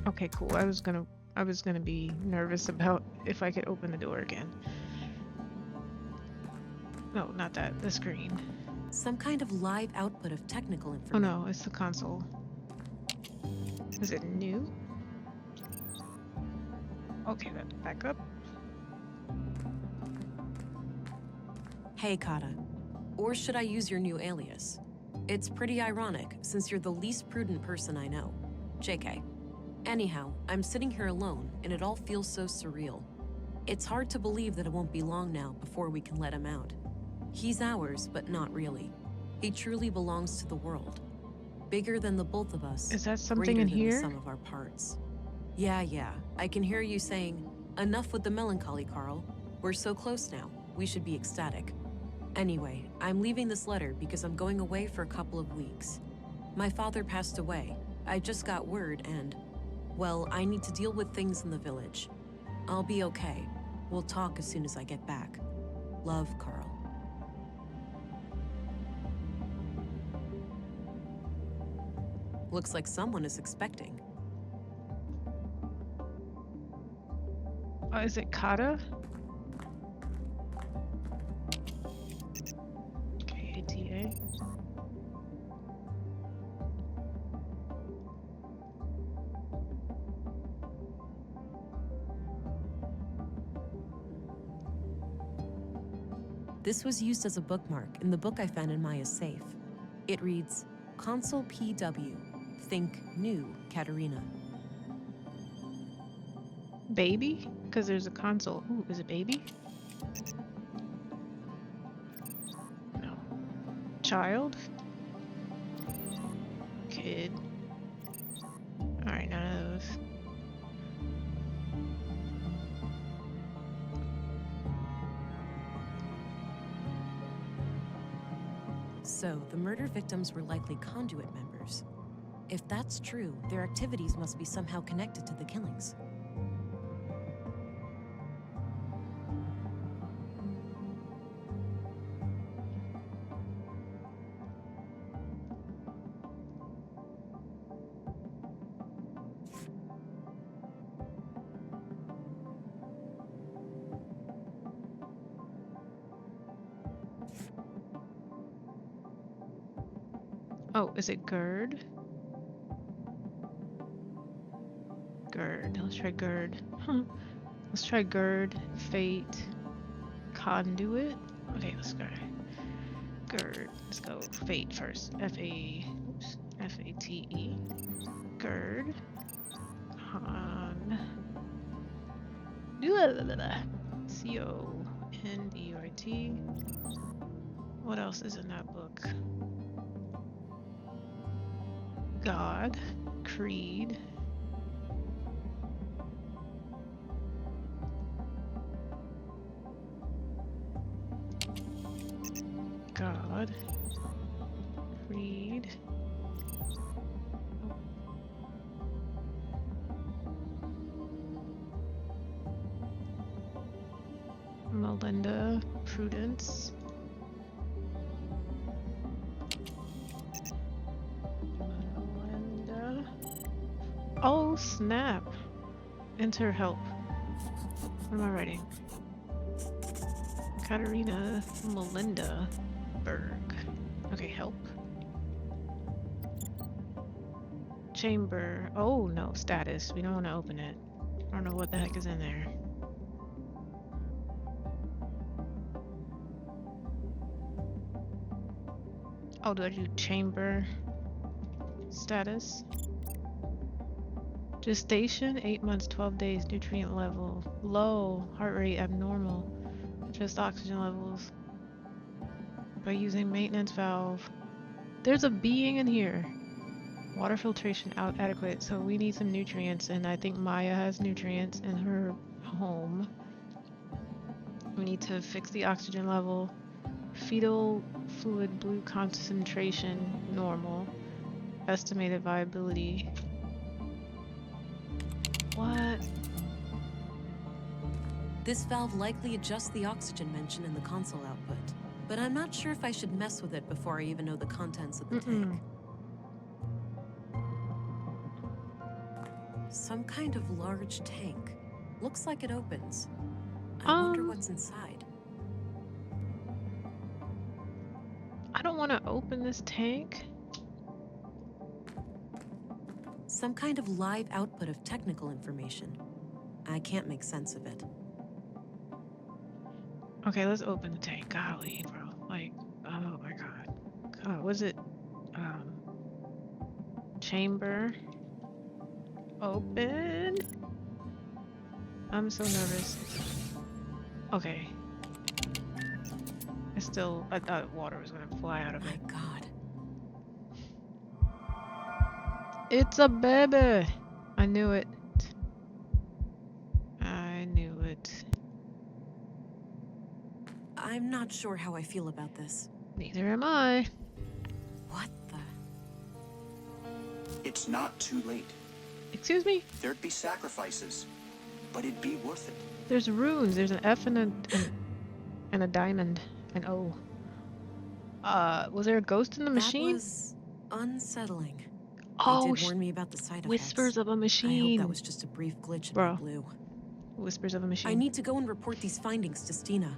Okay, cool. I was gonna be nervous about if I could open the door again. No, not that. The screen. Some kind of live output of technical Oh information. no, it's the console. Is it new? Okay, then back up. Hey, Kata. Or should I use your new alias? It's pretty ironic, since you're the least prudent person I know. JK. Anyhow, I'm sitting here alone, and it all feels so surreal. It's hard to believe that it won't be long now before we can let him out. He's ours, but not really. He truly belongs to the world. Bigger than the both of us. Is that something greater in than here? The sum of our parts. Yeah. I can hear you saying, enough with the melancholy, Carl. We're so close now. We should be ecstatic. Anyway, I'm leaving this letter because I'm going away for a couple of weeks. My father passed away. I just got word and, well, I need to deal with things in the village. I'll be okay. We'll talk as soon as I get back. Love, Carl. Looks like someone is expecting. Is it Kata? K-A-T-A. This was used as a bookmark in the book I found in Maya's safe. It reads, Console PW, think new, Katerina. Baby? Because there's a console. Ooh, is it baby? No. Child? Kid? Alright, none of those. So, the murder victims were likely conduit members. If that's true, their activities must be somehow connected to the killings. Oh, is it GERD? GERD. Let's try GERD. Let's try GERD. Fate. Conduit. Okay, let's go. GERD. Let's go. Fate first. F-A-T-E. GERD. C-O-N-D-U-I-T. What else is in that book? God. Creed. God. Creed. Melinda. Prudence. Melinda. Oh, snap. Enter help. What am I writing? Katerina Melinda Berg. Okay, help. Chamber. Oh no, status. We don't want to open it. I don't know what the heck is in there. Oh, do I do chamber? Status. Gestation, 8 months, 12 days, nutrient level. Low, heart rate abnormal. Just oxygen levels. By using maintenance valve. There's a being in here. Water filtration out adequate, so we need some nutrients, and I think Maya has nutrients in her home. We need to fix the oxygen level. Fetal fluid blue concentration normal. Estimated viability. What? This valve likely adjusts the oxygen mentioned in the console output, but I'm not sure if I should mess with it before I even know the contents of the tank. Some kind of large tank. Looks like it opens. I wonder what's inside. I don't want to open this tank. Some kind of live output of technical information. I can't make sense of it. Okay, let's open the tank. Golly, bro. Like, oh my god. God, was it? Chamber. Open. I'm so nervous. Okay. I thought water was gonna fly out of it. My god. It's a baby! I knew it. I knew it. I'm not sure how I feel about this. Neither am I. What the? It's not too late. Excuse me? There'd be sacrifices, but it'd be worth it. There's runes. There's an F and a diamond. An O. Was there a ghost in the machine? That was unsettling. Oh, they did warn me about the side effects. Whispers of a machine. I hope that was just a brief glitch in my blue. Whispers of a machine. I need to go and report these findings to Stina.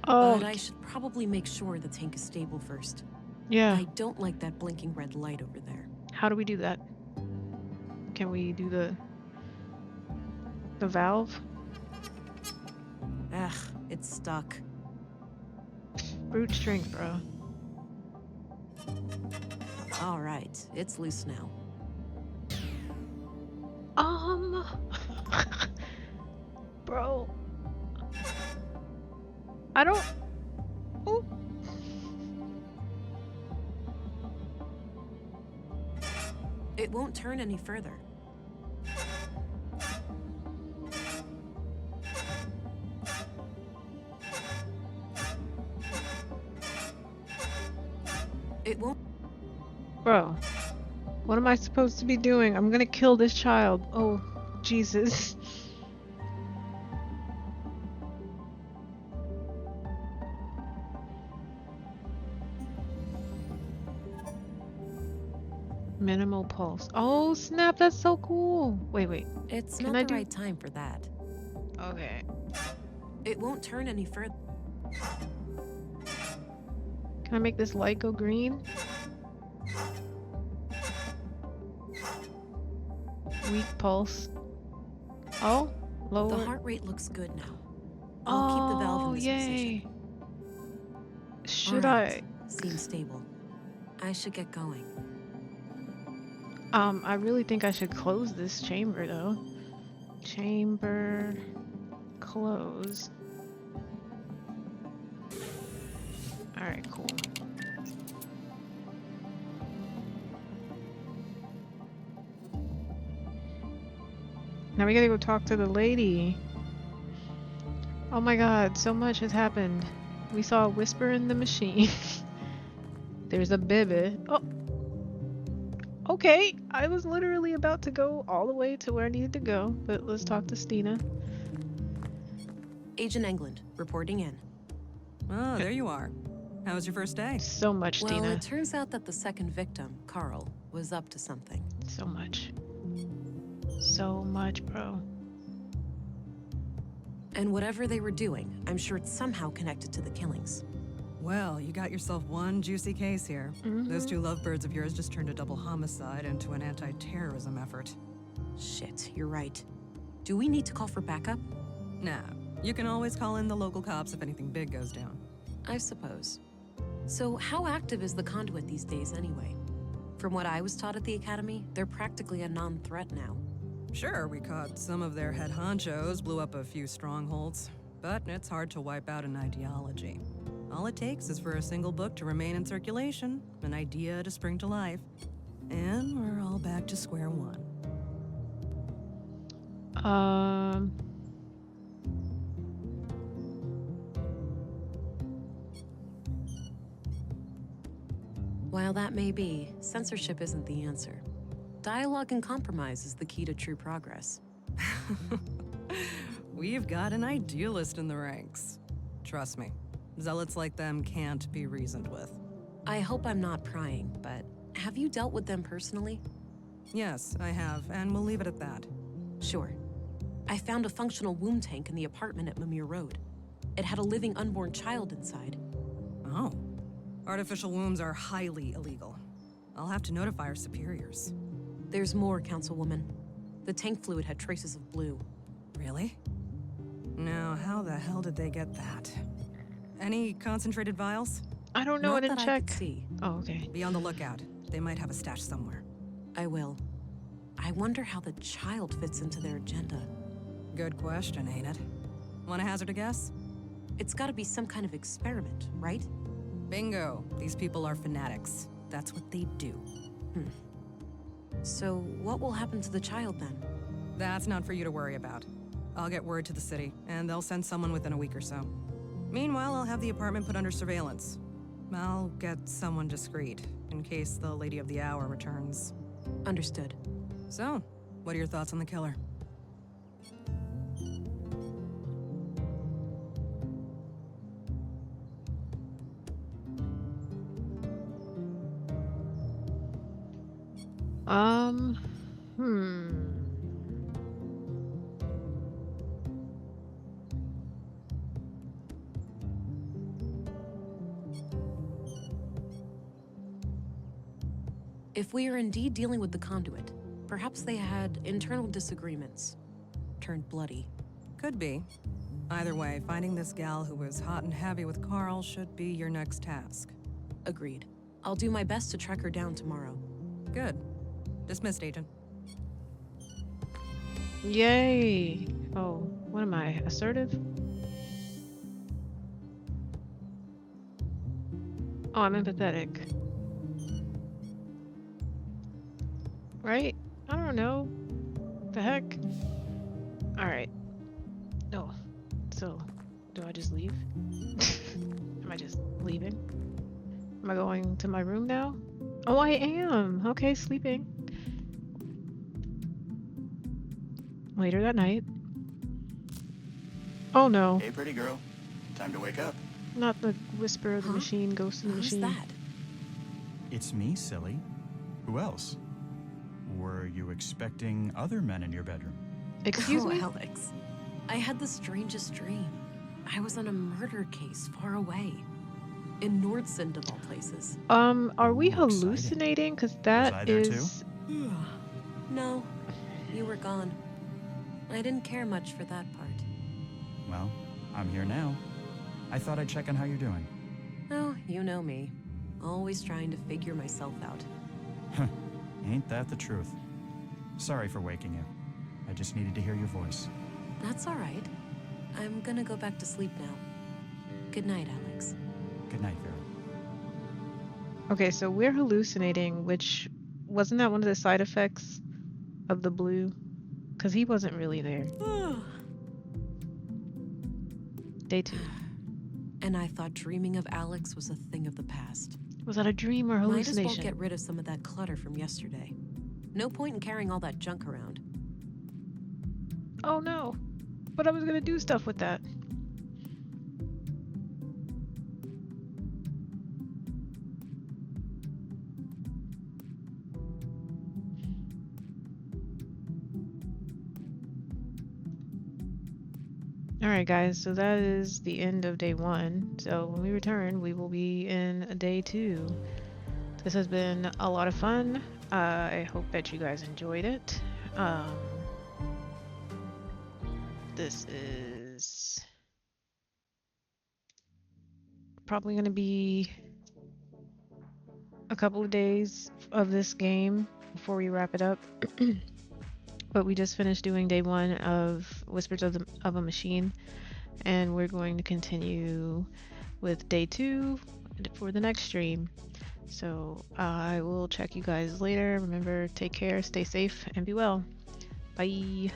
Oh. But I should probably make sure the tank is stable first. Yeah. I don't like that blinking red light over there. How do we do that? Can we do the valve? Ugh, it's stuck. Brute strength, bro. All right, it's loose now. Bro. I don't... Ooh. It won't turn any further. It won't... Bro. What am I supposed to be doing? I'm gonna kill this child. Oh, Jesus. Minimal pulse. Oh, snap, that's so cool. Wait. It's Can not I the do... right time for that. Okay. It won't turn any further. Can I make this light go green? Weak pulse. Oh, lower. The heart rate looks good now. I'll keep the valve in this yay. position. Should All right. Seems stable. I should get going. I really think I should close this chamber though. Chamber close. Alright, cool. Now we gotta go talk to the lady. Oh my god, so much has happened. We saw a whisper in the machine. There's a baby. Oh! Okay, I was literally about to go all the way to where I needed to go, but let's talk to Stina. Agent England, reporting in. Oh, there you are. How was your first day? So much, Well, Stina. it turns out that the second victim, Carl, was up to something. So much. So much, bro. And whatever they were doing, I'm sure it's somehow connected to the killings. Well, you got yourself one juicy case here. Those two lovebirds of yours just turned a double homicide into an anti-terrorism effort. Shit, you're right. Do we need to call for backup? Nah, you can always call in the local cops if anything big goes down. I suppose. So how active is the conduit these days anyway? From what I was taught at the academy, they're practically a non-threat now. Sure, we caught some of their head honchos, blew up a few strongholds, but it's hard to wipe out an ideology. All it takes is for a single book to remain in circulation, an idea to spring to life, and we're all back to square one. While that may be, censorship isn't the answer. Dialogue and compromise is the key to true progress. We've got an idealist in the ranks. Trust me, zealots like them can't be reasoned with. I hope I'm not prying, but have you dealt with them personally? Yes, I have, and we'll leave it at that. Sure. I found a functional womb tank in the apartment at Mimir Road. It had a living unborn child inside. Oh. Artificial wombs are highly illegal. I'll have to notify our superiors. There's more, Councilwoman. The tank fluid had traces of blue. Really? Now, how the hell did they get that? Any concentrated vials? I don't know. Not I didn't that check. I could see. Oh, okay. Be on the lookout. They might have a stash somewhere. I will. I wonder how the child fits into their agenda. Good question, ain't it? Want to hazard a guess? It's gotta be some kind of experiment, right? Bingo. These people are fanatics. That's what they do. So, what will happen to the child then? That's not for you to worry about. I'll get word to the city, and they'll send someone within a week or so. Meanwhile, I'll have the apartment put under surveillance. I'll get someone discreet, in case the Lady of the Hour returns. Understood. So, what are your thoughts on the killer? If we are indeed dealing with the conduit, perhaps they had internal disagreements. Turned bloody. Could be. Either way, finding this gal who was hot and heavy with Carl should be your next task. Agreed. I'll do my best to track her down tomorrow. Good. Dismissed, Agent. Yay! Oh, what am I? Assertive? Oh, I'm empathetic. Right? I don't know. The heck? Alright. No. So, do I just leave? Am I just leaving? Am I going to my room now? Oh, I am! Okay, sleeping. later that night. Oh no. Hey, pretty girl. Time to wake up. Not the whisper of the machine, ghost of the Who's machine. that? It's me, silly. Who else? Were you expecting other men in your bedroom? Excuse me? Alex. I had the strangest dream. I was on a murder case far away. In Nordsund, of all places. Are we Ooh, hallucinating? Because that I there is... No, you were gone. I didn't care much for that part. Well, I'm here now. I thought I'd check on how you're doing. Oh, you know me. Always trying to figure myself out. Ain't that the truth? Sorry for waking you. I just needed to hear your voice. That's all right. I'm gonna go back to sleep now. Good night, Alex. Good night, Vera. Okay, so we're hallucinating, which... Wasn't that one of the side effects of the blue? Because he wasn't really there. Day 2. And I thought dreaming of Alex was a thing of the past. Was that a dream or hallucination? Might as well get rid of some of that clutter from yesterday. No point in carrying all that junk around. Oh no. But I was gonna do stuff with that. Alright guys, so that is the end of day 1. So when we return, we will be in day 2. This has been a lot of fun. I hope that you guys enjoyed it. This is probably going to be a couple of days of this game before we wrap it up. But we just finished doing day 1 of Whispers of a Machine, and we're going to continue with day 2 for the next stream. So I will check you guys later. Remember, take care, stay safe, and be well. Bye.